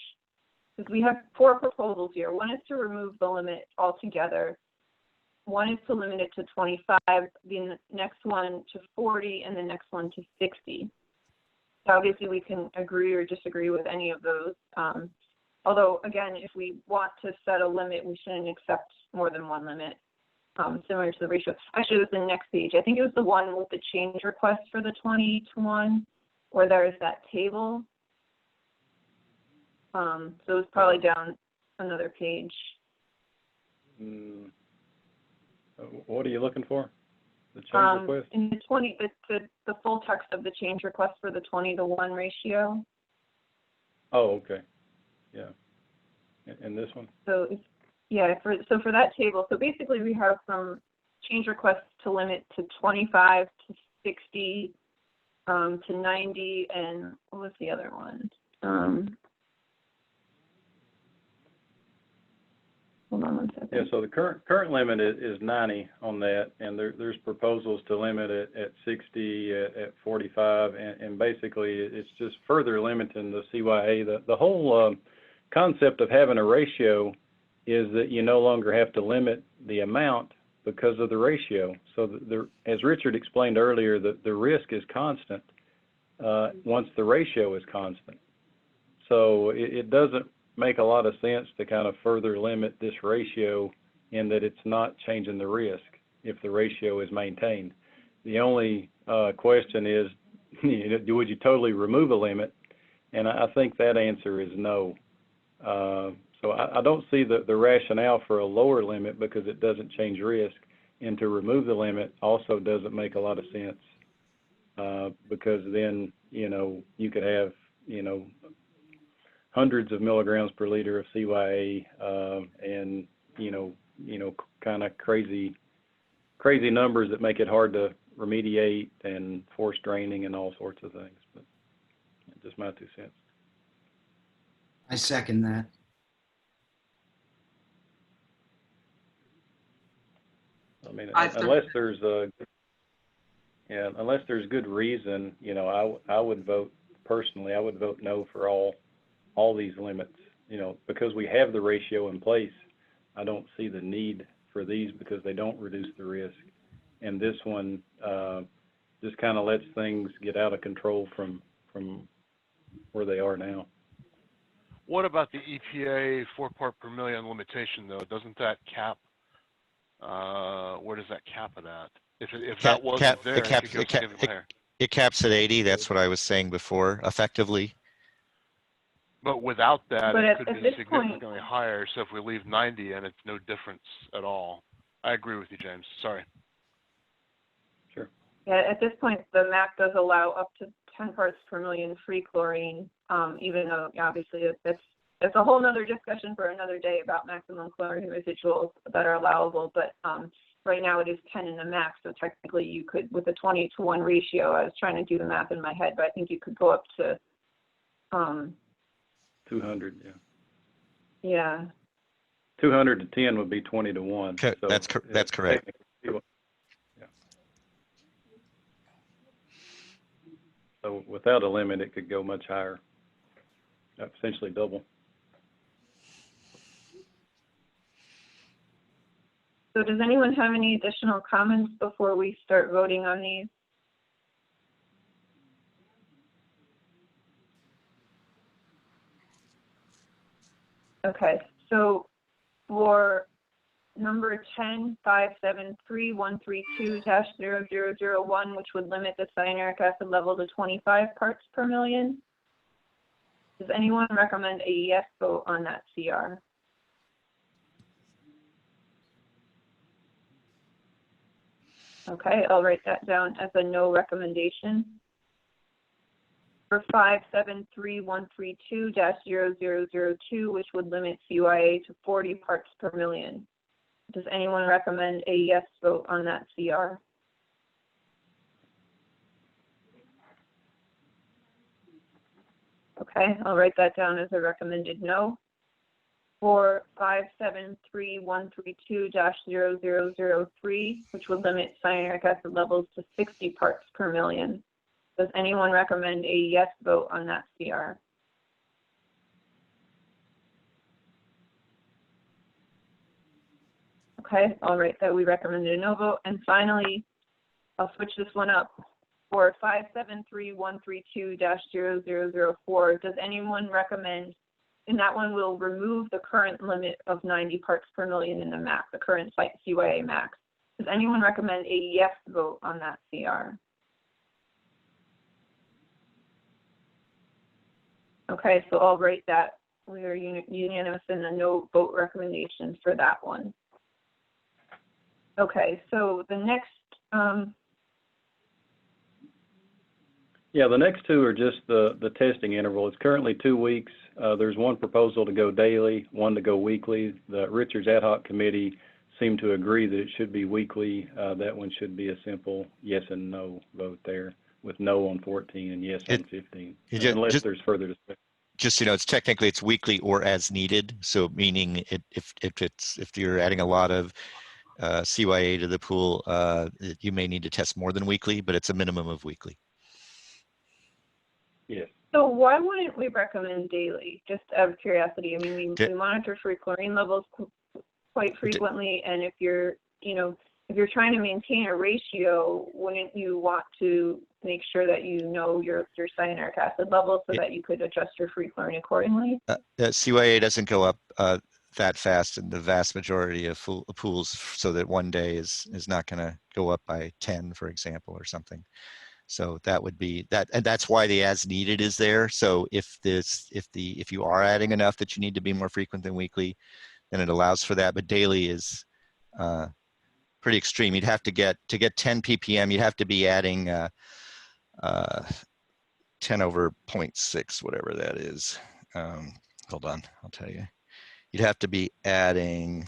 because we have 4 proposals here. One is to remove the limit altogether. One is to limit it to 25, the next one to 40, and the next one to 60. So obviously we can agree or disagree with any of those. Although, again, if we want to set a limit, we shouldn't accept more than one limit, similar to the ratio. Actually, it was the next page. I think it was the one with the change request for the 20-to-1, where there is that table. So it was probably down another page. What are you looking for? The change request? In the full text of the change request for the 20-to-1 ratio. Oh, okay. Yeah. And this one? So for that table, so basically we have some change requests to limit to 25, to 60, to 90, and what was the other one? Hold on one second. Yeah, so the current limit is 90 on that, and there's proposals to limit it at 60, at 45, and basically it's just further limiting the CYA. The whole concept of having a ratio is that you no longer have to limit the amount because of the ratio. So as Richard explained earlier, the risk is constant once the ratio is constant. So it doesn't make a lot of sense to kind of further limit this ratio in that it's not changing the risk if the ratio is maintained. The only question is, would you totally remove a limit? And I think that answer is no. So I don't see the rationale for a lower limit because it doesn't change risk, and to remove the limit also doesn't make a lot of sense because then, you could have, hundreds of milligrams per liter of CYA and, kind of crazy numbers that make it hard to remediate and force draining and all sorts of things. But just my 2 cents. I second that. I mean, unless there's good reason, I would vote personally. I would vote no for all these limits. Because we have the ratio in place, I don't see the need for these because they don't reduce the risk. And this one just kind of lets things get out of control from where they are now. What about the EPA 4 part per million limitation, though? Doesn't that cap? Where does that cap it at? If that wasn't there, it could go significantly higher. It caps at 80. That's what I was saying before, effectively. But without that, But it could at be this significantly higher. So if we leave 90 and it's no difference at all. I agree with you, James. Sorry. Sure. Yeah, at this point, the MAC does allow up to 10 parts per million free chlorine, even though obviously it's a whole nother discussion for another day about maximum chlorine residuals that are allowable. But right now it is 10 in the MAC, so technically you could, with a 20-to-1 ratio, I was trying to do the math in my head, but I think you could go up to 200, yeah. Yeah. 200 to 10 would be 20-to-1. Okay, so that's correct. Yeah. So without a limit, it could go much higher, essentially double. So does anyone have any additional comments before we start voting on these? Okay, so for number 10-573-132-0001, which would limit the cyanuric acid level to 25 parts per million, does anyone recommend a yes vote on that CR? Okay, I'll write that down as a no recommendation. For 573-132-0002, which would limit CYA to 40 parts per million. Does anyone recommend a yes vote on that CR? Okay, I'll write that down as a recommended no. For 573.132-0003, which would limit cyanuric acid levels to 60 parts per million. Does anyone recommend a yes vote on that CR? Okay, I'll write that we recommended a no vote. And finally, I'll switch this one up. For 573.132-0004, does anyone recommend, and that one will remove the current limit of 90 parts per million in the max, the current CYA max. Does anyone recommend a yes vote on that CR? Okay, so I'll write that we are unanimous in the no vote recommendation for that one. Okay, so the next, Yeah, the next two are just the testing interval. It's currently 2 weeks. There's one proposal to go daily, one to go weekly. The Richards Ad Hoc Committee seemed to agree that it should be weekly. That one should be a simple yes and no vote there, with no on 14 and yes on 15, unless there's further discussion. Just, you know, it's weekly or as needed. So meaning if you're adding a lot of CYA to the pool, you may need to test more than weekly, but it's a minimum of weekly. Yes. So why wouldn't we recommend daily, just out of curiosity? I mean, we monitor for chlorine levels quite frequently, and if you're trying to maintain a ratio, wouldn't you want to make sure that you know your cyanuric acid level so that you could adjust your free chlorine accordingly? CYA doesn't go up that fast in the vast majority of pools, so that one day is not going to go up by 10, for example, or something. So that would be that, and that's why the as needed is there. So if you are adding enough that you need to be more frequent than weekly, then it allows for that. But daily is pretty extreme. You'd have to get 10 ppm. You'd have to be adding 10 over 0.6, whatever that is. Hold on, I'll tell you. You'd have to be adding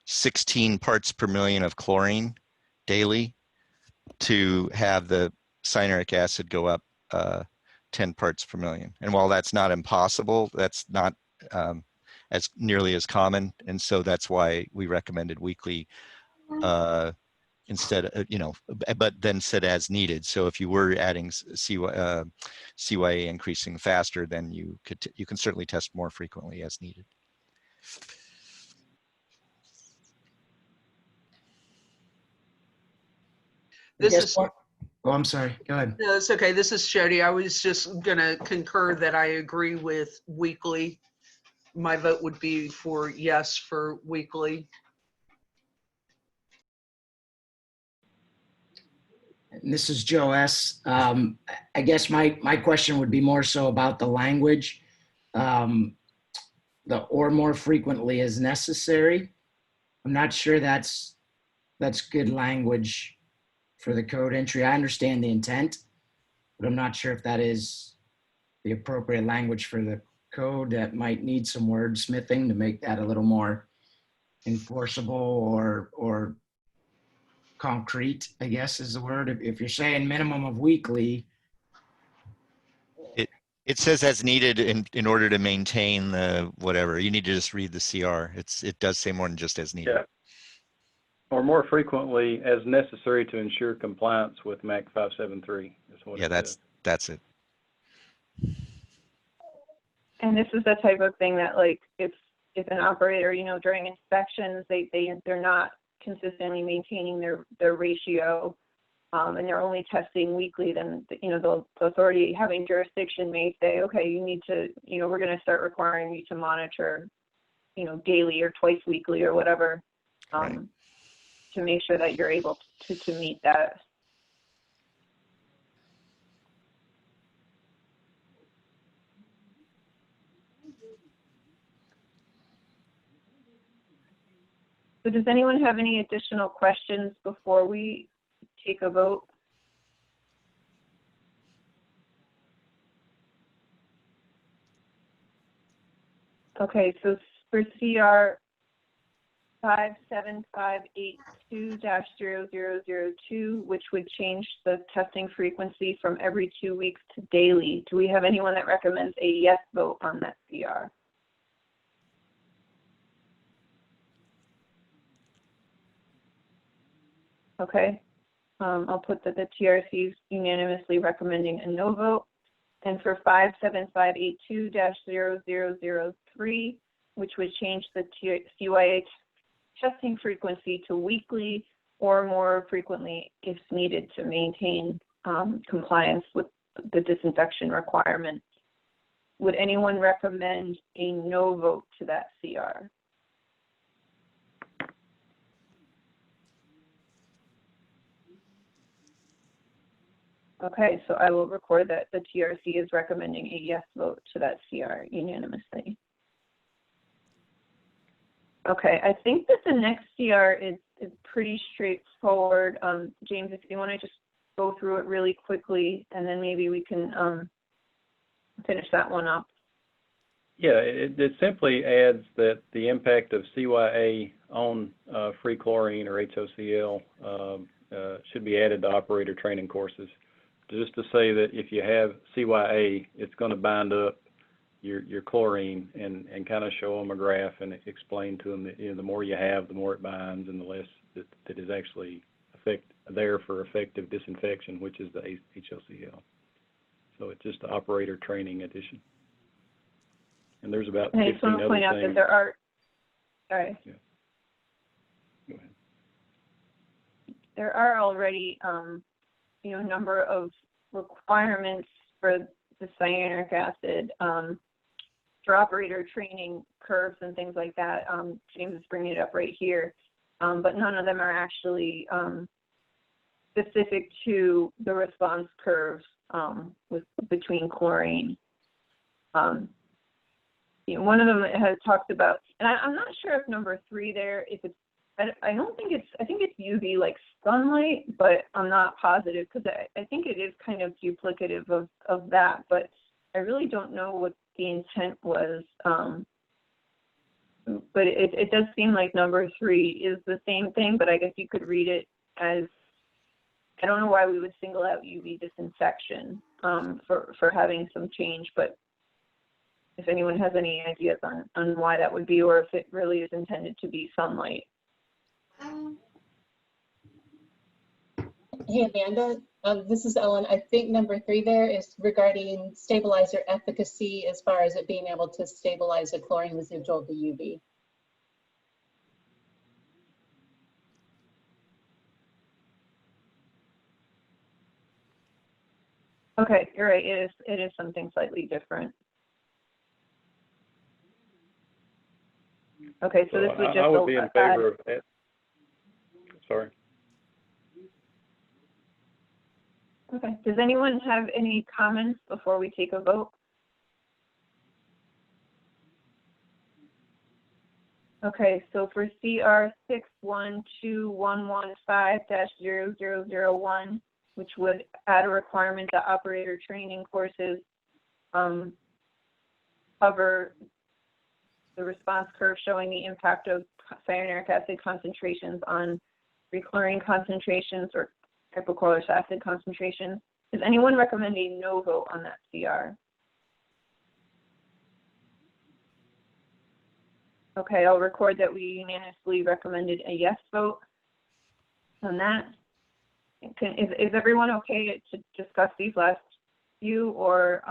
16 parts per million of chlorine daily to have the cyanuric acid go up 10 parts per million. And while that's not impossible, that's not as nearly as common. And so that's why we recommended weekly instead, but then said as needed. So if you were adding CYA increasing faster, then you can certainly test more frequently as needed. Oh, I'm sorry. Go ahead. No, it's okay. This is Jody. I was just going to concur that I agree with weekly. My vote would be for yes for weekly. And this is Joe S. I guess my question would be more so about the language. The or more frequently is necessary. I'm not sure that's good language for the code entry. I understand the intent, but I'm not sure if that is the appropriate language for the code. That might need some wordsmithing to make that a little more enforceable or concrete, I guess is the word. If you're saying minimum of weekly. It says as needed in order to maintain the whatever. You need to just read the CR. It does say more than just as needed. Yeah. Or more frequently as necessary to ensure compliance with MAC 573. Yeah, that's it. And this is the type of thing that, like, if an operator, during inspections, they're not consistently maintaining their ratio, and they're only testing weekly, then the authority having jurisdiction may say, okay, you need to, we're going to start requiring you to monitor, daily or twice weekly or whatever. Right. To make sure that you're able to meet that. So does anyone have any additional questions before we take a vote? Okay, so for CR 57582-0002, which would change the testing frequency from every 2 weeks to daily. Do we have anyone that recommends a yes vote on that CR? Okay. I'll put that the TRC is unanimously recommending a no vote. And for 57582-0003, which would change the CYA testing frequency to weekly or more frequently if needed to maintain compliance with the disinfection requirements. Would anyone recommend a no vote to that CR? Okay, so I will record that the TRC is recommending a yes vote to that CR unanimously. Okay, I think that the next CR is pretty straightforward. James, if you want to just go through it really quickly, and then maybe we can finish that one up. Yeah, it simply adds that the impact of CYA on free chlorine or HOCl should be added to operator training courses. Just to say that if you have CYA, it's going to bind up your chlorine and kind of show them a graph and explain to them that the more you have, the more it binds and the less that is actually there for effective disinfection, which is the HOCl. So it's just the operator training edition. And there's about 15 other things. I just want to point out that there are, sorry. Yeah. Go ahead. There are already, a number of requirements for the cyanuric acid for operator training curves and things like that. James is bringing it up right here, but none of them are actually specific to the response curves between chlorine. One of them has talked about, and I'm not sure if number 3 there, if it's, I don't think it's, I think it's UV like sunlight, but I'm not positive because I think it is kind of duplicative of that, but I really don't know what the intent was. But it does seem like number 3 is the same thing, but I guess you could read it as, I don't know why we would single out UV disinfection for having some change, but if anyone has any ideas on why that would be, or if it really is intended to be sunlight. Hey, Amanda, this is Ellen. I think number 3 there is regarding stabilizer efficacy as far as it being able to stabilize a chlorine residual to UV. Okay, you're right. It is something slightly different. Okay, so this would just. I would be in favor of that. Sorry. Okay. Does anyone have any comments before we take a vote? Okay, so for CR 612115-0001, which would add a requirement that operator training courses cover the response curve showing the impact of cyanuric acid concentrations on chlorine concentrations or hypochlorous acid concentrations. Does anyone recommend a no vote on that CR? Okay, I'll record that we unanimously recommended a yes vote on that. Is everyone okay to discuss these last few, or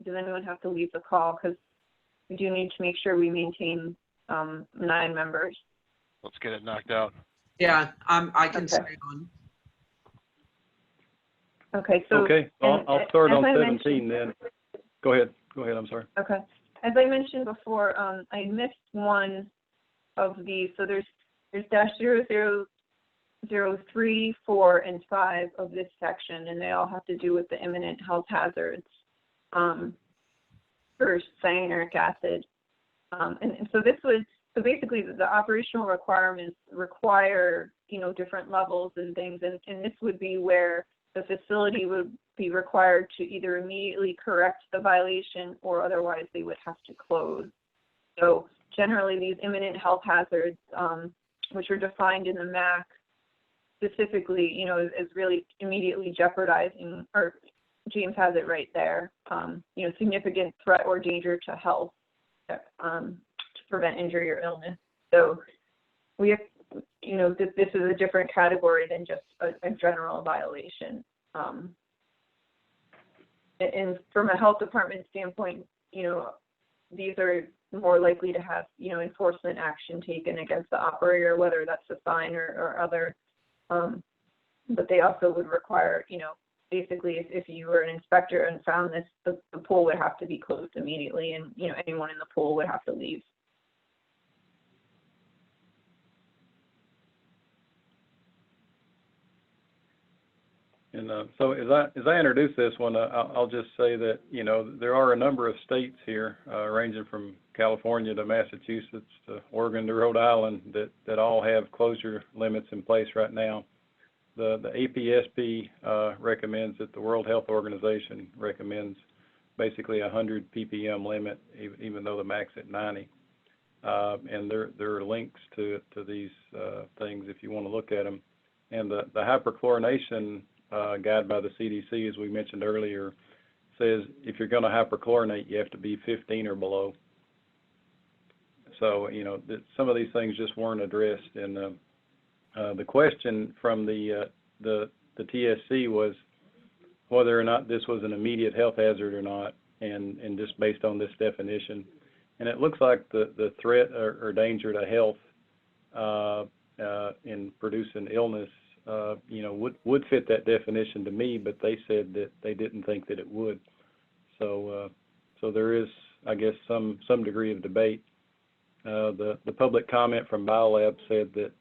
does anyone have to leave the call? Because we do need to make sure we maintain 9 members. Let's get it knocked out. Yeah, I can stay on. Okay, so. Okay, I'll start on 17 then. Go ahead, I'm sorry. Okay, as I mentioned before, I missed one of these. So there's -0003, 4, and 5 of this section, and they all have to do with the imminent health hazards for cyanuric acid. And so this was, so basically the operational requirements require, different levels and things, and this would be where the facility would be required to either immediately correct the violation or otherwise they would have to close. So generally these imminent health hazards which are defined in the MAC specifically, you know, as really immediately jeopardizing, or James has it right there, you know, significant threat or danger to health, to prevent injury or illness. So we have, you know, this is a different category than just a general violation. And from a health department standpoint, you know, these are more likely to have, you know, enforcement action taken against the operator, whether that's a fine or other. But they also would require, you know, basically if you were an inspector and found this, the pool would have to be closed immediately, and, you know, anyone in the pool would have to leave. And so as I introduce this one, I'll just say that, you know, there are a number of states here, ranging from California to Massachusetts to Oregon to Rhode Island, that all have closure limits in place right now. The APSP recommends that the World Health Organization recommends basically 100 ppm limit, even though the max at 90. And there are links to these things if you want to look at them. And the hyperchlorination guide by the CDC, as we mentioned earlier, says if you're going to hyperchlorinate, you have to be 15 or below. So, you know, some of these things just weren't addressed. And the question from the TSC was whether or not this was an immediate health hazard or not, and just based on this definition. And it looks like the threat or danger to health in producing illness, you know, would fit that definition to me, but they said that they didn't think that it would. So there is, I guess, some degree of debate. The public comment from BioLab said that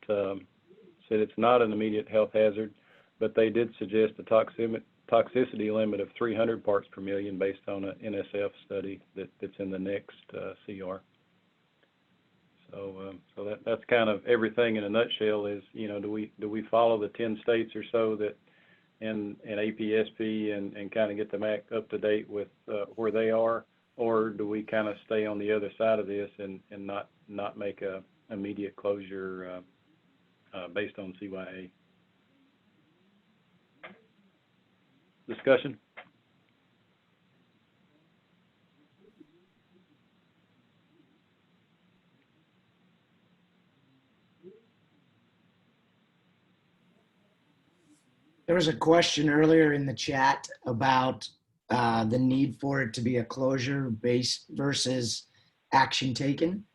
said it's not an immediate health hazard, but they did suggest a toxicity limit of 300 parts per million based on an NSF study that's in the next CR. So that's kind of everything in a nutshell. Is, you know, do we follow the 10 states or so that in APSP and kind of get the MAC up to date with where they are, or do we kind of stay on the other side of this and not make a immediate closure based on CYA? Discussion? There was a question earlier in the chat about the need for it to be a closure based versus action taken.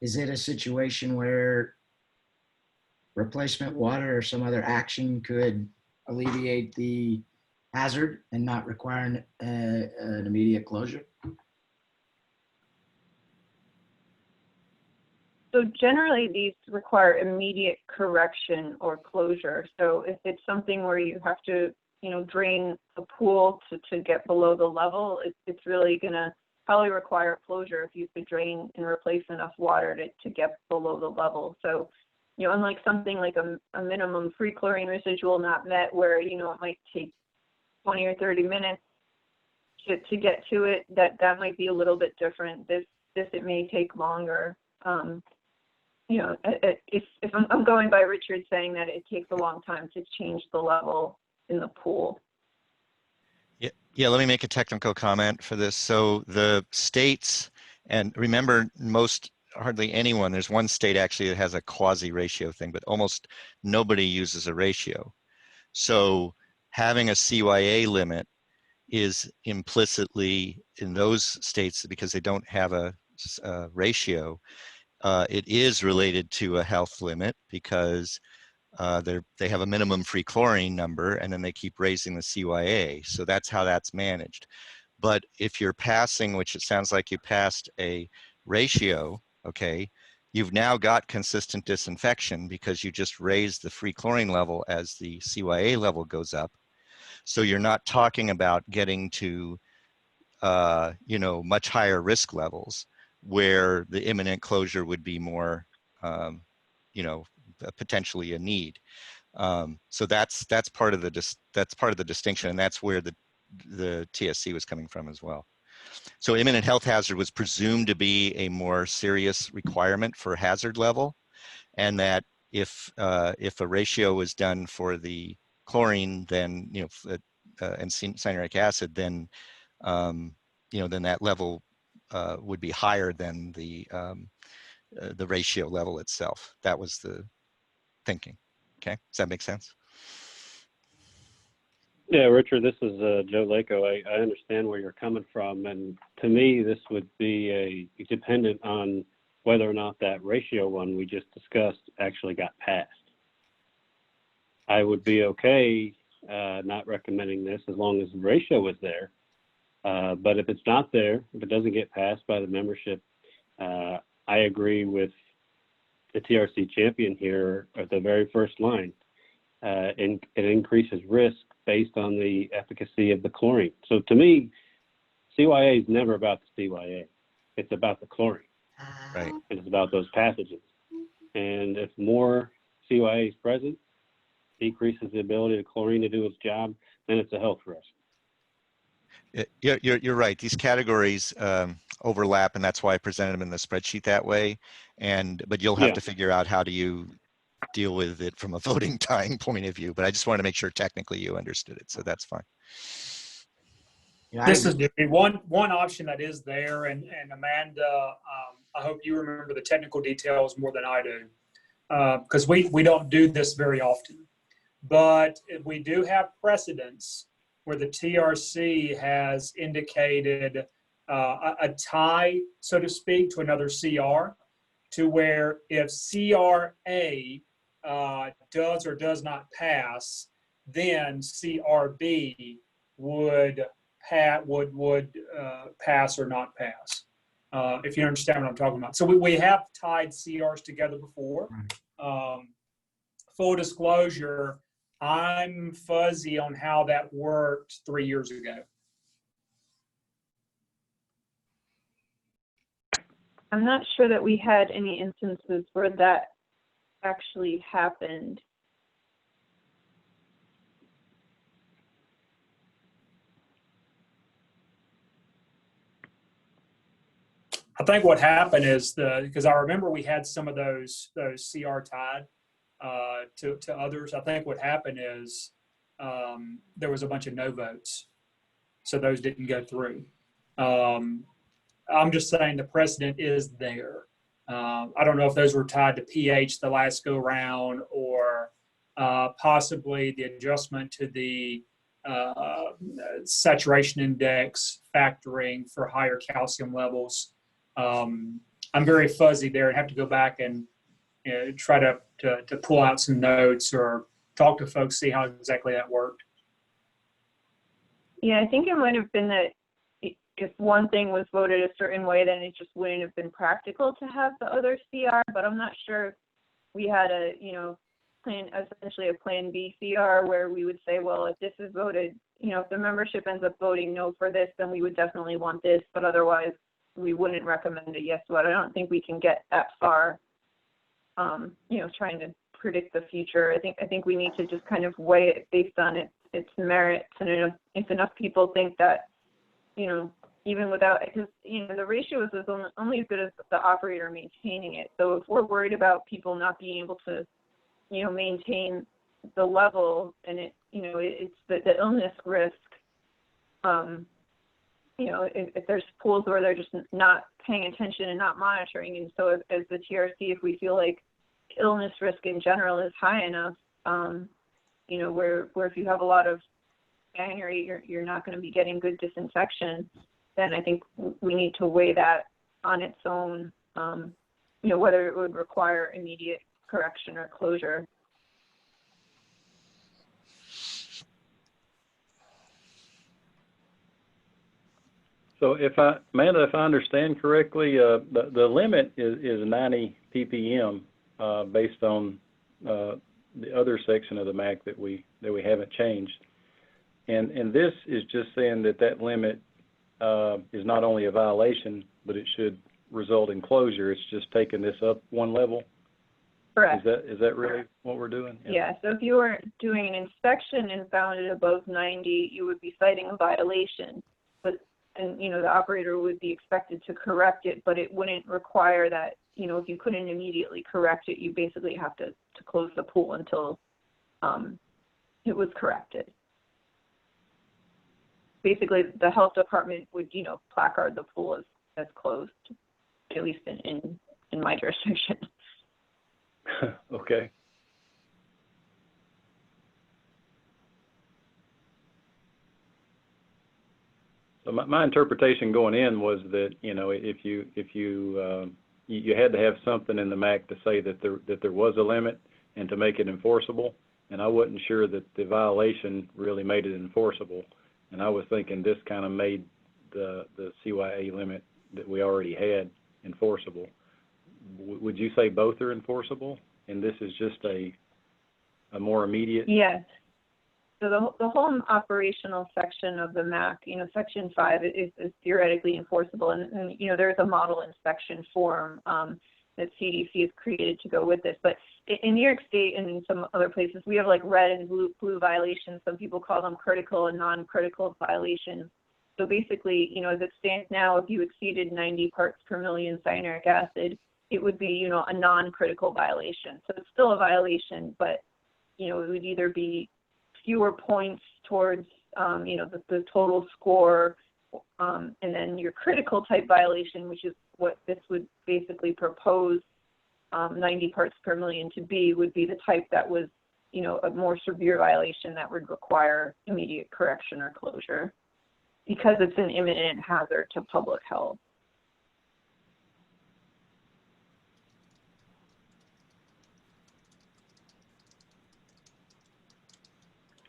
Is it a situation where replacement water or some other action could alleviate the hazard and not require an immediate closure? So generally these require immediate correction or closure. So if it's something where you have to, you know, drain a pool to get below the level, it's really gonna probably require closure if you could drain and replace enough water to get below the level. So, you know, unlike something like a minimum free chlorine residual not met, where, you know, it might take 20 or 30 minutes to get to it, that might be a little bit different. This it may take longer. You know, if I'm going by Richard saying that it takes a long time to change the level in the pool. Yeah, let me make a technical comment for this. So the states, and remember, hardly anyone, there's one state actually that has a quasi-ratio thing, but almost nobody uses a ratio. So having a CYA limit is implicitly in those states, because they don't have a ratio, it is related to a health limit, because they have a minimum free chlorine number, and then they keep raising the CYA. So that's how that's managed. But if you're passing, which it sounds like you passed a ratio, okay, you've now got consistent disinfection because you just raised the free chlorine level as the CYA level goes up. So you're not talking about getting to, you know, much higher risk levels where the imminent closure would be more, you know, potentially a need. So that's part of the distinction, and that's where the TSC was coming from as well. So imminent health hazard was presumed to be a more serious requirement for hazard level, and that if a ratio was done for the chlorine, then and cyanuric acid, then then that level would be higher than the ratio level itself. That was the thinking. Okay, does that make sense? Yeah, Richard, this is Joe Lako. I understand where you're coming from, and to me, this would be dependent on whether or not that ratio one we just discussed actually got passed. I would be okay not recommending this as long as the ratio was there. But if it's not there, if it doesn't get passed by the membership, I agree with the TRC champion here at the very first line. And it increases risk based on the efficacy of the chlorine. So to me, CYA is never about the CYA. It's about the chlorine. Right. And it's about those pathogens. And if more CYA is present, decreases the ability of chlorine to do its job, then it's a health risk. You're right. These categories overlap, and that's why I presented them in the spreadsheet that way. But you'll have to figure out how do you deal with it from a voting time point of view. But I just wanted to make sure technically you understood it, so that's fine. This is one option that is there, and Amanda, I hope you remember the technical details more than I do, because we don't do this very often. But we do have precedents where the TRC has indicated a tie, so to speak, to another CR, to where if CRA does or does not pass, then CRB would pass or not pass. If you understand what I'm talking about. So we have tied CRs together before. Full disclosure, I'm fuzzy on how that worked 3 years ago. I'm not sure that we had any instances where that actually happened. I think what happened is because I remember we had some of those CR tied to others. I think what happened is there was a bunch of no votes, so those didn't go through. I'm just saying the precedent is there. I don't know if those were tied to pH the last go round, or possibly the adjustment to the saturation index factoring for higher calcium levels. I'm very fuzzy there and have to go back and try to pull out some notes or talk to folks, see how exactly that worked. Yeah, I think it might have been that if one thing was voted a certain way, then it just wouldn't have been practical to have the other CR, but I'm not sure if we had essentially a plan B CR where we would say, well, if this is voted, if the membership ends up voting no for this, then we would definitely want this, but otherwise we wouldn't recommend a yes vote. I don't think we can get that far, trying to predict the future. I think we need to just kind of weigh it based on its merits, and if enough people think that, even without, because the ratio is only as good as the operator maintaining it. So if we're worried about people not being able to, maintain the level, and it's the illness risk. If there's pools where they're just not paying attention and not monitoring, and so as the TRC, if we feel like illness risk in general is high enough, where if you have a lot of gangrene, you're not going to be getting good disinfection, then I think we need to weigh that on its own, whether it would require immediate correction or closure. So Amanda, if I understand correctly, the limit is 90 ppm based on the other section of the MAC that we haven't changed, and this is just saying that limit is not only a violation, but it should result in closure. It's just taking this up one level. Correct. Is that really what we're doing? Yeah. So if you were doing an inspection and found it above 90, you would be citing a violation. But then, the operator would be expected to correct it, but it wouldn't require that, if you couldn't immediately correct it, you basically have to close the pool until it was corrected. Basically, the health department would, placard the pool as closed, at least in my jurisdiction. Okay. So my interpretation going in was that, if you had to have something in the MAC to say that there was a limit and to make it enforceable, and I wasn't sure that the violation really made it enforceable. And I was thinking this kind of made the CYA limit that we already had enforceable. Would you say both are enforceable, and this is just a more immediate? Yes. So the whole operational section of the MAC, Section 5 is theoretically enforceable, and there's a model inspection form that CDC has created to go with this. But in New York State and in some other places, we have like red and blue violations. Some people call them critical and non-critical violations. So basically, as it stands now, if you exceeded 90 parts per million cyanuric acid, it would be, a non-critical violation. So it's still a violation, but, it would either be fewer points towards, the total score, and then your critical type violation, which is what this would basically propose 90 parts per million to be, would be the type that was, a more severe violation that would require immediate correction or closure because it's an imminent hazard to public health.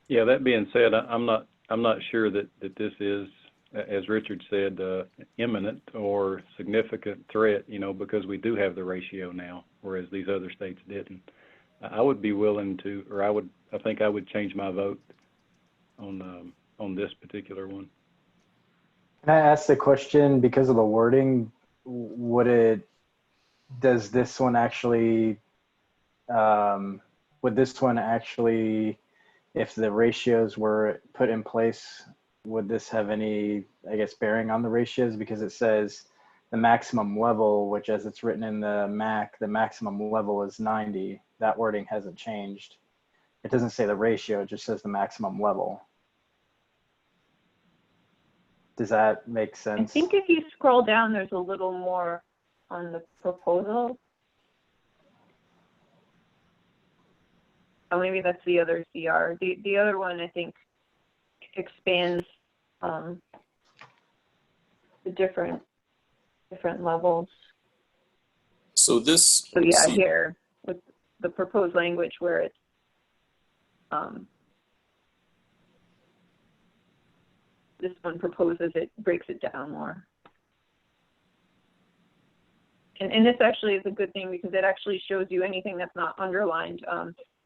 Yeah, that being said, I'm not sure that this is, as Richard said, imminent or significant threat, because we do have the ratio now, whereas these other states didn't. I would be willing to, or I think I would change my vote on this particular one. Can I ask the question, because of the wording, does this one actually, would this one actually, if the ratios were put in place, would this have any, bearing on the ratios? Because it says the maximum level, which as it's written in the MAC, the maximum level is 90. That wording hasn't changed. It doesn't say the ratio, it just says the maximum level. Does that make sense? I think if you scroll down, there's a little more on the proposal. Oh, maybe that's the other CR. The other one, I think, expands the different levels. So this. So yeah, here with the proposed language where it's this one proposes it breaks it down more. And this actually is a good thing because it actually shows you anything that's not underlined.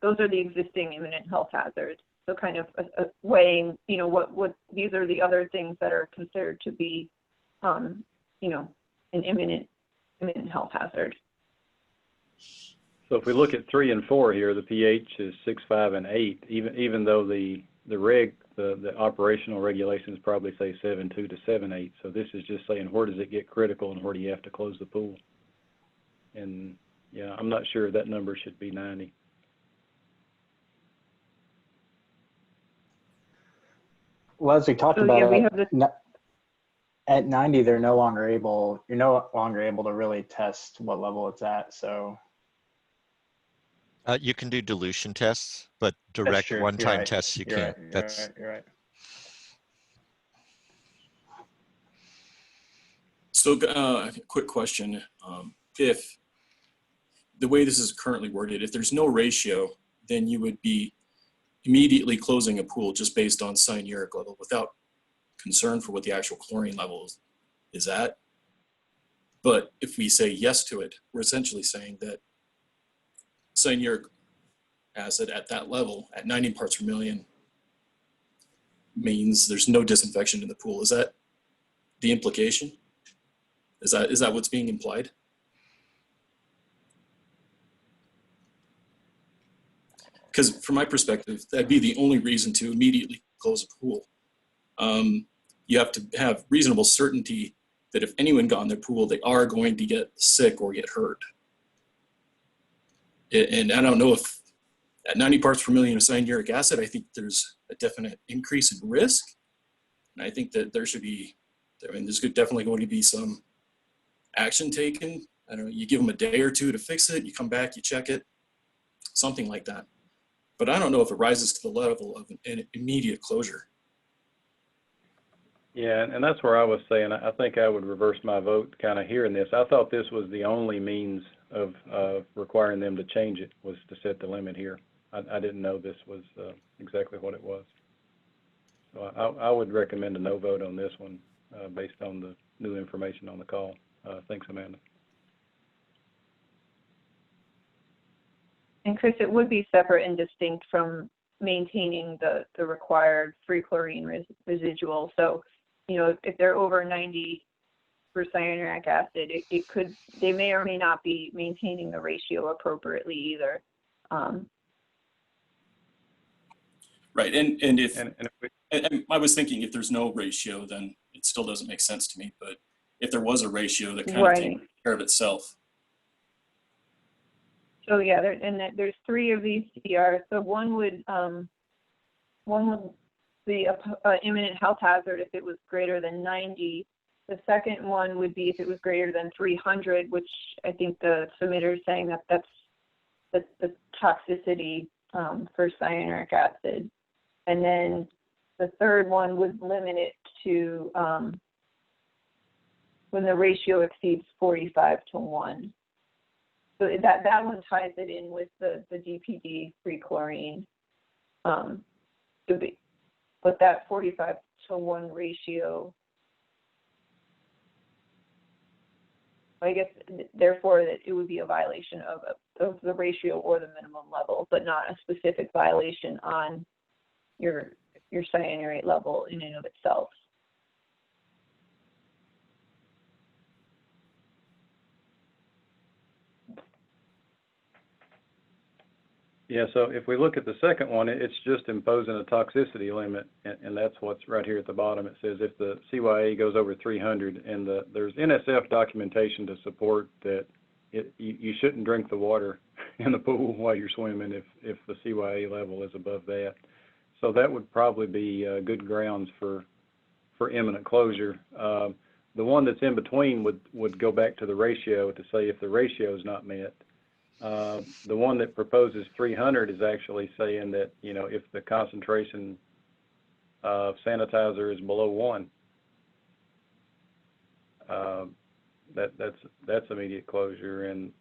Those are the existing imminent health hazards. So kind of weighing, what these are the other things that are considered to be, an imminent health hazard. So if we look at 3 and 4 here, the pH is 6, 5, and 8. Even though the operational regulations probably say 7.2 to 7.8. So this is just saying where does it get critical and where do you have to close the pool? And yeah, I'm not sure that number should be 90. Well, as we talked about, at 90, you're no longer able to really test what level it's at. So you can do dilution tests, but direct one-time tests you can't. You're right. So, quick question: if the way this is currently worded, if there's no ratio, then you would be immediately closing a pool just based on cyanuric level without concern for what the actual chlorine level is at. But if we say yes to it, we're essentially saying that cyanuric acid at that level, at 90 parts per million, means there's no disinfection in the pool. Is that the implication? Is that what's being implied? Because from my perspective, that'd be the only reason to immediately close a pool. you have to have reasonable certainty that if anyone got in their pool, they are going to get sick or get hurt. And I don't know if at 90 parts per million of cyanuric acid, I think there's a definite increase in risk. And I think that there should be, I mean, there's definitely going to be some action taken. I don't know, you give them a day or two to fix it, you come back, you check it, something like that. But I don't know if it rises to the level of an immediate closure. Yeah, and that's where I was saying, I think I would reverse my vote kind of hearing this. I thought this was the only means of requiring them to change it, was to set the limit here. I didn't know this was exactly what it was. So I would recommend a no vote on this one based on the new information on the call. Thanks, Amanda. And Chris, it would be separate and distinct from maintaining the required free chlorine residual. So, you know, if they're over 90 for cyanuric acid, they may or may not be maintaining the ratio appropriately either. Right, and I was thinking if there's no ratio, then it still doesn't make sense to me. But if there was a ratio, that kind of takes care of itself. So yeah, there's 3 of these CRs. So one would be an imminent health hazard if it was greater than 90. The second one would be if it was greater than 300, which I think the submitter is saying that's the toxicity for cyanuric acid. And then the third one would limit it to when the ratio exceeds 45:1. So that one ties it in with the DPD free chlorine. But that 45:1 ratio, I guess, therefore, that it would be a violation of the ratio or the minimum level, but not a specific violation on your cyanurate level in and of itself. Yeah, so if we look at the second one, it's just imposing a toxicity limit, and that's what's right here at the bottom. It says if the CYA goes over 300, and there's NSF documentation to support that you shouldn't drink the water in the pool while you're swimming if the CYA level is above that. So that would probably be good grounds for imminent closure. The one that's in between would go back to the ratio to say if the ratio is not met. The one that proposes 300 is actually saying that, you know, if the concentration of sanitizer is below 1, that's immediate closure, and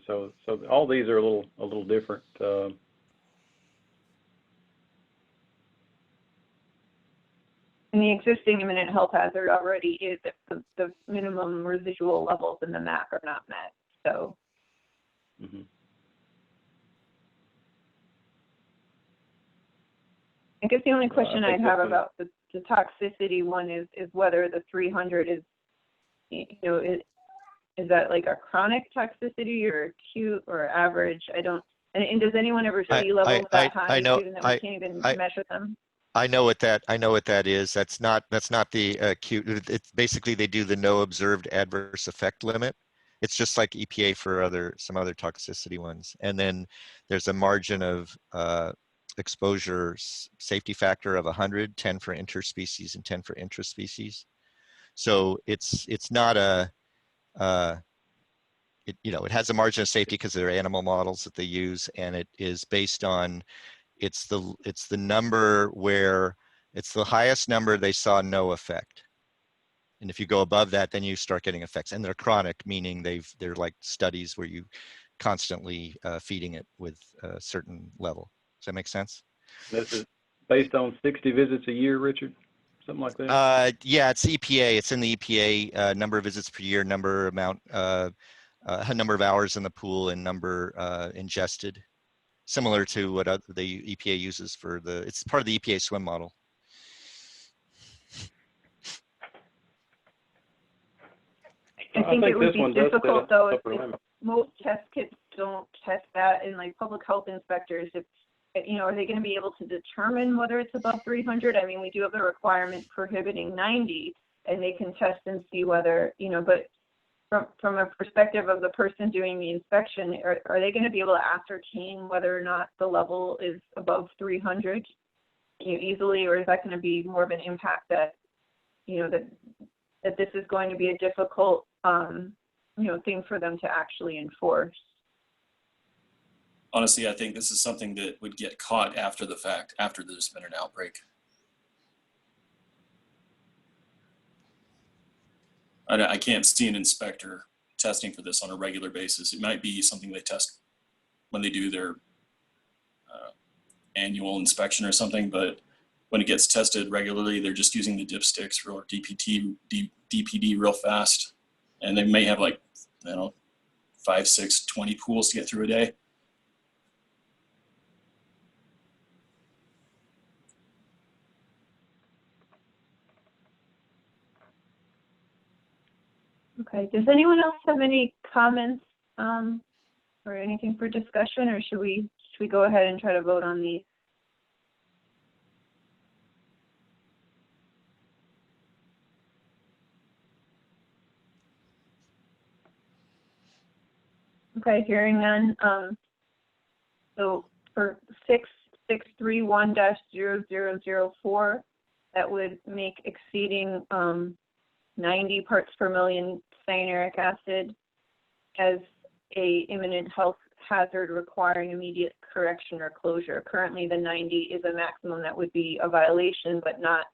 so all these are a little different. And the existing imminent health hazard already is if the minimum residual levels in the MAC are not met. So. I guess the only question I'd have about the toxicity one is whether the 300 is, you know, is that like a chronic toxicity or acute or average? I don't. And does anyone ever see levels that high, given that we can't even measure them? I know what that is. That's not the acute. It's basically they do the no observed adverse effect limit. It's just like EPA for some other toxicity ones. And then there's a margin of exposure safety factor of 100, 10 for interspecies and 10 for intraspecies. So it's not it has a margin of safety because there are animal models that they use, and it is based on it's the number where it's the highest number they saw no effect. And if you go above that, then you start getting effects, and they're chronic, meaning they're like studies where you constantly feeding it with a certain level. Does that make sense? This is based on 60 visits a year, Richard? Something like that? Yeah, it's EPA. It's in the EPA number of visits per year, number of hours in the pool, and number ingested. Similar to what the EPA uses for it's part of the EPA swim model. I think it would be difficult though if most test kits don't test that, and like public health inspectors, you know, are they going to be able to determine whether it's above 300? I mean, we do have a requirement prohibiting 90, and they can test and see whether, you know, but from a perspective of the person doing the inspection, are they going to be able to ascertain whether or not the level is above 300, you know, easily, or is that going to be more of an impact that, you know, that this is going to be a difficult, you know, thing for them to actually enforce? Honestly, I think this is something that would get caught after the fact, after there's been an outbreak. I can't see an inspector testing for this on a regular basis. It might be something they test when they do their annual inspection or something, but when it gets tested regularly, they're just using the dipsticks or DPD real fast. And they may have like, I don't know, 5, 6, 20 pools to get through a day. Okay, does anyone else have any comments or anything for discussion, or should we go ahead and try to vote on these? Okay, hearing none. So for 6631-0004, that would make exceeding 90 parts per million cyanuric acid as a imminent health hazard requiring immediate correction or closure. Currently, the 90 is a maximum that would be a violation, but not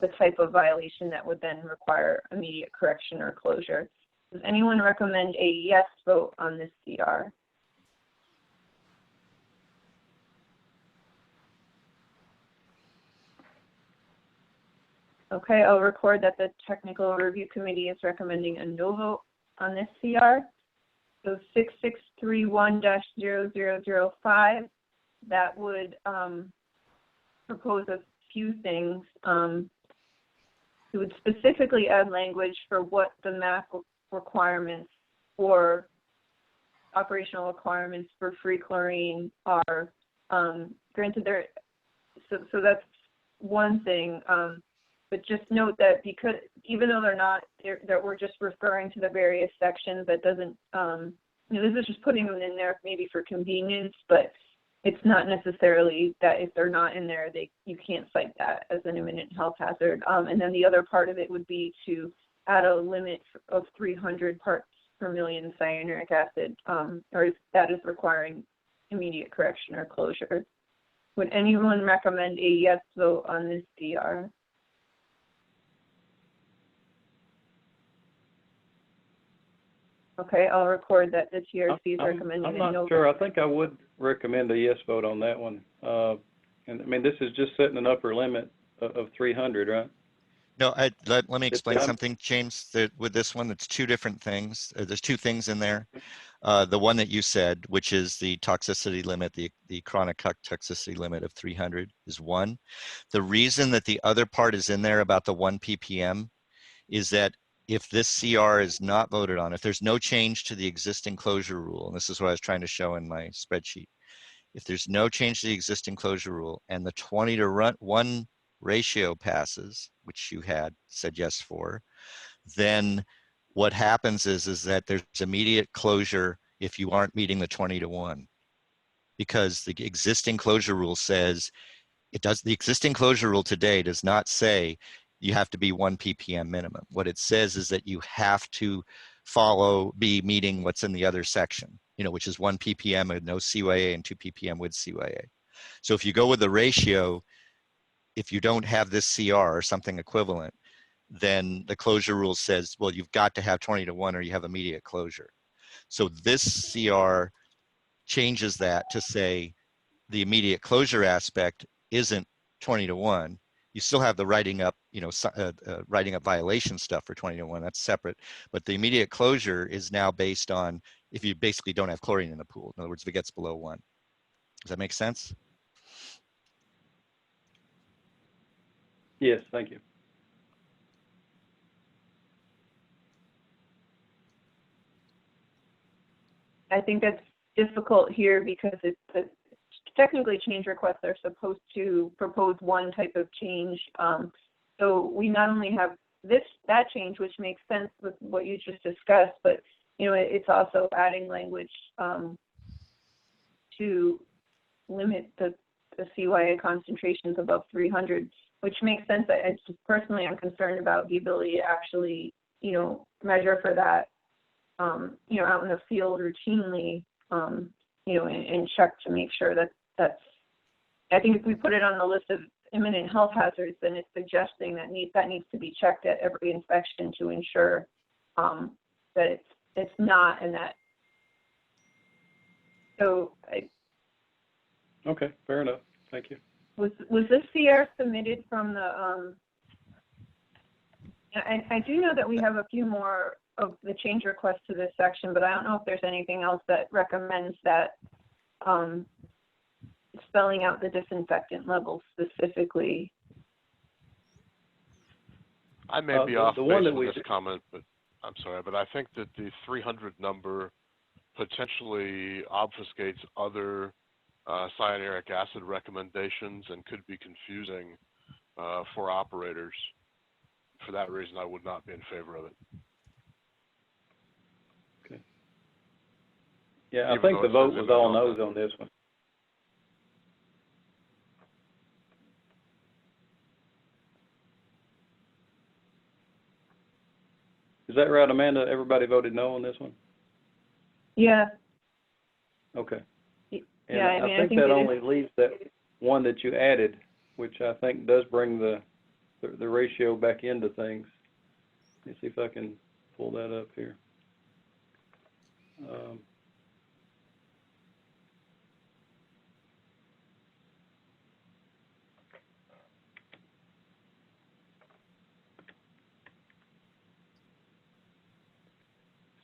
the type of violation that would then require immediate correction or closure. Does anyone recommend a yes vote on this CR? Okay, I'll record that the Technical Review Committee is recommending a no vote on this CR. So 6631-0005, that would propose a few things. It would specifically add language for what the MAC requirements or operational requirements for free chlorine are. Granted, so that's one thing. But just note that because even though that we're just referring to the various sections, that doesn't, you know, this is just putting them in there maybe for convenience, but it's not necessarily that if they're not in there, you can't cite that as an imminent health hazard. And then the other part of it would be to add a limit of 300 parts per million cyanuric acid, or that is requiring immediate correction or closure. Would anyone recommend a yes vote on this CR? Okay, I'll record that the TRC is recommending I'm a no not sure. vote. I think I would recommend a yes vote on that one. And I mean, this is just setting an upper limit of 300, right? No, let me explain I'm- something, James. That with this one, it's two different things. There's two things in there. The one that you said, which is the toxicity limit, the chronic toxicity limit of 300 is one. The reason that the other part is in there about the 1 ppm is that if this CR is not voted on, if there's no change to the existing closure rule, and this is what I was trying to show in my spreadsheet, if there's no change to the existing closure rule and the 20:1 ratio passes, which you had said yes for, then what happens is that there's immediate closure if you aren't meeting the 20:1, because the existing closure rule says the existing closure rule today does not say you have to be 1 ppm minimum. What it says is that you have to be meeting what's in the other section, you know, which is 1 ppm with no CYA and 2 ppm with CYA. So if you go with the ratio, if you don't have this CR or something equivalent, then the closure rule says, well, you've got to have 20:1 or you have immediate closure. So this CR changes that to say the immediate closure aspect isn't 20:1. You still have the writing up, you know, writing up violation stuff for 20:1. That's separate. But the immediate closure is now based on if you basically don't have chlorine in the pool. In other words, if it gets below 1. Does that make sense? Yes, thank you. I think that's difficult here because it's technically change requests are supposed to propose one type of change. So we not only have that change, which makes sense with what you just discussed, but it's also adding language to limit the CYA concentrations above 300, which makes sense. I just personally, I'm concerned about the ability to actually, measure for that, out in the field routinely, and check to make sure that's, I think if we put it on the list of imminent health hazards, then it's suggesting that needs to be checked at every inspection to ensure that it's not, and that. So Okay, fair enough. Thank you. Was this CR submitted from the? I do know that we have a few more of the change requests to this section, but I don't know if there's anything else that recommends that spelling out the disinfectant levels specifically. I may be off the one base that on we this comment, but I'm sorry, but I think that the 300 number potentially obfuscates other cyanuric acid recommendations and could be confusing for operators. For that reason, I would not be in favor of it. Okay. Yeah, I Even think though the it vote says was imminent all health no's on this one. Is that right, Amanda? Everybody voted no on this one? Yeah. Okay. And Yeah, I mean, I think that only leaves that one that you added, which I think does bring the ratio back into things. Let me see if I can pull that up here.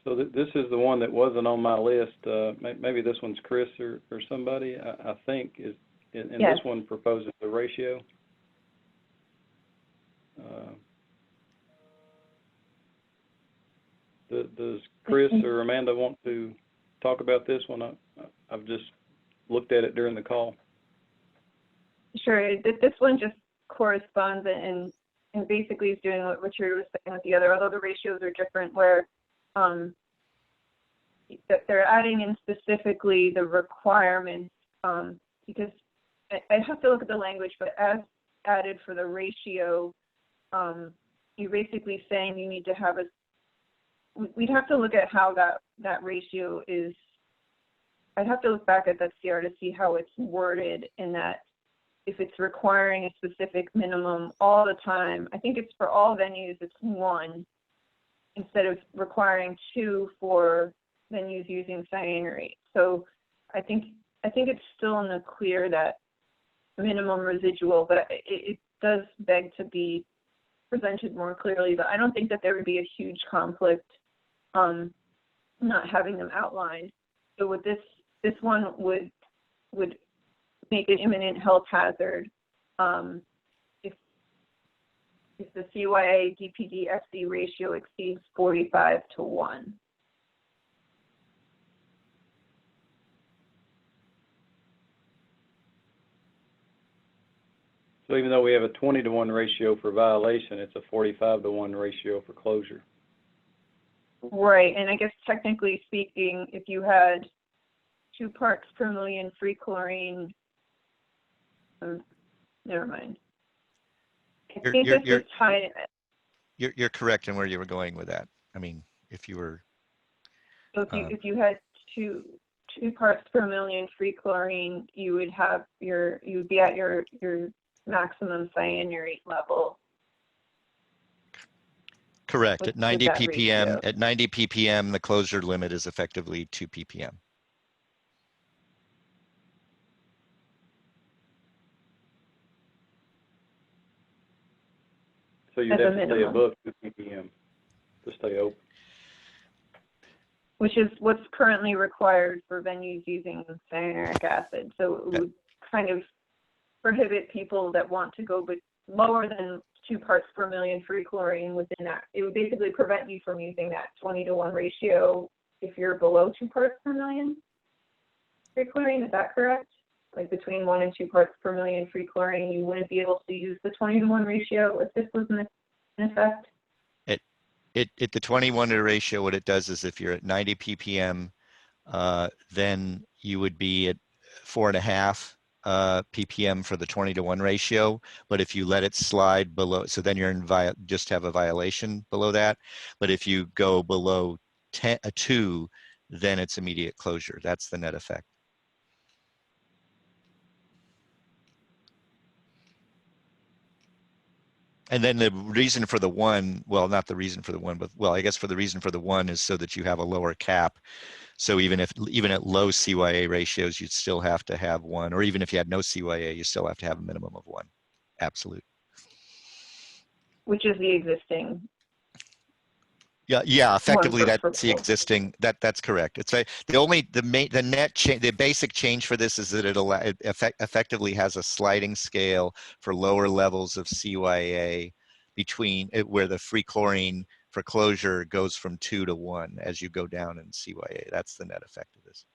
So this is the one that wasn't on my list. Maybe this one's Chris or somebody, I think, is, and yes. This one proposes the ratio. Does Chris or Amanda want to talk about this one? I've just looked at it during the call. Sure. This one just corresponds and basically is doing what Richard was saying with the other, although the ratios are different, where that they're adding in specifically the requirements, because I'd have to look at the language, but as added for the ratio, you're basically saying you need to have we'd have to look at how that ratio is. I'd have to look back at that CR to see how it's worded, in that if it's requiring a specific minimum all the time, I think it's for all venues, it's 1, instead of requiring 2 for venues using cyanurate. So I think it's still in the clear that minimum residual, but it does beg to be presented more clearly. But I don't think that there would be a huge conflict not having them outlined. So with this one would make it imminent health hazard if the CYA DPD FC ratio exceeds 45:1. So even though we have a 20:1 ratio for violation, it's a 45:1 ratio for closure. Right, and I guess technically speaking, if you had 2 parts per million free chlorine, never mind. I think this is tied. You're correct in where you were going with that. I mean, if you were. So if you had two parts per million free chlorine, you would be at your maximum cyanurate level. Correct. At 90 ppm, ratio. at 90 ppm, the closure limit is effectively 2 ppm. So you'd have to stay above 2 ppm to stay open. Which is what's currently required for venues using cyanuric acid. So it would kind of prohibit people that want to go lower than 2 parts per million free chlorine within that. It would basically prevent you from using that 20:1 ratio if you're below 2 parts per million free chlorine. Is that correct? like between 1 and 2 parts per million free chlorine, you wouldn't be able to use the 20-to-1 ratio if this was in effect? At the 21 to ratio, what it does is if you're at 90 ppm, then you would be at 4.5 ppm for the 20-to-1 ratio. But if you let it slide below, so then you're in just have a violation below that. But if you go below 2, then it's immediate closure. That's the net effect. And then the reason for the 1, well, not the reason for the 1, but well, I guess for the reason for the 1 is so that you have a lower cap. So even at low CYA ratios, you'd still have to have 1, or even if you had no CYA, you still have to have a minimum of 1. Absolute. Which is the existing. Yeah. Effectively, for that's the existing. That's correct. It's the basic change for this is that it effectively has a sliding scale for lower levels of CYA between where the free chlorine for closure goes from 2 to 1 as you go down in CYA. That's the net effect of this.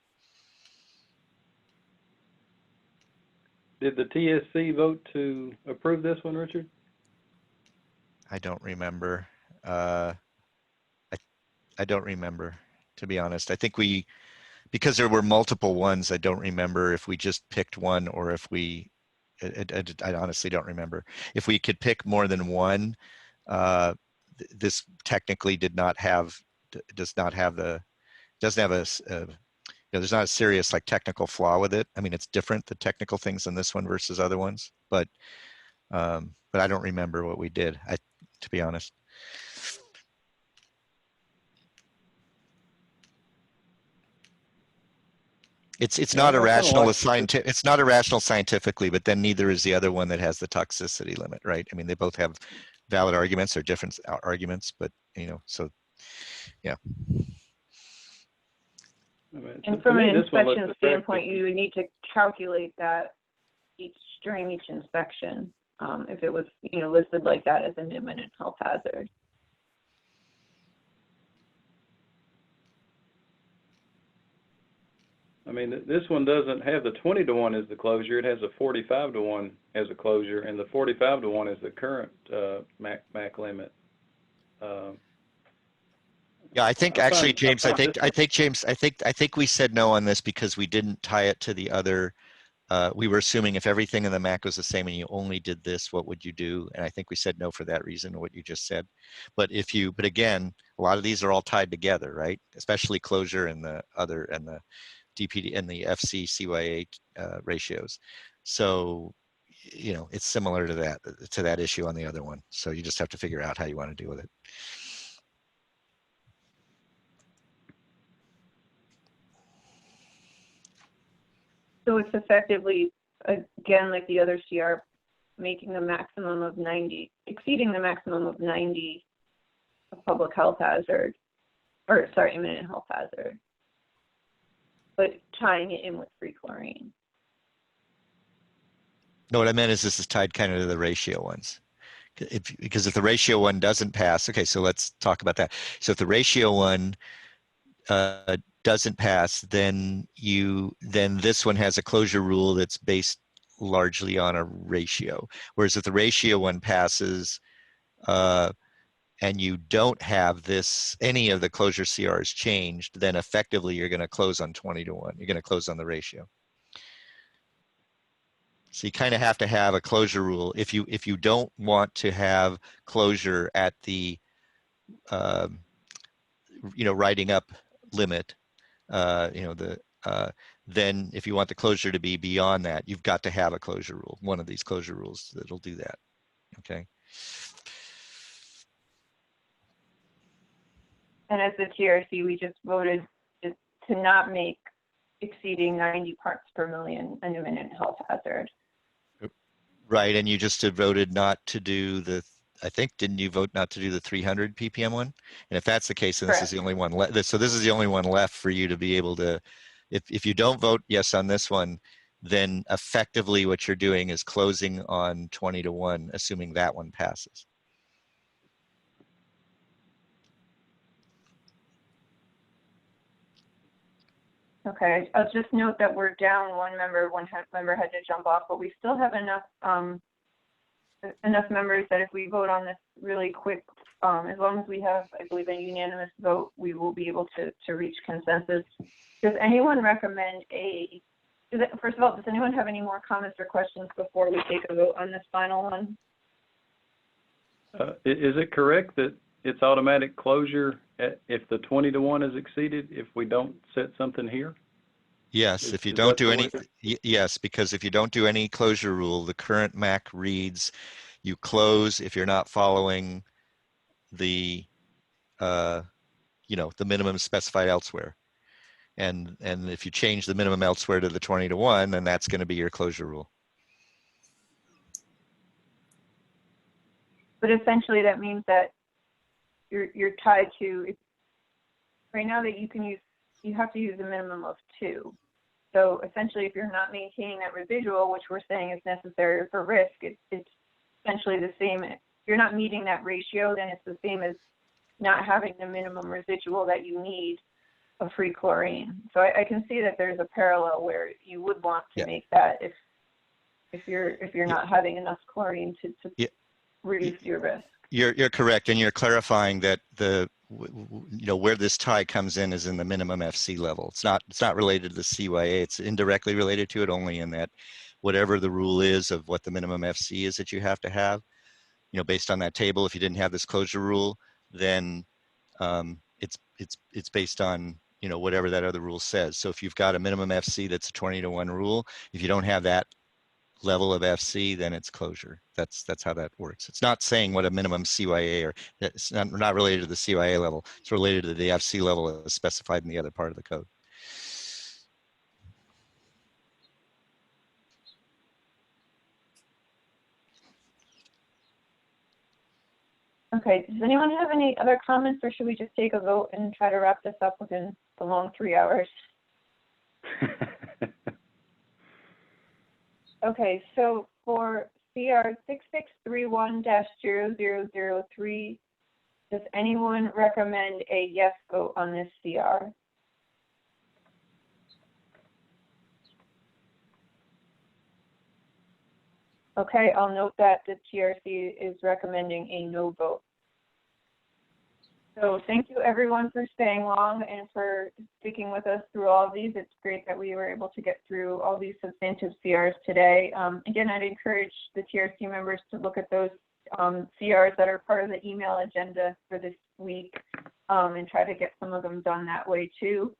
Did the TSC vote to approve this one, Richard? I don't remember. I don't remember, to be honest. I think because there were multiple ones, I don't remember if we just picked one or if I honestly don't remember. If we could pick more than one, this technically doesn't have there's not a serious like technical flaw with it. I mean, it's different, the technical things in this one versus other ones, but I don't remember what we did, to be honest. It's not irrational it's not irrational scientifically, but then neither is the other one that has the toxicity limit, right? I mean, they both have valid arguments or different arguments, but so yeah. And from an inspection standpoint, you would need to calculate that during each inspection, if it was listed like that as an imminent health hazard. I mean, this one doesn't have the 20-to-1 as the closure. It has a 45-to-1 as a closure, and the 45-to-1 is the current MAC limit. Yeah, I think actually, James. I think we said no on this because we didn't tie it to the other. We were assuming if everything in the MAC was the same and you only did this, what would you do? And I think we said no for that reason, what you just said. But again, a lot of these are all tied together, right? Especially closure and the DPD and the FC CYA ratios. So, it's similar to that issue on the other one. So you just have to figure out how you want to deal with it. So it's effectively, again, like the other CR, making the maximum of 90, exceeding the maximum of 90 of public health hazard, or sorry, imminent health hazard, but tying it in with free chlorine. No, what I meant is this is tied kind of to the ratio ones. Because if the ratio one doesn't pass, okay, so let's talk about that. So if the ratio one doesn't pass, then this one has a closure rule that's based largely on a ratio. Whereas if the ratio one passes and you don't have any of the closure CRs changed, then effectively you're going to close on 20-to-1. You're going to close on the ratio. So you kind of have to have a closure rule. If you don't want to have closure at the writing up limit, then if you want the closure to be beyond that, you've got to have a closure rule, one of these closure rules that'll do that. Okay. And as the TRC, we just voted to not make exceeding 90 parts per million an imminent health hazard. Right, and you just voted not to do didn't you vote not to do the 300 ppm one? And if that's the case, then this is the only one left. So this is the only one left for you to be able to, if you don't vote yes on this one, then effectively what you're doing is closing on 20-to-1, assuming that one passes. Okay, I'll just note that we're down one member. One member had to jump off, but we still have enough members that if we vote on this really quick, as long as we have, I believe, a unanimous vote, we will be able to reach consensus. Does anyone recommend first of all, does anyone have any more comments or questions before we take a vote on this final one? Is it correct that it's automatic closure if the 20-to-1 is exceeded if we don't set something here? Yes, if you Is don't that do the any, way yes, because if you don't do any closure rule, the current MAC reads you close if you're not following the, the minimum specified elsewhere. And if you change the minimum elsewhere to the 20-to-1, then that's going to be your closure rule. But essentially that means that you're tied to, right now that you have to use a minimum of 2. So essentially if you're not maintaining that residual, which we're saying is necessary for risk, it's essentially the same. If you're not meeting that ratio, then it's the same as not having the minimum residual that you need of free chlorine. So I can see that there's a parallel where you would want to make that if you're not having enough chlorine to reduce your risk. You're correct, and you're clarifying that where this tie comes in is in the minimum FC level. It's not related to the CYA. It's indirectly related to it, only in that whatever the rule is of what the minimum FC is that you have to have, based on that table. If you didn't have this closure rule, then it's based on whatever that other rule says. So if you've got a minimum FC that's a 20-to-1 rule, if you don't have that level of FC, then it's closure. That's how that works. It's not saying what a minimum CYA, or it's not related to the CYA level. It's related to the FC level as specified in the other part of the code. Okay, does anyone have any other comments, or should we just take a vote and try to wrap this up within the long 3 hours? Okay, so for CR 6631-0003, does anyone recommend a yes vote on this CR? Okay, I'll note that the TRC is recommending a no vote. So thank you everyone for staying long and for sticking with us through all of these. It's great that we were able to get through all these substantive CRs today. Again, I'd encourage the TRC members to look at those CRs that are part of the email agenda for this week and try to get some of them done that way too.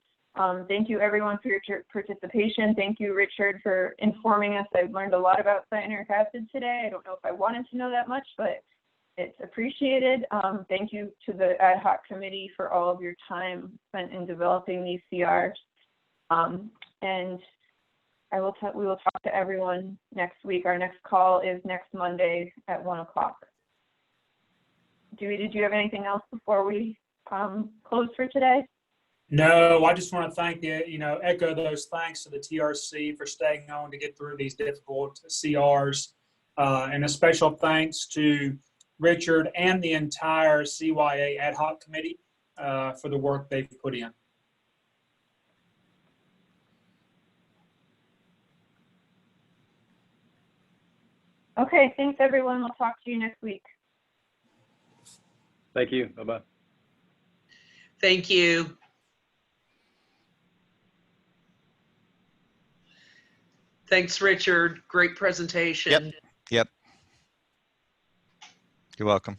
Thank you everyone for your participation. Thank you, Richard, for informing us. I've learned a lot about cyanuric acid today. I don't know if I wanted to know that much, but it's appreciated. Thank you to the ad hoc committee for all of your time spent in developing these CRs. And we will talk to everyone next week. Our next call is next Monday at 1 o'clock. Dewey, did you have anything else before we close for today? No, I just want to thank echo those thanks to the TRC for staying on to get through these difficult CRs. And a special thanks to Richard and the entire CYA ad hoc committee for the work they've put in. Okay, thanks everyone. We'll talk to you next week. Thank you. Bye-bye. Thank you. Thanks, Richard. Great presentation. Yep. You're welcome.